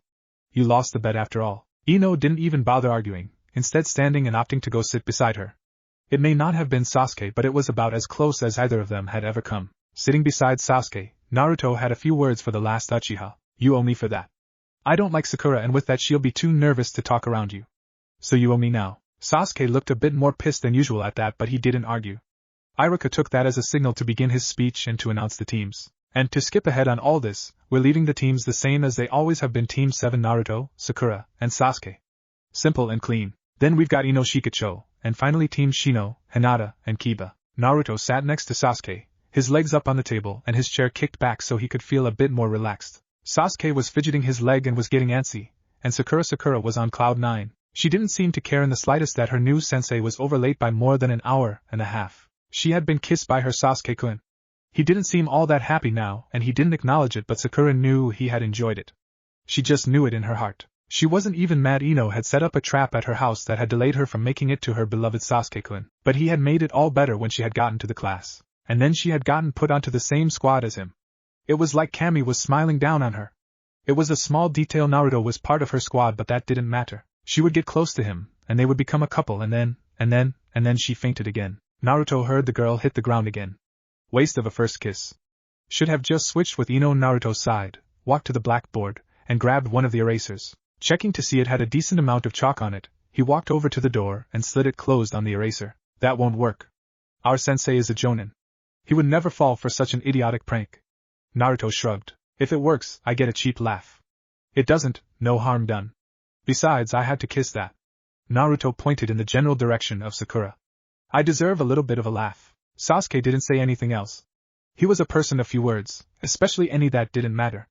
You lost the bet after all. Ino didn't even bother arguing, instead standing and opting to go sit beside her. It may not have been Sasuke, but it was about as close as either of them had ever come. Sitting beside Sasuke, Naruto had a few words for the last Uchiha. You owe me for that. I don't like Sakura, and with that she'll be too nervous to talk around you. So you owe me now. Sasuke looked a bit more pissed than usual at that, but he didn't argue. Iruka took that as a signal to begin his speech and to announce the teams. And to skip ahead on all this, we're leaving the teams the same as they always have been: Team 7 Naruto, Sakura, and Sasuke. Simple and clean. Then we've got Ino Shikacho, and finally Team Shino, Hinata, and Kiba. Naruto sat next to Sasuke, his legs up on the table and his chair kicked back so he could feel a bit more relaxed. Sasuke was fidgeting his leg and was getting antsy, and Sakura was on cloud 9. She didn't seem to care in the slightest that her new sensei was over late by more than an hour and a half. She had been kissed by her Sasuke-kun. He didn't seem all that happy now, and he didn't acknowledge it, but Sakura knew he had enjoyed it. She just knew it in her heart. She wasn't even mad Ino had set up a trap at her house that had delayed her from making it to her beloved Sasuke-kun, but he had made it all better when she had gotten to the class, and then she had gotten put onto the same squad as him. It was like Kami was smiling down on her. It was a small detail. Naruto was part of her squad, but that didn't matter. She would get close to him, and they would become a couple, and then she fainted again. Naruto heard the girl hit the ground again. Waste of a first kiss. Should have just switched with Ino. Naruto sighed, walked to the blackboard, and grabbed one of the erasers. Checking to see it had a decent amount of chalk on it, he walked over to the door and slid it closed on the eraser. That won't work. Our sensei is a jonin. He would never fall for such an idiotic prank. Naruto shrugged. If it works, I get a cheap laugh. It doesn't, no harm done. Besides, I had to kiss that. Naruto pointed in the general direction of Sakura. I deserve a little bit of a laugh. Sasuke didn't say anything else. He was a person of few words, especially any that didn't matter.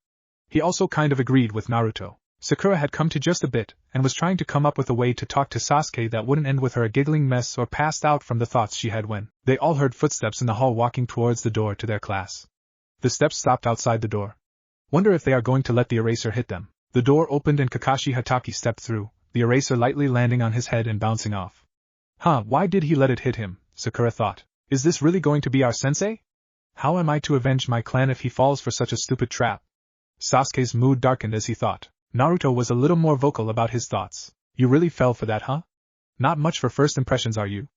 He also kind of agreed with Naruto. Sakura had come to just a bit, and was trying to come up with a way to talk to Sasuke that wouldn't end with her a giggling mess or passed out from the thoughts she had when they all heard footsteps in the hall walking towards the door to their class. The steps stopped outside the door. Wonder if they are going to let the eraser hit them. The door opened and Kakashi Hatake stepped through, the eraser lightly landing on his head and bouncing off. Why did he let it hit him? Sakura thought. Is this really going to be our sensei? How am I to avenge my clan if he falls for such a stupid trap? Sasuke's mood darkened as he thought. Naruto was a little more vocal about his thoughts. You really fell for that, huh? Not much for first impressions, are you?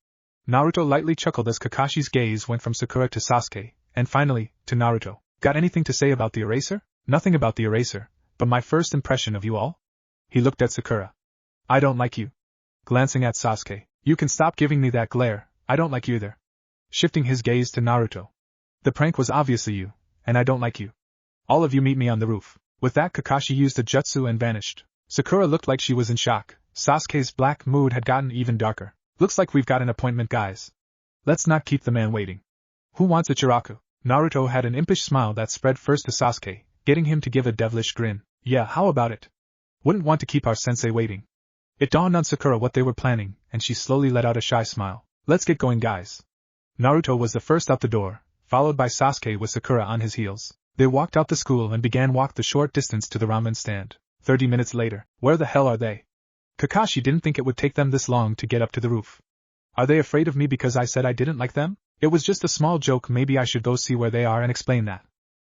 Naruto lightly chuckled as Kakashi's gaze went from Sakura to Sasuke, and finally, to Naruto. Got anything to say about the eraser? Nothing about the eraser, but my first impression of you all? He looked at Sakura. I don't like you. Glancing at Sasuke. You can stop giving me that glare, I don't like you either. Shifting his gaze to Naruto. The prank was obviously you, and I don't like you. All of you meet me on the roof. With that Kakashi used a jutsu and vanished. Sakura looked like she was in shock. Sasuke's black mood had gotten even darker. Looks like we've got an appointment, guys. Let's not keep the man waiting. Who wants a chiraku? Naruto had an impish smile that spread first to Sasuke, getting him to give a devilish grin. Yeah, how about it? Wouldn't want to keep our sensei waiting. It dawned on Sakura what they were planning, and she slowly let out a shy smile. Let's get going, guys. Naruto was the first out the door, followed by Sasuke with Sakura on his heels. They walked out the school and began walk the short distance to the ramen stand. 30 minutes later. Where the hell are they? Kakashi didn't think it would take them this long to get up to the roof. Are they afraid of me because I said I didn't like them? It was just a small joke, maybe I should go see where they are and explain that.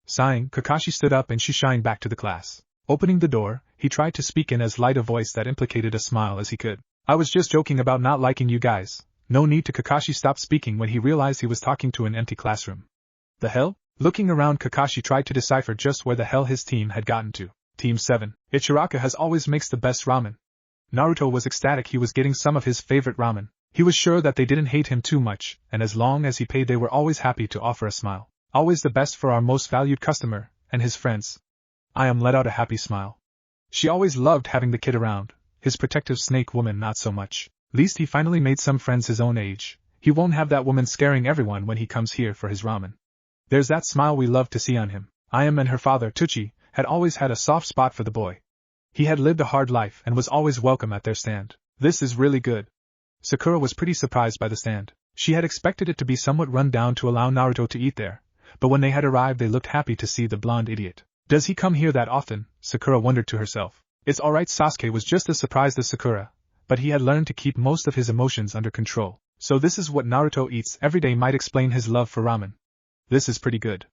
Sighing, Kakashi stood up and shined back to the class. Opening the door, he tried to speak in as light a voice that implicated a smile as he could. I was just joking about not liking you guys. No need to. Kakashi stopped speaking when he realized he was talking to an empty classroom. The hell? Looking around, Kakashi tried to decipher just where the hell his team had gotten to. Team 7. Ichiraka has always makes the best ramen. Naruto was ecstatic he was getting some of his favorite ramen. He was sure that they didn't hate him too much, and as long as he paid they were always happy to offer a smile. Always the best for our most valued customer, and his friends. I am let out a happy smile. She always loved having the kid around, his protective snake woman not so much. Least he finally made some friends his own age. He won't have that woman scaring everyone when he comes here for his ramen. There's that smile we love to see on him. Ayame and her father, Tucci, had always had a soft spot for the boy. He had lived a hard life and was always welcome at their stand. This is really good. Sakura was pretty surprised by the stand. She had expected it to be somewhat run down to allow Naruto to eat there, but when they had arrived they looked happy to see the blonde idiot. Does he come here that often? Sakura wondered to herself. It's alright. Sasuke was just as surprised as Sakura, but he had learned to keep most of his emotions under control. So this is what Naruto eats every day might explain his love for ramen. This is pretty good.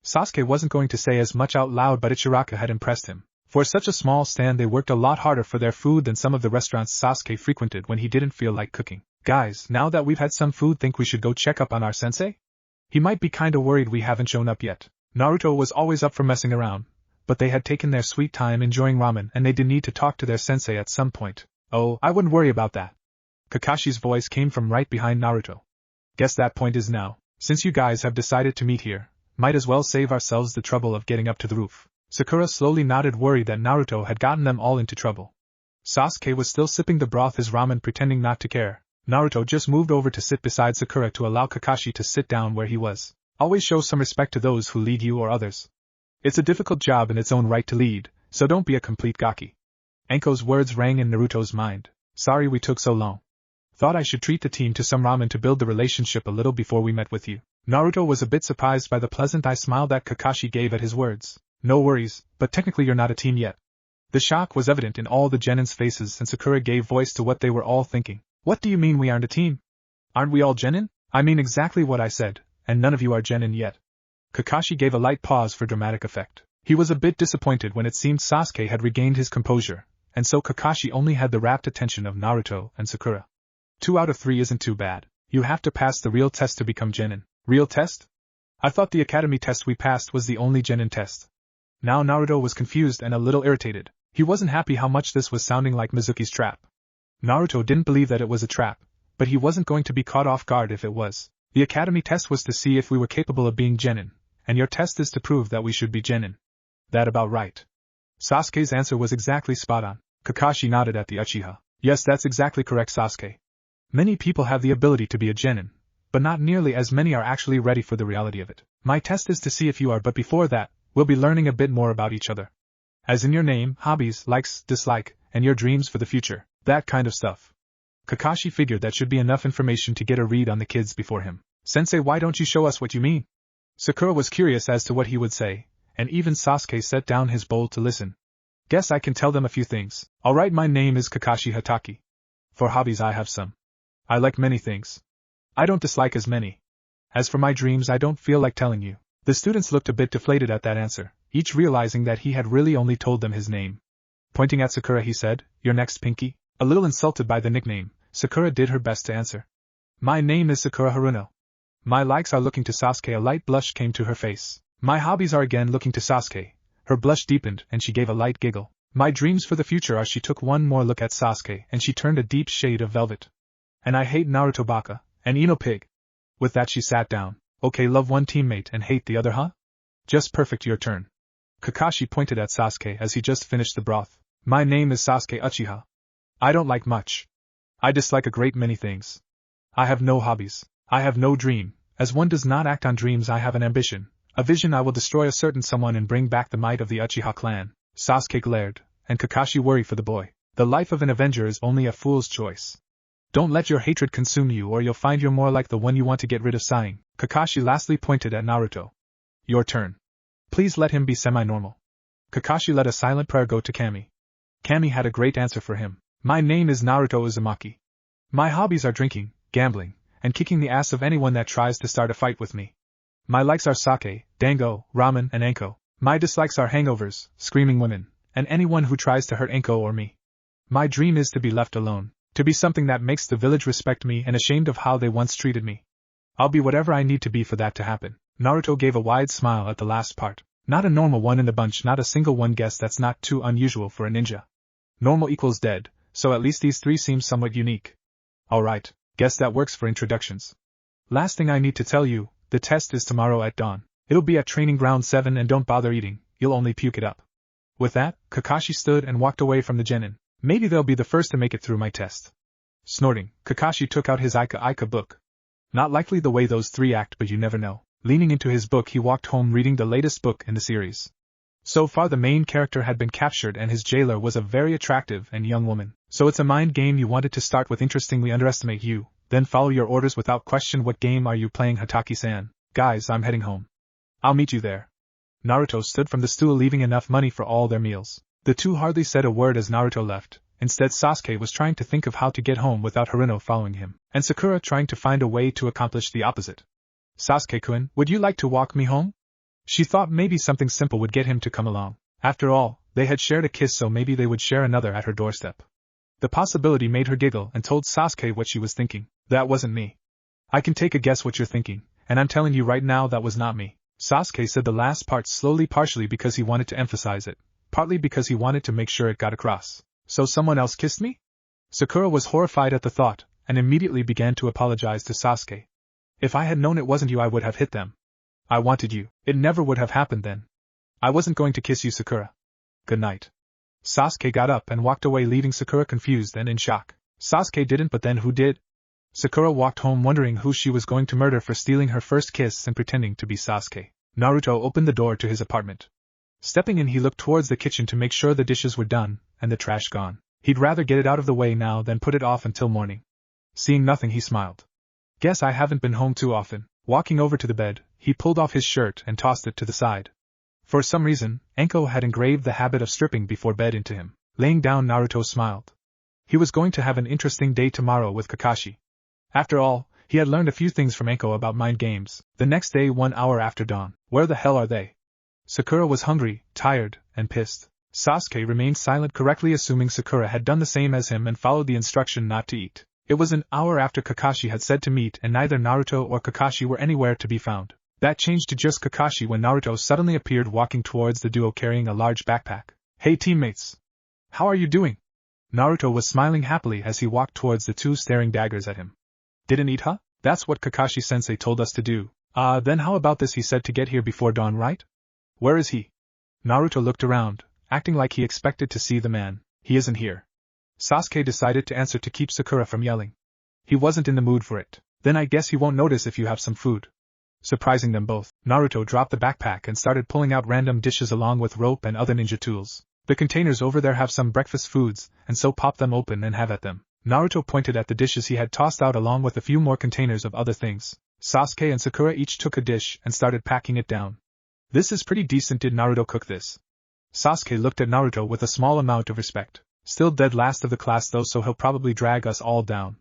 Sasuke wasn't going to say as much out loud, but Ichiraka had impressed him. For such a small stand they worked a lot harder for their food than some of the restaurants Sasuke frequented when he didn't feel like cooking. Guys, now that we've had some food, think we should go check up on our sensei? He might be kinda worried we haven't shown up yet. Naruto was always up for messing around, but they had taken their sweet time enjoying ramen and they did need to talk to their sensei at some point. Oh, I wouldn't worry about that. Kakashi's voice came from right behind Naruto. Guess that point is now. Since you guys have decided to meet here, might as well save ourselves the trouble of getting up to the roof. Sakura slowly nodded, worried that Naruto had gotten them all into trouble. Sasuke was still sipping the broth his ramen, pretending not to care. Naruto just moved over to sit beside Sakura to allow Kakashi to sit down where he was. Always show some respect to those who lead you or others. It's a difficult job in its own right to lead, so don't be a complete gaki. Anko's words rang in Naruto's mind. Sorry we took so long. Thought I should treat the team to some ramen to build the relationship a little before we met with you. Naruto was a bit surprised by the pleasant eye smile that Kakashi gave at his words. No worries, but technically you're not a team yet. The shock was evident in all the Genin's faces and Sakura gave voice to what they were all thinking. What do you mean we aren't a team? Aren't we all Genin? I mean exactly what I said, and none of you are Genin yet. Kakashi gave a light pause for dramatic effect. He was a bit disappointed when it seemed Sasuke had regained his composure, and so Kakashi only had the rapt attention of Naruto and Sakura. 2 out of 3 isn't too bad. You have to pass the real test to become Genin. Real test? I thought the academy test we passed was the only Genin test. Now Naruto was confused and a little irritated. He wasn't happy how much this was sounding like Mizuki's trap. Naruto didn't believe that it was a trap, but he wasn't going to be caught off guard if it was. The academy test was to see if we were capable of being Genin, and your test is to prove that we should be Genin. That about right. Sasuke's answer was exactly spot on. Kakashi nodded at the Uchiha. Yes, that's exactly correct, Sasuke. Many people have the ability to be a Genin, but not nearly as many are actually ready for the reality of it. My test is to see if you are, but before that, we'll be learning a bit more about each other. As in your name, hobbies, likes, dislike, and your dreams for the future, that kind of stuff. Kakashi figured that should be enough information to get a read on the kids before him. Sensei, why don't you show us what you mean? Sakura was curious as to what he would say, and even Sasuke set down his bowl to listen. Guess I can tell them a few things. Alright, my name is Kakashi Hatake. For hobbies I have some. I like many things. I don't dislike as many. As for my dreams, I don't feel like telling you. The students looked a bit deflated at that answer, each realizing that he had really only told them his name. Pointing at Sakura he said, You're next, Pinky. A little insulted by the nickname, Sakura did her best to answer. My name is Sakura Haruno. My likes are looking to Sasuke. A light blush came to her face. My hobbies are again looking to Sasuke. Her blush deepened and she gave a light giggle. My dreams for the future are. She took one more look at Sasuke and she turned a deep shade of velvet. And I hate Naruto Baka, and Ino Pig. With that she sat down. Okay, love one teammate and hate the other, huh? Just perfect, your turn. Kakashi pointed at Sasuke as he just finished the broth. My name is Sasuke Uchiha. I don't like much. I dislike a great many things. I have no hobbies. I have no dream. As one does not act on dreams, I have an ambition. A vision. I will destroy a certain someone and bring back the might of the Uchiha clan. Sasuke glared, and Kakashi worried for the boy. The life of an Avenger is only a fool's choice. Don't let your hatred consume you or you'll find you're more like the one you want to get rid of. Sighing, Kakashi lastly pointed at Naruto. Your turn. Please let him be semi-normal. Kakashi let a silent prayer go to Kami. Kami had a great answer for him. My name is Naruto Uzumaki. My hobbies are drinking, gambling, and kicking the ass of anyone that tries to start a fight with me. My likes are sake, dango, ramen, and Anko. My dislikes are hangovers, screaming women, and anyone who tries to hurt Anko or me. My dream is to be left alone. To be something that makes the village respect me and ashamed of how they once treated me. I'll be whatever I need to be for that to happen. Naruto gave a wide smile at the last part. Not a normal one in the bunch, not a single one. Guess that's not too unusual for a ninja. Normal equals dead, so at least these three seem somewhat unique. Alright, guess that works for introductions. Last thing I need to tell you, the test is tomorrow at dawn. It'll be at training ground 7 and don't bother eating, you'll only puke it up. With that, Kakashi stood and walked away from the genin. Maybe they'll be the first to make it through my test. Snorting, Kakashi took out his Ika book. Not likely the way those three act, but you never know. Leaning into his book, he walked home reading the latest book in the series. So far the main character had been captured and his jailer was a very attractive and young woman. So it's a mind game you wanted to start with. Interestingly, underestimate you, then follow your orders without question. What game are you playing, Hataki-san? Guys, I'm heading home. I'll meet you there. Naruto stood from the stool, leaving enough money for all their meals. The two hardly said a word as Naruto left. Instead, Sasuke was trying to think of how to get home without Haruno following him, and Sakura trying to find a way to accomplish the opposite. Sasuke-kun, would you like to walk me home? She thought maybe something simple would get him to come along. After all, they had shared a kiss, so maybe they would share another at her doorstep. The possibility made her giggle and told Sasuke what she was thinking. That wasn't me. I can take a guess what you're thinking, and I'm telling you right now that was not me. Sasuke said the last part slowly, partially because he wanted to emphasize it, partly because he wanted to make sure it got across. So someone else kissed me? Sakura was horrified at the thought, and immediately began to apologize to Sasuke. If I had known it wasn't you, I would have hit them. I wanted you. It never would have happened then. I wasn't going to kiss you, Sakura. Good night. Sasuke got up and walked away, leaving Sakura confused and in shock. Sasuke didn't, but then who did? Sakura walked home wondering who she was going to murder for stealing her first kiss and pretending to be Sasuke. Naruto opened the door to his apartment. Stepping in, he looked towards the kitchen to make sure the dishes were done and the trash gone. He'd rather get it out of the way now than put it off until morning. Seeing nothing, he smiled. Guess I haven't been home too often. Walking over to the bed, he pulled off his shirt and tossed it to the side. For some reason, Anko had engraved the habit of stripping before bed into him. Laying down, Naruto smiled. He was going to have an interesting day tomorrow with Kakashi. After all, he had learned a few things from Anko about mind games. The next day, 1 hour after dawn. Where the hell are they? Sakura was hungry, tired, and pissed. Sasuke remained silent, correctly assuming Sakura had done the same as him and followed the instruction not to eat. It was an hour after Kakashi had said to meet, and neither Naruto or Kakashi were anywhere to be found. That changed to just Kakashi when Naruto suddenly appeared walking towards the duo carrying a large backpack. Hey teammates! How are you doing? Naruto was smiling happily as he walked towards the two staring daggers at him. Didn't eat, huh? That's what Kakashi-sensei told us to do. Then how about this? He said to get here before dawn, right? Where is he? Naruto looked around, acting like he expected to see the man. He isn't here. Sasuke decided to answer to keep Sakura from yelling. He wasn't in the mood for it. Then I guess he won't notice if you have some food. Surprising them both, Naruto dropped the backpack and started pulling out random dishes along with rope and other ninja tools. The containers over there have some breakfast foods, and so pop them open and have at them. Naruto pointed at the dishes he had tossed out along with a few more containers of other things. Sasuke and Sakura each took a dish and started packing it down. This is pretty decent. Did Naruto cook this? Sasuke looked at Naruto with a small amount of respect. Still dead last of the class though, so he'll probably drag us all down.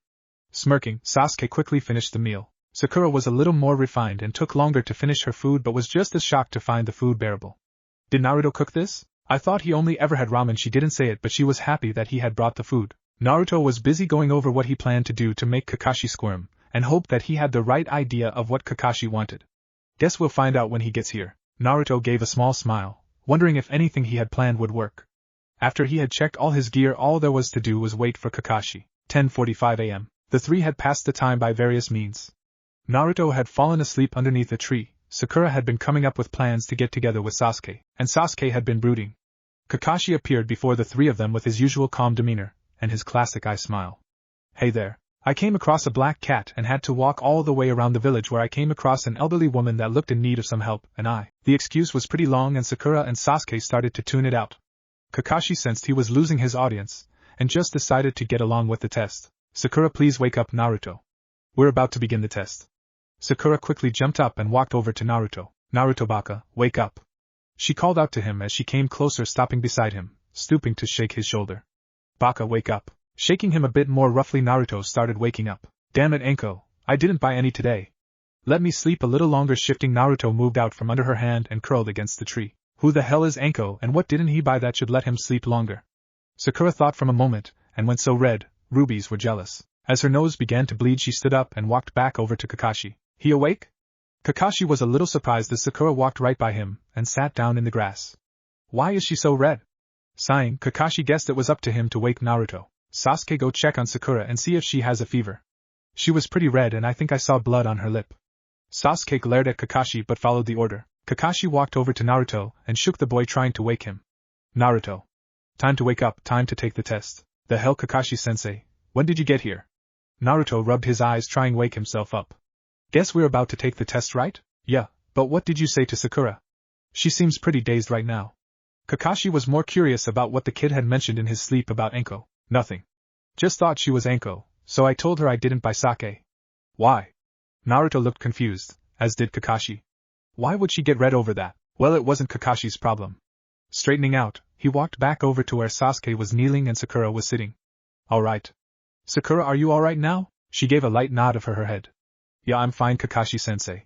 Smirking, Sasuke quickly finished the meal. Sakura was a little more refined and took longer to finish her food, but was just as shocked to find the food bearable. Did Naruto cook this? I thought he only ever had ramen. She didn't say it, but she was happy that he had brought the food. Naruto was busy going over what he planned to do to make Kakashi squirm, and hoped that he had the right idea of what Kakashi wanted. Guess we'll find out when he gets here. Naruto gave a small smile, wondering if anything he had planned would work. After he had checked all his gear, all there was to do was wait for Kakashi. 10:45 a.m. The three had passed the time by various means. Naruto had fallen asleep underneath a tree, Sakura had been coming up with plans to get together with Sasuke, and Sasuke had been brooding. Kakashi appeared before the three of them with his usual calm demeanor, and his classic eye smile. Hey there. I came across a black cat and had to walk all the way around the village where I came across an elderly woman that looked in need of some help, and the excuse was pretty long and Sakura and Sasuke started to tune it out. Kakashi sensed he was losing his audience, and just decided to get along with the test. Sakura, please wake up, Naruto. We're about to begin the test. Sakura quickly jumped up and walked over to Naruto. Naruto Baka, wake up. She called out to him as she came closer, stopping beside him, stooping to shake his shoulder. Baka, wake up. Shaking him a bit more roughly, Naruto started waking up. Damn it, Anko, I didn't buy any today. Let me sleep a little longer. Shifting, Naruto moved out from under her hand and curled against the tree. Who the hell is Anko, and what didn't he buy that should let him sleep longer? Sakura thought from a moment, and went so red, rubies were jealous. As her nose began to bleed, she stood up and walked back over to Kakashi. He awake? Kakashi was a little surprised as Sakura walked right by him and sat down in the grass. Why is she so red? Sighing, Kakashi guessed it was up to him to wake Naruto. Sasuke, go check on Sakura and see if she has a fever. She was pretty red and I think I saw blood on her lip. Sasuke glared at Kakashi but followed the order. Kakashi walked over to Naruto and shook the boy, trying to wake him. Naruto. Time to wake up, time to take the test. The hell, Kakashi-sensei, when did you get here? Naruto rubbed his eyes, trying to wake himself up. Guess we're about to take the test, right? Yeah, but what did you say to Sakura? She seems pretty dazed right now. Kakashi was more curious about what the kid had mentioned in his sleep about Anko. Nothing. Just thought she was Anko, so I told her I didn't buy sake. Why? Naruto looked confused, as did Kakashi. Why would she get red over that? Well, it wasn't Kakashi's problem. Straightening out, he walked back over to where Sasuke was kneeling and Sakura was sitting. Alright. Sakura, are you alright now? She gave a light nod of her head. Yeah, I'm fine, Kakashi-sensei.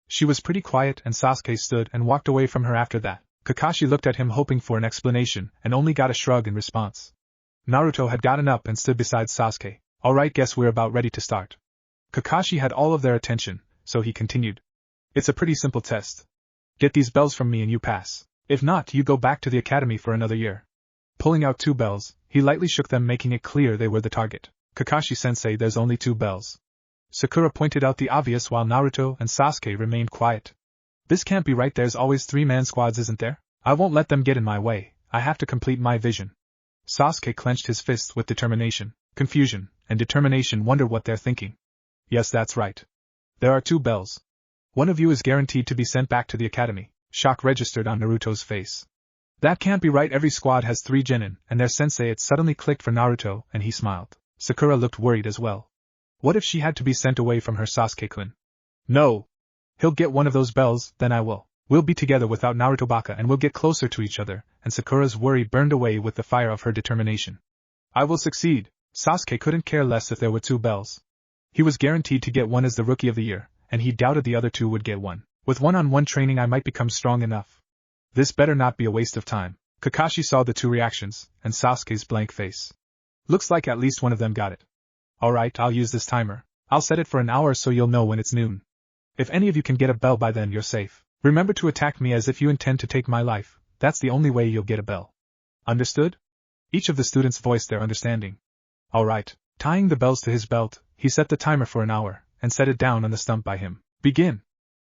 She was pretty quiet and Sasuke stood and walked away from her after that. Kakashi looked at him hoping for an explanation and only got a shrug in response. Naruto had gotten up and stood beside Sasuke. Alright, guess we're about ready to start. Kakashi had all of their attention, so he continued. It's a pretty simple test. Get these bells from me and you pass. If not, you go back to the academy for another year. Pulling out 2 bells, he lightly shook them, making it clear they were the target. Kakashi-sensei, there's only 2 bells. Sakura pointed out the obvious while Naruto and Sasuke remained quiet. This can't be right, there's always 3-man squads, isn't there? I won't let them get in my way, I have to complete my vision. Sasuke clenched his fists with determination. Confusion and determination. Wonder what they're thinking. Yes, that's right. There are 2 bells. One of you is guaranteed to be sent back to the academy. Shock registered on Naruto's face. That can't be right, every squad has 3 genin, and their sensei. It suddenly clicked for Naruto, and he smiled. Sakura looked worried as well. What if she had to be sent away from her Sasuke-kun? No. He'll get one of those bells, then I will. We'll be together without Naruto Baka and we'll get closer to each other, and Sakura's worry burned away with the fire of her determination. I will succeed. Sasuke couldn't care less if there were 2 bells. He was guaranteed to get one as the Rookie of the Year, and he doubted the other 2 would get one. With one-on-one training I might become strong enough. This better not be a waste of time. Kakashi saw the 2 reactions, and Sasuke's blank face. Looks like at least one of them got it. Alright, I'll use this timer. I'll set it for an hour so you'll know when it's noon. If any of you can get a bell by then, you're safe. Remember to attack me as if you intend to take my life. That's the only way you'll get a bell. Understood? Each of the students voiced their understanding. Alright. Tying the bells to his belt, he set the timer for an hour, and set it down on the stump by him. Begin!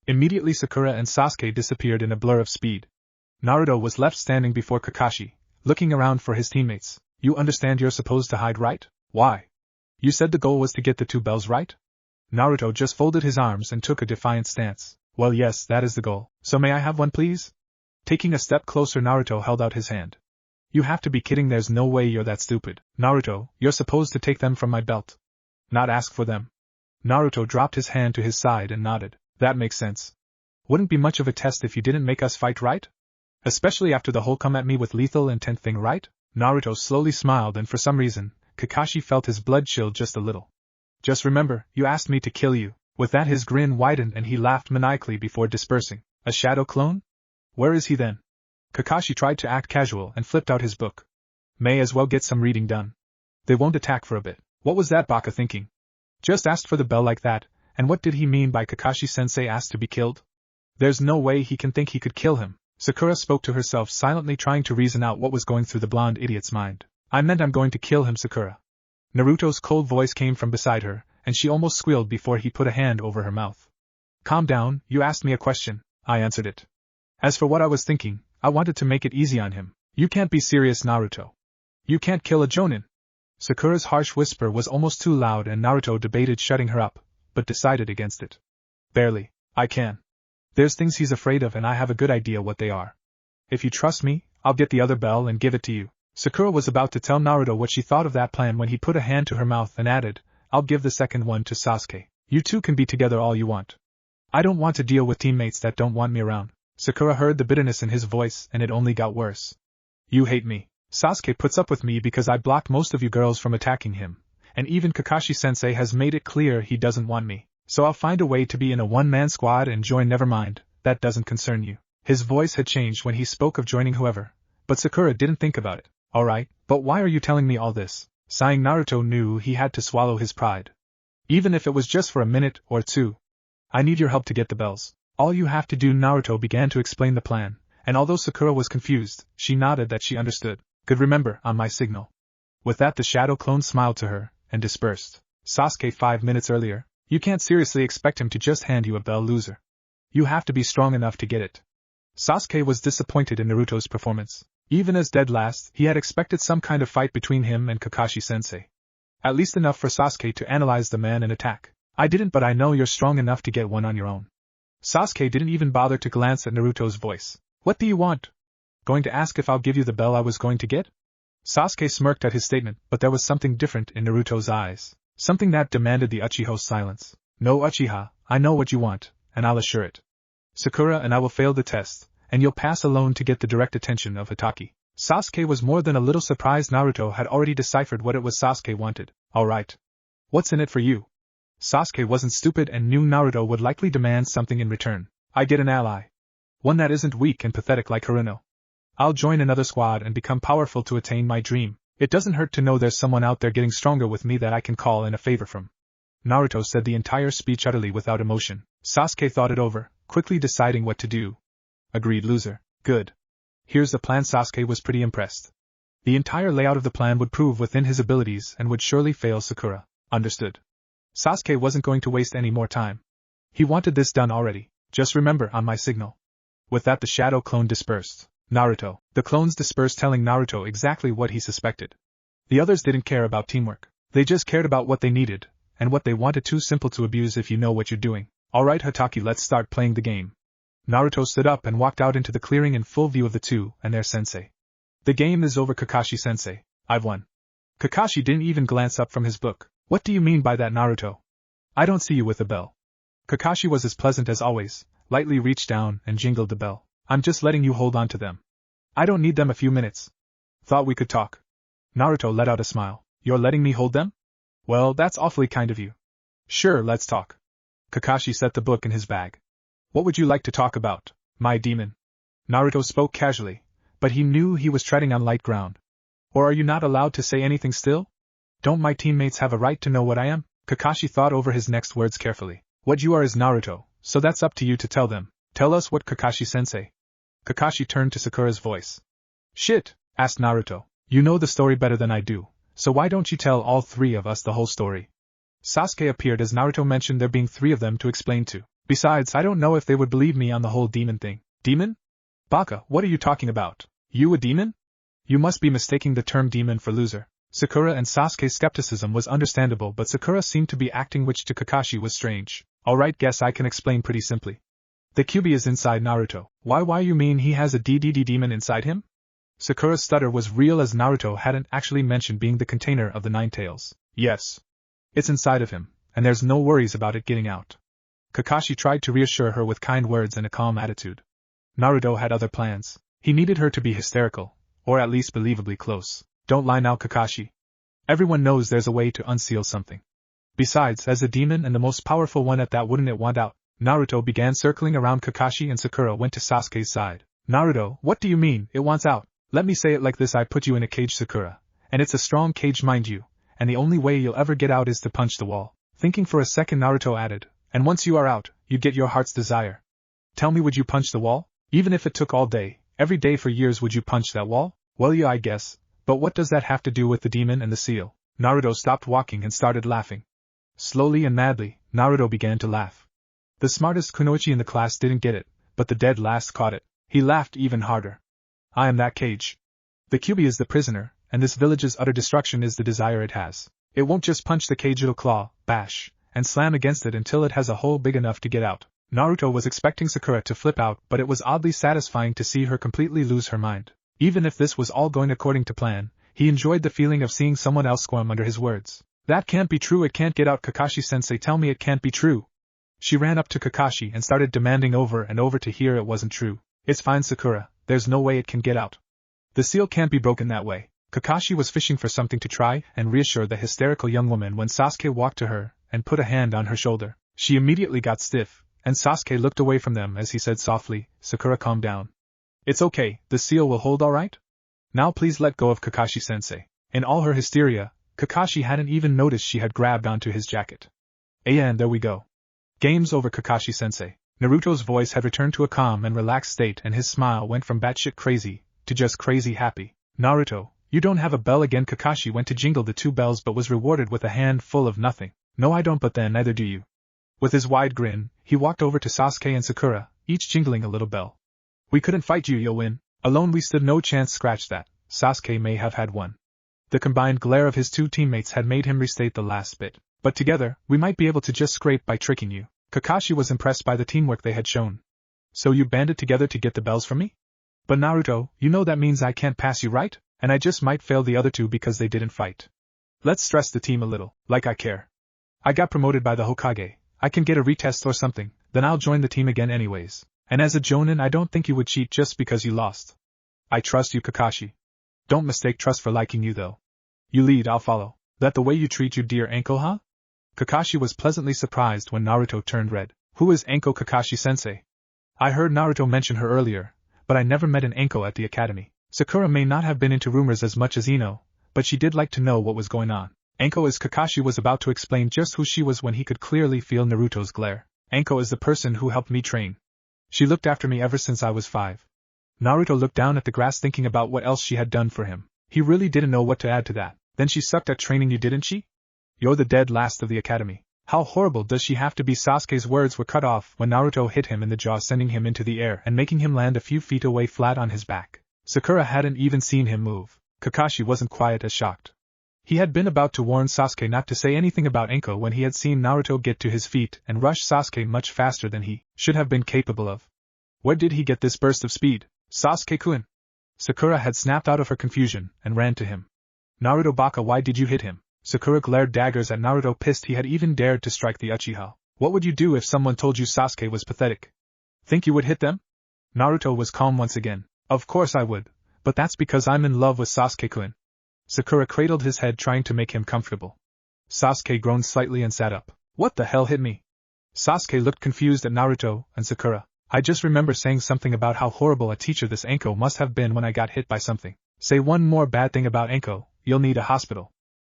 Immediately Sakura and Sasuke disappeared in a blur of speed. Naruto was left standing before Kakashi, looking around for his teammates. You understand you're supposed to hide, right? Why? You said the goal was to get the 2 bells, right? Naruto just folded his arms and took a defiant stance. Well, yes, that is the goal. So may I have one, please? Taking a step closer, Naruto held out his hand. You have to be kidding, there's no way you're that stupid. Naruto, you're supposed to take them from my belt. Not ask for them. Naruto dropped his hand to his side and nodded. That makes sense. Wouldn't be much of a test if you didn't make us fight, right? Especially after the whole come at me with lethal intent thing, right? Naruto slowly smiled, and for some reason, Kakashi felt his blood chill just a little. Just remember, you asked me to kill you. With that his grin widened and he laughed maniacally before dispersing. A shadow clone? Where is he then? Kakashi tried to act casual and flipped out his book. May as well get some reading done. They won't attack for a bit. What was that Baka thinking? Just asked for the bell like that, and what did he mean by Kakashi-sensei asked to be killed? There's no way he can think he could kill him. Sakura spoke to herself silently, trying to reason out what was going through the blonde idiot's mind. I meant I'm going to kill him, Sakura. Naruto's cold voice came from beside her, and she almost squealed before he put a hand over her mouth. Calm down, you asked me a question, I answered it. As for what I was thinking, I wanted to make it easy on him. You can't be serious, Naruto. You can't kill a jonin. Sakura's harsh whisper was almost too loud and Naruto debated shutting her up, but decided against it. Barely. I can. There's things he's afraid of and I have a good idea what they are. If you trust me, I'll get the other bell and give it to you. Sakura was about to tell Naruto what she thought of that plan when he put a hand to her mouth and added, I'll give the second one to Sasuke. You two can be together all you want. I don't want to deal with teammates that don't want me around. Sakura heard the bitterness in his voice and it only got worse. You hate me. Sasuke puts up with me because I blocked most of you girls from attacking him, and even Kakashi-sensei has made it clear he doesn't want me. So I'll find a way to be in a one-man squad and join. Never mind, that doesn't concern you. His voice had changed when he spoke of joining whoever, but Sakura didn't think about it. Alright, but why are you telling me all this? Sighing, Naruto knew he had to swallow his pride. Even if it was just for a minute or two. I need your help to get the bells. All you have to do. Naruto began to explain the plan, and although Sakura was confused, she nodded that she understood. Good, remember, on my signal. With that, the shadow clone smiled to her, and dispersed. Sasuke 5 minutes earlier. You can't seriously expect him to just hand you a bell, loser. You have to be strong enough to get it. Sasuke was disappointed in Naruto's performance. Even as dead last, he had expected some kind of fight between him and Kakashi-sensei. At least enough for Sasuke to analyze the man and attack. I didn't, but I know you're strong enough to get one on your own. Sasuke didn't even bother to glance at Naruto's voice. What do you want? Going to ask if I'll give you the bell I was going to get? Sasuke smirked at his statement, but there was something different in Naruto's eyes. Something that demanded the Uchiha's silence. No, Uchiha, I know what you want, and I'll assure it. Sakura and I will fail the test, and you'll pass alone to get the direct attention of Hatake. Sasuke was more than a little surprised Naruto had already deciphered what it was Sasuke wanted. Alright. What's in it for you? Sasuke wasn't stupid and knew Naruto would likely demand something in return. I get an ally. One that isn't weak and pathetic like Haruno. I'll join another squad and become powerful to attain my dream. It doesn't hurt to know there's someone out there getting stronger with me that I can call in a favor from. Naruto said the entire speech utterly without emotion. Sasuke thought it over, quickly deciding what to do. Agreed, loser. Good. Here's the plan. Sasuke was pretty impressed. The entire layout of the plan would prove within his abilities and would surely fail Sakura. Understood. Sasuke wasn't going to waste any more time. He wanted this done already. Just remember, on my signal. With that, the shadow clone dispersed. Naruto. The clones dispersed, telling Naruto exactly what he suspected. The others didn't care about teamwork. They just cared about what they needed, and what they wanted. Too simple to abuse if you know what you're doing. Alright, Hatake, let's start playing the game. Naruto stood up and walked out into the clearing in full view of the two and their sensei. The game is over, Kakashi-sensei. I've won. Kakashi didn't even glance up from his book. What do you mean by that, Naruto? I don't see you with a bell. Kakashi was as pleasant as always, lightly reached down and jingled the bell. I'm just letting you hold on to them. I don't need them. A few minutes. Thought we could talk. Naruto let out a smile. You're letting me hold them? Well, that's awfully kind of you. Sure, let's talk. Kakashi set the book in his bag. What would you like to talk about, my demon? Naruto spoke casually, but he knew he was treading on light ground. Or are you not allowed to say anything still? Don't my teammates have a right to know what I am? Kakashi thought over his next words carefully. What you are is Naruto, so that's up to you to tell them. Tell us what, Kakashi-sensei. Kakashi turned to Sakura's voice. Shit, asked Naruto. You know the story better than I do, so why don't you tell all three of us the whole story? Sasuke appeared as Naruto mentioned there being three of them to explain to. Besides, I don't know if they would believe me on the whole demon thing. Demon? Baka, what are you talking about? You a demon? You must be mistaking the term demon for loser. Sakura and Sasuke's skepticism was understandable, but Sakura seemed to be acting, which to Kakashi was strange. Alright, guess I can explain pretty simply. The Kyuubi is inside Naruto. Why you mean he has a demon inside him? Sakura's stutter was real, as Naruto hadn't actually mentioned being the container of the Nine Tails. Yes. It's inside of him, and there's no worries about it getting out. Kakashi tried to reassure her with kind words and a calm attitude. Naruto had other plans. He needed her to be hysterical, or at least believably close. Don't lie now, Kakashi. Everyone knows there's a way to unseal something. Besides, as a demon and the most powerful one at that, wouldn't it want out? Naruto began circling around Kakashi, and Sakura went to Sasuke's side. Naruto, what do you mean, it wants out? Let me say it like this: I put you in a cage, Sakura. And it's a strong cage, mind you, and the only way you'll ever get out is to punch the wall. Thinking for a second, Naruto added, and once you are out, you get your heart's desire. Tell me, would you punch the wall? Even if it took all day, every day for years, would you punch that wall? Well, yeah, I guess. But what does that have to do with the demon and the seal? Naruto stopped walking and started laughing. Slowly and madly, Naruto began to laugh. The smartest kunoichi in the class didn't get it, but the dead last caught it. He laughed even harder. I am that cage. The Kyuubi is the prisoner, and this village's utter destruction is the desire it has. It won't just punch the cage, it'll claw, bash, and slam against it until it has a hole big enough to get out. Naruto was expecting Sakura to flip out, but it was oddly satisfying to see her completely lose her mind. Even if this was all going according to plan, he enjoyed the feeling of seeing someone else squirm under his words. That can't be true, it can't get out, Kakashi-sensei, tell me it can't be true. She ran up to Kakashi and started demanding over and over to hear it wasn't true. It's fine, Sakura, there's no way it can get out. The seal can't be broken that way. Kakashi was fishing for something to try and reassure the hysterical young woman when Sasuke walked to her and put a hand on her shoulder. She immediately got stiff, and Sasuke looked away from them as he said softly, Sakura, calm down. It's okay, the seal will hold alright? Now please let go of Kakashi-sensei. In all her hysteria, Kakashi hadn't even noticed she had grabbed onto his jacket. And there we go. Game's over, Kakashi-sensei. Naruto's voice had returned to a calm and relaxed state, and his smile went from batshit crazy to just crazy happy. Naruto, you don't have a bell again? Kakashi went to jingle the 2 bells but was rewarded with a hand full of nothing. No, I don't, but then neither do you. With his wide grin, he walked over to Sasuke and Sakura, each jingling a little bell. We couldn't fight you, you'll win. Alone we stood no chance. Scratch that. Sasuke may have had one. The combined glare of his 2 teammates had made him restate the last bit. But together, we might be able to just scrape by tricking you. Kakashi was impressed by the teamwork they had shown. So you banded together to get the bells from me? But Naruto, you know that means I can't pass you, right? And I just might fail the other 2 because they didn't fight. Let's stress the team a little, like I care. I got promoted by the Hokage. I can get a retest or something, then I'll join the team again anyways. And as a Jonin, I don't think you would cheat just because you lost. I trust you, Kakashi. Don't mistake trust for liking you though. You lead, I'll follow. That the way you treat your dear Anko, huh? Kakashi was pleasantly surprised when Naruto turned red. Who is Anko, Kakashi-sensei? I heard Naruto mention her earlier, but I never met an Anko at the academy. Sakura may not have been into rumors as much as Ino, but she did like to know what was going on. Anko is Kakashi was about to explain just who she was when he could clearly feel Naruto's glare. Anko is the person who helped me train. She looked after me ever since I was 5. Naruto looked down at the grass thinking about what else she had done for him. He really didn't know what to add to that. Then she sucked at training you, didn't she? You're the dead last of the academy. How horrible does she have to be? Sasuke's words were cut off when Naruto hit him in the jaw, sending him into the air and making him land a few feet away flat on his back. Sakura hadn't even seen him move. Kakashi wasn't quite as shocked. He had been about to warn Sasuke not to say anything about Anko when he had seen Naruto get to his feet and rush Sasuke much faster than he should have been capable of. Where did he get this burst of speed? Sasuke-kun! Sakura had snapped out of her confusion and ran to him. Naruto Baka, why did you hit him? Sakura glared daggers at Naruto, pissed he had even dared to strike the Uchiha. What would you do if someone told you Sasuke was pathetic? Think you would hit them? Naruto was calm once again. Of course I would, but that's because I'm in love with Sasuke-kun. Sakura cradled his head, trying to make him comfortable. Sasuke groaned slightly and sat up. What the hell hit me? Sasuke looked confused at Naruto and Sakura. I just remember saying something about how horrible a teacher this Anko must have been when I got hit by something. Say one more bad thing about Anko, you'll need a hospital.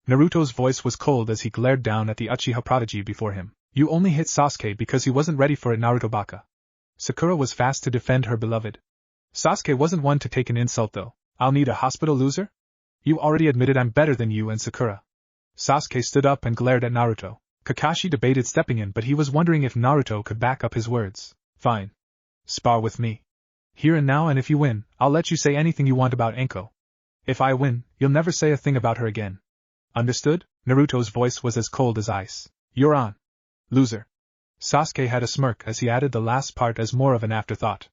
Naruto's voice was cold as he glared down at the Uchiha prodigy before him. You only hit Sasuke because he wasn't ready for it, Naruto Baka. Sakura was fast to defend her beloved. Sasuke wasn't one to take an insult though. I'll need a hospital, loser? You already admitted I'm better than you and Sakura. Sasuke stood up and glared at Naruto. Kakashi debated stepping in, but he was wondering if Naruto could back up his words. Fine. Spar with me. Here and now, and if you win, I'll let you say anything you want about Anko. If I win, you'll never say a thing about her again. Understood? Naruto's voice was as cold as ice. You're on. Loser. Sasuke had a smirk as he added the last part as more of an afterthought.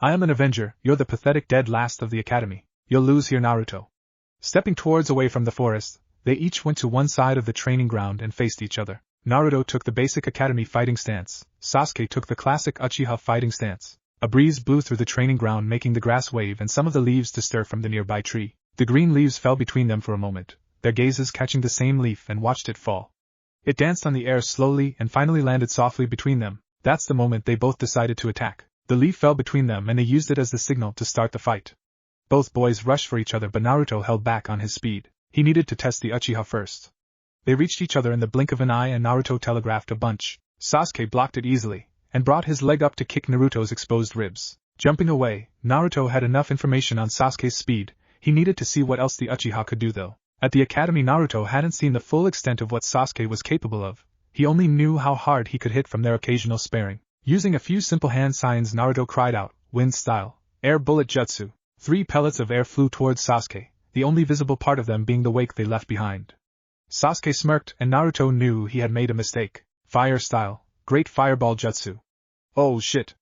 I am an avenger, you're the pathetic dead last of the academy. You'll lose here, Naruto. Stepping towards away from the forest, they each went to one side of the training ground and faced each other. Naruto took the basic academy fighting stance. Sasuke took the classic Uchiha fighting stance. A breeze blew through the training ground, making the grass wave and some of the leaves to stir from the nearby tree. The green leaves fell between them for a moment, their gazes catching the same leaf, and watched it fall. It danced on the air slowly and finally landed softly between them. That's the moment they both decided to attack. The leaf fell between them and they used it as the signal to start the fight. Both boys rushed for each other, but Naruto held back on his speed. He needed to test the Uchiha first. They reached each other in the blink of an eye and Naruto telegraphed a bunch. Sasuke blocked it easily, and brought his leg up to kick Naruto's exposed ribs. Jumping away, Naruto had enough information on Sasuke's speed. He needed to see what else the Uchiha could do though. At the academy, Naruto hadn't seen the full extent of what Sasuke was capable of. He only knew how hard he could hit from their occasional sparring. Using a few simple hand signs, Naruto cried out, wind style, air bullet jutsu. 3 pellets of air flew towards Sasuke, the only visible part of them being the wake they left behind. Sasuke smirked, and Naruto knew he had made a mistake. Fire style, great fireball jutsu. Oh shit.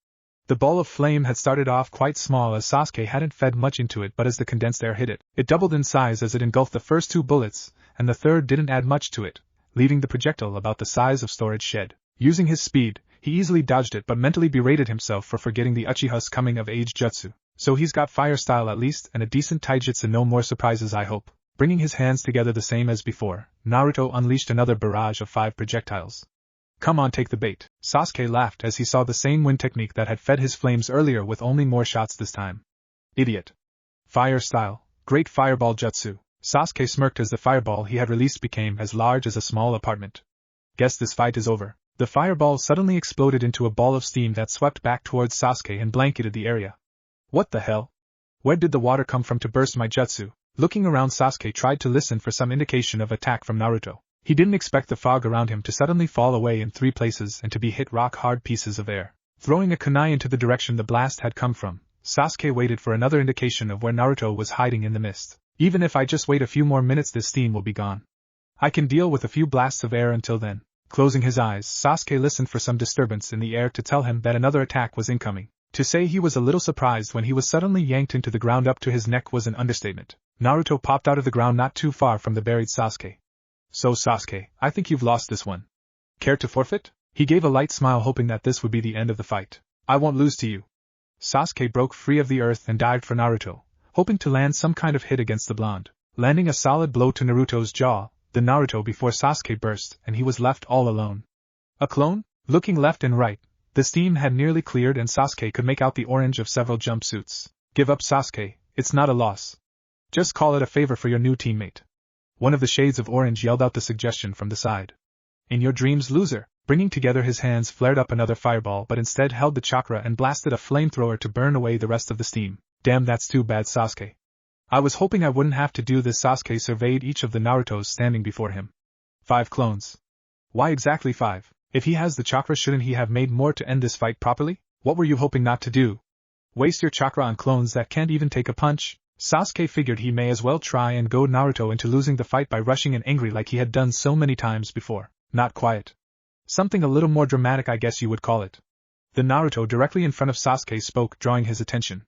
The ball of flame had started off quite small as Sasuke hadn't fed much into it, but as the condensed air hit it, it doubled in size as it engulfed the first 2 bullets, and the third didn't add much to it, leaving the projectile about the size of storage shed. Using his speed, he easily dodged it but mentally berated himself for forgetting the Uchiha's coming-of-age jutsu. So he's got fire style at least, and a decent taijutsu. No more surprises, I hope. Bringing his hands together the same as before, Naruto unleashed another barrage of 5 projectiles. Come on, take the bait. Sasuke laughed as he saw the same wind technique that had fed his flames earlier with only more shots this time. Idiot. Fire style, great fireball jutsu. Sasuke smirked as the fireball he had released became as large as a small apartment. Guess this fight is over. The fireball suddenly exploded into a ball of steam that swept back towards Sasuke and blanketed the area. What the hell? Where did the water come from to burst my jutsu? Looking around, Sasuke tried to listen for some indication of attack from Naruto. He didn't expect the fog around him to suddenly fall away in 3 places and to be hit rock-hard pieces of air. Throwing a kunai into the direction the blast had come from, Sasuke waited for another indication of where Naruto was hiding in the mist. Even if I just wait a few more minutes, this steam will be gone. I can deal with a few blasts of air until then. Closing his eyes, Sasuke listened for some disturbance in the air to tell him that another attack was incoming. To say he was a little surprised when he was suddenly yanked into the ground up to his neck was an understatement. Naruto popped out of the ground not too far from the buried Sasuke. So Sasuke, I think you've lost this one. Care to forfeit? He gave a light smile, hoping that this would be the end of the fight. I won't lose to you. Sasuke broke free of the earth and dived for Naruto, hoping to land some kind of hit against the blonde. Landing a solid blow to Naruto's jaw, the Naruto before Sasuke burst and he was left all alone. A clone? Looking left and right, the steam had nearly cleared and Sasuke could make out the orange of several jumpsuits. Give up, Sasuke, it's not a loss. Just call it a favor for your new teammate. One of the shades of orange yelled out the suggestion from the side. In your dreams, loser. Bringing together his hands, flared up another fireball but instead held the chakra and blasted a flamethrower to burn away the rest of the steam. Damn, that's too bad, Sasuke. I was hoping I wouldn't have to do this. Sasuke surveyed each of the Narutos standing before him. 5 clones. Why exactly 5? If he has the chakra, shouldn't he have made more to end this fight properly? What were you hoping not to do? Waste your chakra on clones that can't even take a punch? Sasuke figured he may as well try and goad Naruto into losing the fight by rushing in angry like he had done so many times before. Not quiet. Something a little more dramatic, I guess you would call it. The Naruto directly in front of Sasuke spoke, drawing his attention.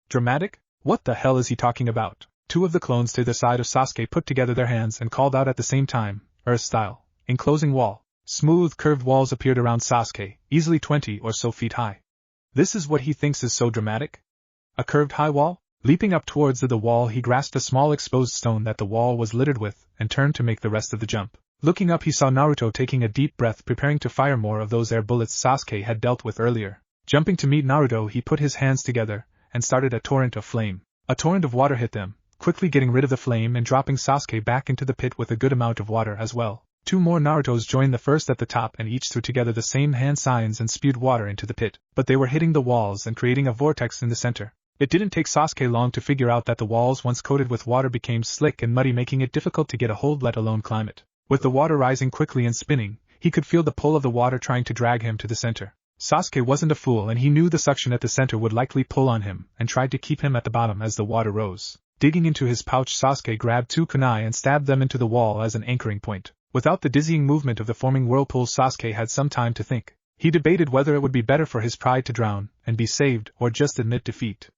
Dramatic? What the hell is he talking about? 2 of the clones to the side of Sasuke put together their hands and called out at the same time, Earth style, enclosing wall. Smooth curved walls appeared around Sasuke, easily 20 or so feet high. This is what he thinks is so dramatic? A curved high wall? Leaping up towards the wall, he grasped a small exposed stone that the wall was littered with and turned to make the rest of the jump. Looking up, he saw Naruto taking a deep breath, preparing to fire more of those air bullets Sasuke had dealt with earlier. Jumping to meet Naruto, he put his hands together and started a torrent of flame. A torrent of water hit them, quickly getting rid of the flame and dropping Sasuke back into the pit with a good amount of water as well. 2 more Narutos joined the first at the top and each threw together the same hand signs and spewed water into the pit, but they were hitting the walls and creating a vortex in the center. It didn't take Sasuke long to figure out that the walls, once coated with water, became slick and muddy, making it difficult to get a hold, let alone climb it. With the water rising quickly and spinning, he could feel the pull of the water trying to drag him to the center. Sasuke wasn't a fool and he knew the suction at the center would likely pull on him and tried to keep him at the bottom as the water rose. Digging into his pouch, Sasuke grabbed 2 kunai and stabbed them into the wall as an anchoring point. Without the dizzying movement of the forming whirlpool, Sasuke had some time to think. He debated whether it would be better for his pride to drown and be saved or just admit defeat.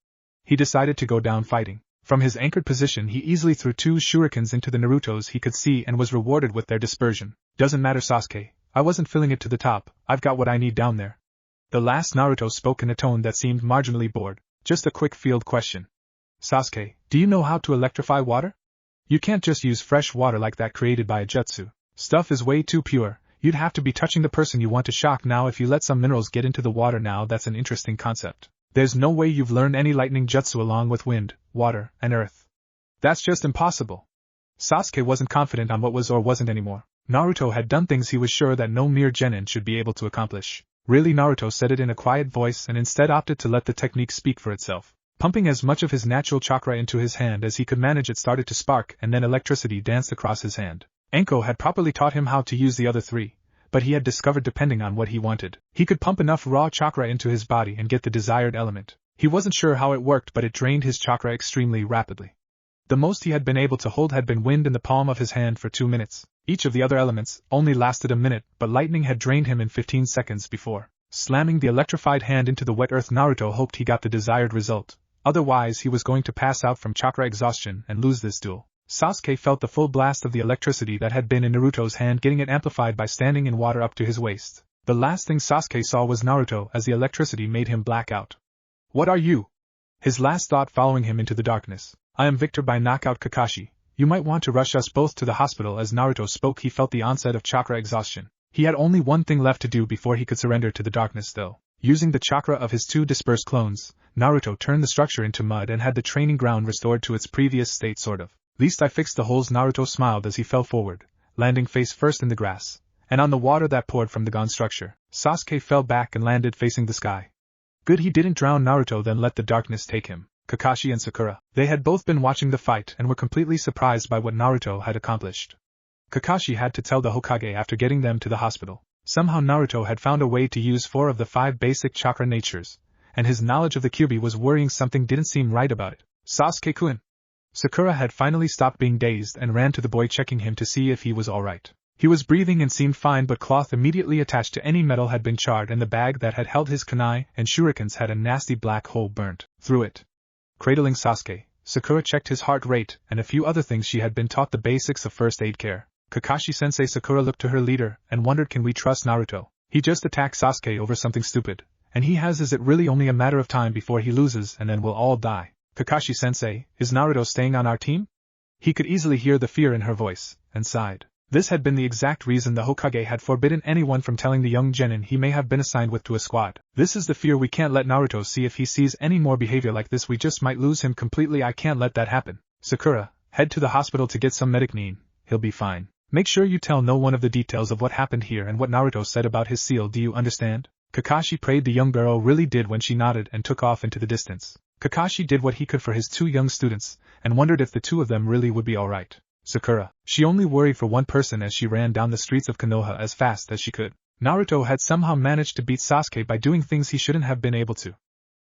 He decided to go down fighting. From his anchored position, he easily threw 2 shurikens into the Narutos he could see and was rewarded with their dispersion. Doesn't matter, Sasuke. I wasn't filling it to the top. I've got what I need down there. The last Naruto spoke in a tone that seemed marginally bored. Just a quick field question. Sasuke, do you know how to electrify water? You can't just use fresh water like that created by a jutsu. Stuff is way too pure. You'd have to be touching the person you want to shock. Now if you let some minerals get into the water, now that's an interesting concept. There's no way you've learned any lightning jutsu along with wind, water, and earth. That's just impossible. Sasuke wasn't confident on what was or wasn't anymore. Naruto had done things he was sure that no mere genin should be able to accomplish. Really, Naruto said it in a quiet voice and instead opted to let the technique speak for itself. Pumping as much of his natural chakra into his hand as he could manage, it started to spark and then electricity danced across his hand. Anko had properly taught him how to use the other 3. But he had discovered depending on what he wanted, he could pump enough raw chakra into his body and get the desired element. He wasn't sure how it worked, but it drained his chakra extremely rapidly. The most he had been able to hold had been wind in the palm of his hand for 2 minutes. Each of the other elements only lasted a minute, but lightning had drained him in 15 seconds before. Slamming the electrified hand into the wet earth, Naruto hoped he got the desired result. Otherwise he was going to pass out from chakra exhaustion and lose this duel. Sasuke felt the full blast of the electricity that had been in Naruto's hand, getting it amplified by standing in water up to his waist. The last thing Sasuke saw was Naruto as the electricity made him black out. What are you? His last thought following him into the darkness. I am Victor by Knockout Kakashi. You might want to rush us both to the hospital. As Naruto spoke, he felt the onset of chakra exhaustion. He had only one thing left to do before he could surrender to the darkness though. Using the chakra of his 2 dispersed clones, Naruto turned the structure into mud and had the training ground restored to its previous state sort of. Least I fixed the holes. Naruto smiled as he fell forward, landing face first in the grass, and on the water that poured from the gone structure. Sasuke fell back and landed facing the sky. Good he didn't drown. Naruto then let the darkness take him. Kakashi and Sakura. They had both been watching the fight and were completely surprised by what Naruto had accomplished. Kakashi had to tell the Hokage after getting them to the hospital. Somehow Naruto had found a way to use 4 of the 5 basic chakra natures, and his knowledge of the Kyuubi was worrying. Something didn't seem right about it. Sasuke-kun. Sakura had finally stopped being dazed and ran to the boy, checking him to see if he was alright. He was breathing and seemed fine, but cloth immediately attached to any metal had been charred and the bag that had held his kunai and shurikens had a nasty black hole burnt through it. Cradling Sasuke, Sakura checked his heart rate and a few other things. She had been taught the basics of first aid care. Kakashi-sensei. Sakura looked to her leader and wondered, can we trust Naruto? He just attacked Sasuke over something stupid, and is it really only a matter of time before he loses and then we'll all die? Kakashi-sensei, is Naruto staying on our team? He could easily hear the fear in her voice, and sighed. This had been the exact reason the Hokage had forbidden anyone from telling the young genin he may have been assigned with to a squad. This is the fear we can't let Naruto see. If he sees any more behavior like this, we just might lose him completely. I can't let that happen. Sakura, head to the hospital to get some medicine. He'll be fine. Make sure you tell no one of the details of what happened here and what Naruto said about his seal. Do you understand? Kakashi prayed. The young girl really did when she nodded and took off into the distance. Kakashi did what he could for his 2 young students, and wondered if the 2 of them really would be alright. Sakura. She only worried for one person as she ran down the streets of Konoha as fast as she could. Naruto had somehow managed to beat Sasuke by doing things he shouldn't have been able to.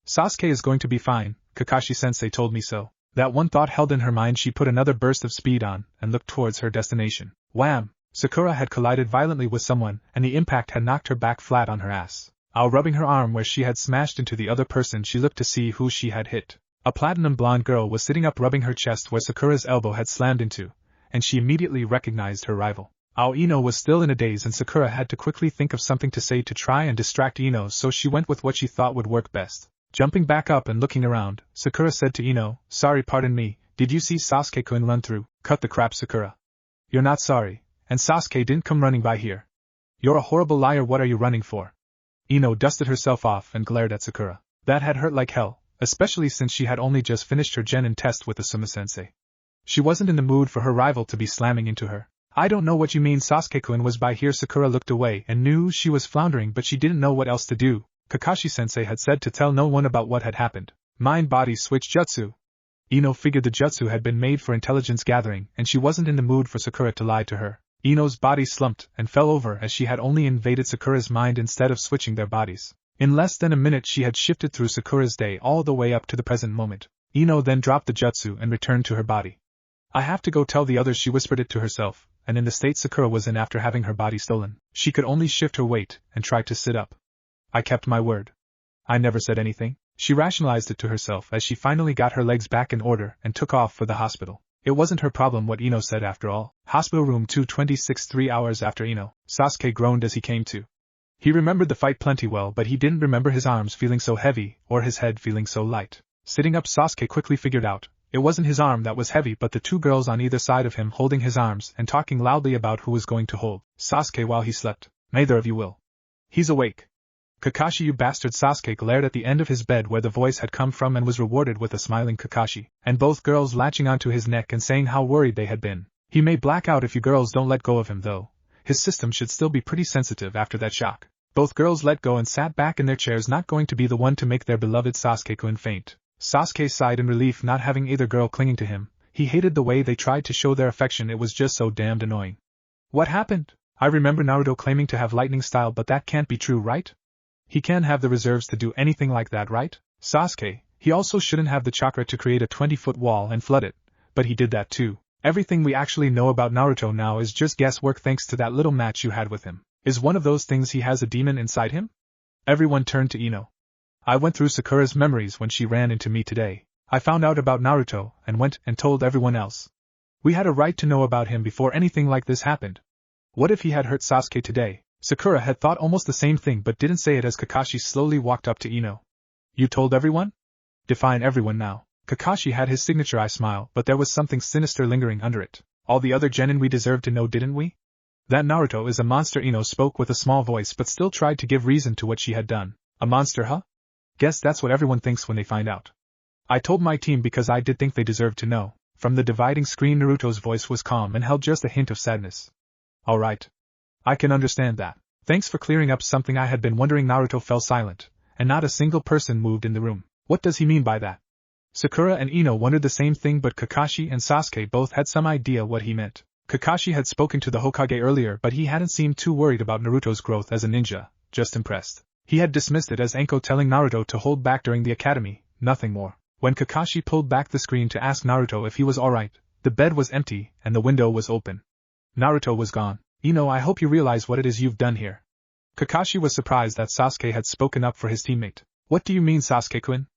Sasuke is going to be fine, Kakashi-sensei told me so. That one thought held in her mind. She put another burst of speed on and looked towards her destination. Wham! Sakura had collided violently with someone, and the impact had knocked her back flat on her ass. Rubbing her arm where she had smashed into the other person, she looked to see who she had hit. A platinum blonde girl was sitting up rubbing her chest where Sakura's elbow had slammed into, and she immediately recognized her rival. Ino was still in a daze and Sakura had to quickly think of something to say to try and distract Ino, so she went with what she thought would work best. Jumping back up and looking around, Sakura said to Ino, sorry, pardon me, did you see Sasuke-kun run through? Cut the crap, Sakura. You're not sorry, and Sasuke didn't come running by here. You're a horrible liar. What are you running for? Ino dusted herself off and glared at Sakura. That had hurt like hell, especially since she had only just finished her genin test with the Suma-sensei. She wasn't in the mood for her rival to be slamming into her. I don't know what you mean. Sasuke-kun was by here. Sakura looked away and knew she was floundering, but she didn't know what else to do. Kakashi-sensei had said to tell no one about what had happened. Mind-body switch jutsu. Ino figured the jutsu had been made for intelligence gathering, and she wasn't in the mood for Sakura to lie to her. Ino's body slumped and fell over as she had only invaded Sakura's mind instead of switching their bodies. In less than a minute she had shifted through Sakura's day all the way up to the present moment. Ino then dropped the jutsu and returned to her body. I have to go tell the others, she whispered it to herself, and in the state Sakura was in after having her body stolen, she could only shift her weight and try to sit up. I kept my word. I never said anything. She rationalized it to herself as she finally got her legs back in order and took off for the hospital. It wasn't her problem what Ino said after all. Hospital room 226. 3 hours after Ino, Sasuke groaned as he came to. He remembered the fight plenty well, but he didn't remember his arms feeling so heavy or his head feeling so light. Sitting up, Sasuke quickly figured out. It wasn't his arm that was heavy but the 2 girls on either side of him holding his arms and talking loudly about who was going to hold Sasuke while he slept. Neither of you will. He's awake. Kakashi, you bastard! Sasuke glared at the end of his bed where the voice had come from and was rewarded with a smiling Kakashi, and both girls latching onto his neck and saying how worried they had been. He may black out if you girls don't let go of him though. His system should still be pretty sensitive after that shock. Both girls let go and sat back in their chairs, not going to be the one to make their beloved Sasuke-kun faint. Sasuke sighed in relief not having either girl clinging to him. He hated the way they tried to show their affection, it was just so damned annoying. What happened? I remember Naruto claiming to have lightning style, but that can't be true, right? He can't have the reserves to do anything like that, right? Sasuke, he also shouldn't have the chakra to create a 20-foot wall and flood it, but he did that too. Everything we actually know about Naruto now is just guesswork thanks to that little match you had with him. Is one of those things he has a demon inside him? Everyone turned to Ino. I went through Sakura's memories when she ran into me today. I found out about Naruto and went and told everyone else. We had a right to know about him before anything like this happened. What if he had hurt Sasuke today? Sakura had thought almost the same thing but didn't say it as Kakashi slowly walked up to Ino. You told everyone? Define everyone now. Kakashi had his signature eye smile, but there was something sinister lingering under it. All the other genin we deserved to know, didn't we? That Naruto is a monster. Ino spoke with a small voice but still tried to give reason to what she had done. A monster, huh? Guess that's what everyone thinks when they find out. I told my team because I did think they deserved to know. From the dividing screen, Naruto's voice was calm and held just a hint of sadness. Alright. I can understand that. Thanks for clearing up something I had been wondering. Naruto fell silent, and not a single person moved in the room. What does he mean by that? Sakura and Ino wondered the same thing, but Kakashi and Sasuke both had some idea what he meant. Kakashi had spoken to the Hokage earlier, but he hadn't seemed too worried about Naruto's growth as a ninja, just impressed. He had dismissed it as Anko telling Naruto to hold back during the academy, nothing more. When Kakashi pulled back the screen to ask Naruto if he was alright, the bed was empty and the window was open. Naruto was gone. Ino, I hope you realize what it is you've done here. Kakashi was surprised that Sasuke had spoken up for his teammate. What do you mean, Sasuke-kun?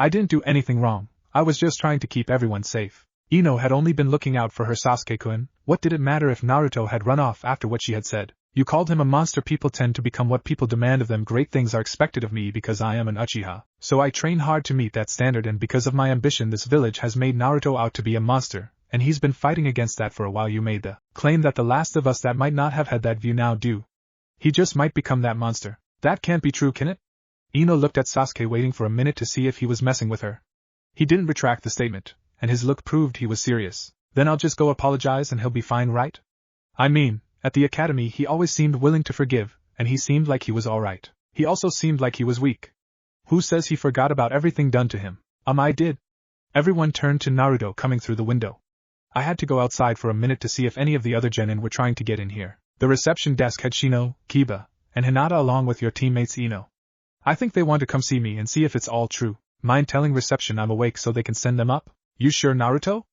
I didn't do anything wrong, I was just trying to keep everyone safe. Ino had only been looking out for her Sasuke-kun. What did it matter if Naruto had run off after what she had said? You called him a monster. People tend to become what people demand of them. Great things are expected of me because I am an Uchiha, so I train hard to meet that standard, and because of my ambition this village has made Naruto out to be a monster, and he's been fighting against that for a while. You made the claim that the last of us that might not have had that view now do. He just might become that monster. That can't be true, can it? Ino looked at Sasuke, waiting for a minute to see if he was messing with her. He didn't retract the statement, and his look proved he was serious. Then I'll just go apologize and he'll be fine, right? I mean, at the academy he always seemed willing to forgive, and he seemed like he was alright. He also seemed like he was weak. Who says he forgot about everything done to him? I did. Everyone turned to Naruto coming through the window. I had to go outside for a minute to see if any of the other genin were trying to get in here. The reception desk had Shino, Kiba, and Hinata along with your teammates Ino. I think they want to come see me and see if it's all true. Mind telling reception I'm awake so they can send them up? You sure, Naruto?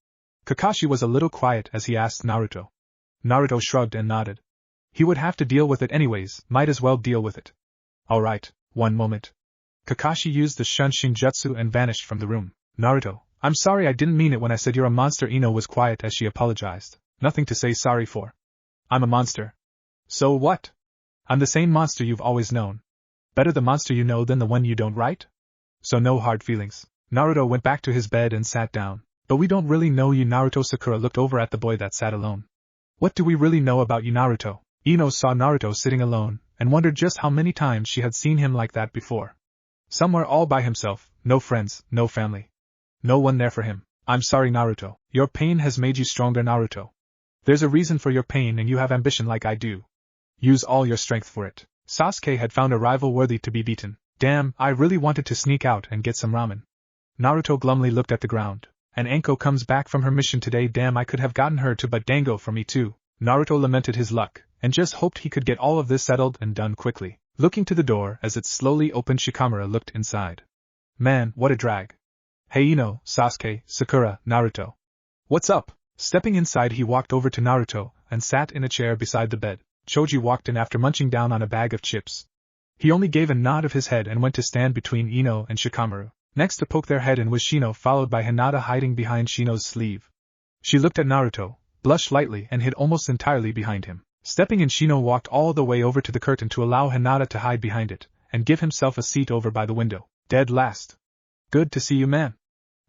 Kakashi was a little quiet as he asked Naruto. Naruto shrugged and nodded. He would have to deal with it anyways, might as well deal with it. Alright, one moment. Kakashi used the Shunshin jutsu and vanished from the room. Naruto, I'm sorry, I didn't mean it when I said you're a monster. Ino was quiet as she apologized. Nothing to say sorry for. I'm a monster. So what? I'm the same monster you've always known. Better the monster you know than the one you don't, right? So no hard feelings. Naruto went back to his bed and sat down. But we don't really know you, Naruto. Sakura looked over at the boy that sat alone. What do we really know about you, Naruto? Ino saw Naruto sitting alone, and wondered just how many times she had seen him like that before. Somewhere all by himself, no friends, no family. No one there for him. I'm sorry, Naruto. Your pain has made you stronger, Naruto. There's a reason for your pain, and you have ambition like I do. Use all your strength for it. Sasuke had found a rival worthy to be beaten. Damn, I really wanted to sneak out and get some ramen. Naruto glumly looked at the ground. And Anko comes back from her mission today. Damn, I could have gotten her to but dango for me too. Naruto lamented his luck, and just hoped he could get all of this settled and done quickly. Looking to the door as it slowly opened, Shikamaru looked inside. Man, what a drag. Hey Ino, Sasuke, Sakura, Naruto. What's up? Stepping inside, he walked over to Naruto and sat in a chair beside the bed. Choji walked in after munching down on a bag of chips. He only gave a nod of his head and went to stand between Ino and Shikamaru. Next to poke their head in was Shino, followed by Hinata hiding behind Shino's sleeve. She looked at Naruto, blushed lightly and hid almost entirely behind him. Stepping in, Shino walked all the way over to the curtain to allow Hinata to hide behind it, and give himself a seat over by the window. Dead last. Good to see you, man.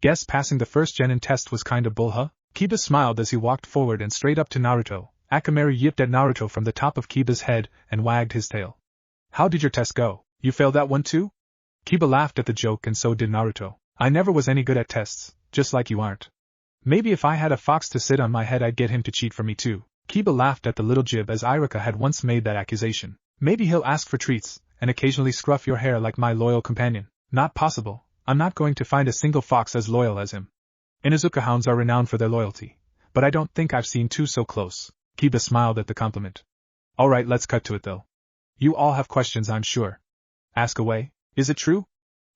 Guess passing the first genin test was kinda bull, huh? Kiba smiled as he walked forward and straight up to Naruto. Akamaru yipped at Naruto from the top of Kiba's head and wagged his tail. How did your test go? You failed that one too? Kiba laughed at the joke and so did Naruto. I never was any good at tests, just like you aren't. Maybe if I had a fox to sit on my head I'd get him to cheat for me too. Kiba laughed at the little jib as Iruka had once made that accusation. Maybe he'll ask for treats, and occasionally scruff your hair like my loyal companion. Not possible. I'm not going to find a single fox as loyal as him. Inuzuka hounds are renowned for their loyalty, but I don't think I've seen two so close. Kiba smiled at the compliment. Alright, let's cut to it though. You all have questions, I'm sure. Ask away. Is it true?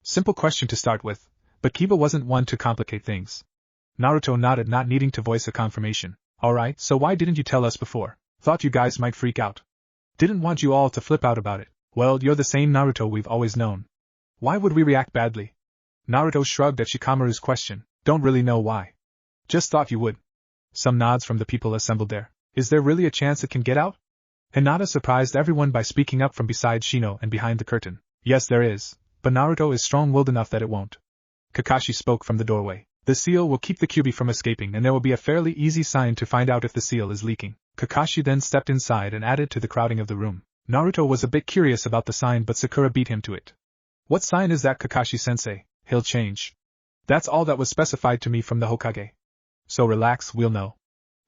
Simple question to start with, but Kiba wasn't one to complicate things. Naruto nodded, not needing to voice a confirmation. Alright, so why didn't you tell us before? Thought you guys might freak out. Didn't want you all to flip out about it. Well, you're the same Naruto we've always known. Why would we react badly? Naruto shrugged at Shikamaru's question. Don't really know why. Just thought you would. Some nods from the people assembled there. Is there really a chance it can get out? Hinata surprised everyone by speaking up from beside Shino and behind the curtain. Yes, there is, but Naruto is strong-willed enough that it won't. Kakashi spoke from the doorway. The seal will keep the Kyuubi from escaping, and there will be a fairly easy sign to find out if the seal is leaking. Kakashi then stepped inside and added to the crowding of the room. Naruto was a bit curious about the sign, but Sakura beat him to it. What sign is that, Kakashi-sensei? He'll change. That's all that was specified to me from the Hokage. So relax, we'll know.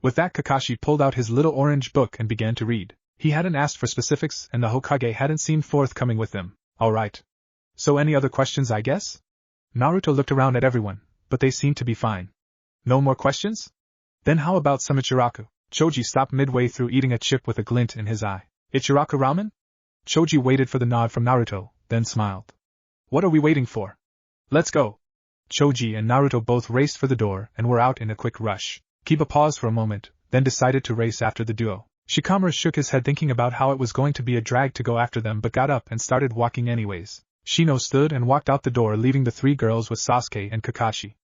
With that, Kakashi pulled out his little orange book and began to read. He hadn't asked for specifics, and the Hokage hadn't seemed forthcoming with them. Alright. So any other questions, I guess? Naruto looked around at everyone, but they seemed to be fine. No more questions? Then how about some Ichiraku? Choji stopped midway through eating a chip with a glint in his eye. Ichiraku ramen? Choji waited for the nod from Naruto, then smiled. What are we waiting for? Let's go. Choji and Naruto both raced for the door and were out in a quick rush. Kiba paused for a moment, then decided to race after the duo. Shikamaru shook his head thinking about how it was going to be a drag to go after them but got up and started walking anyways. Shino stood and walked out the door leaving the three girls with Sasuke and Kakashi.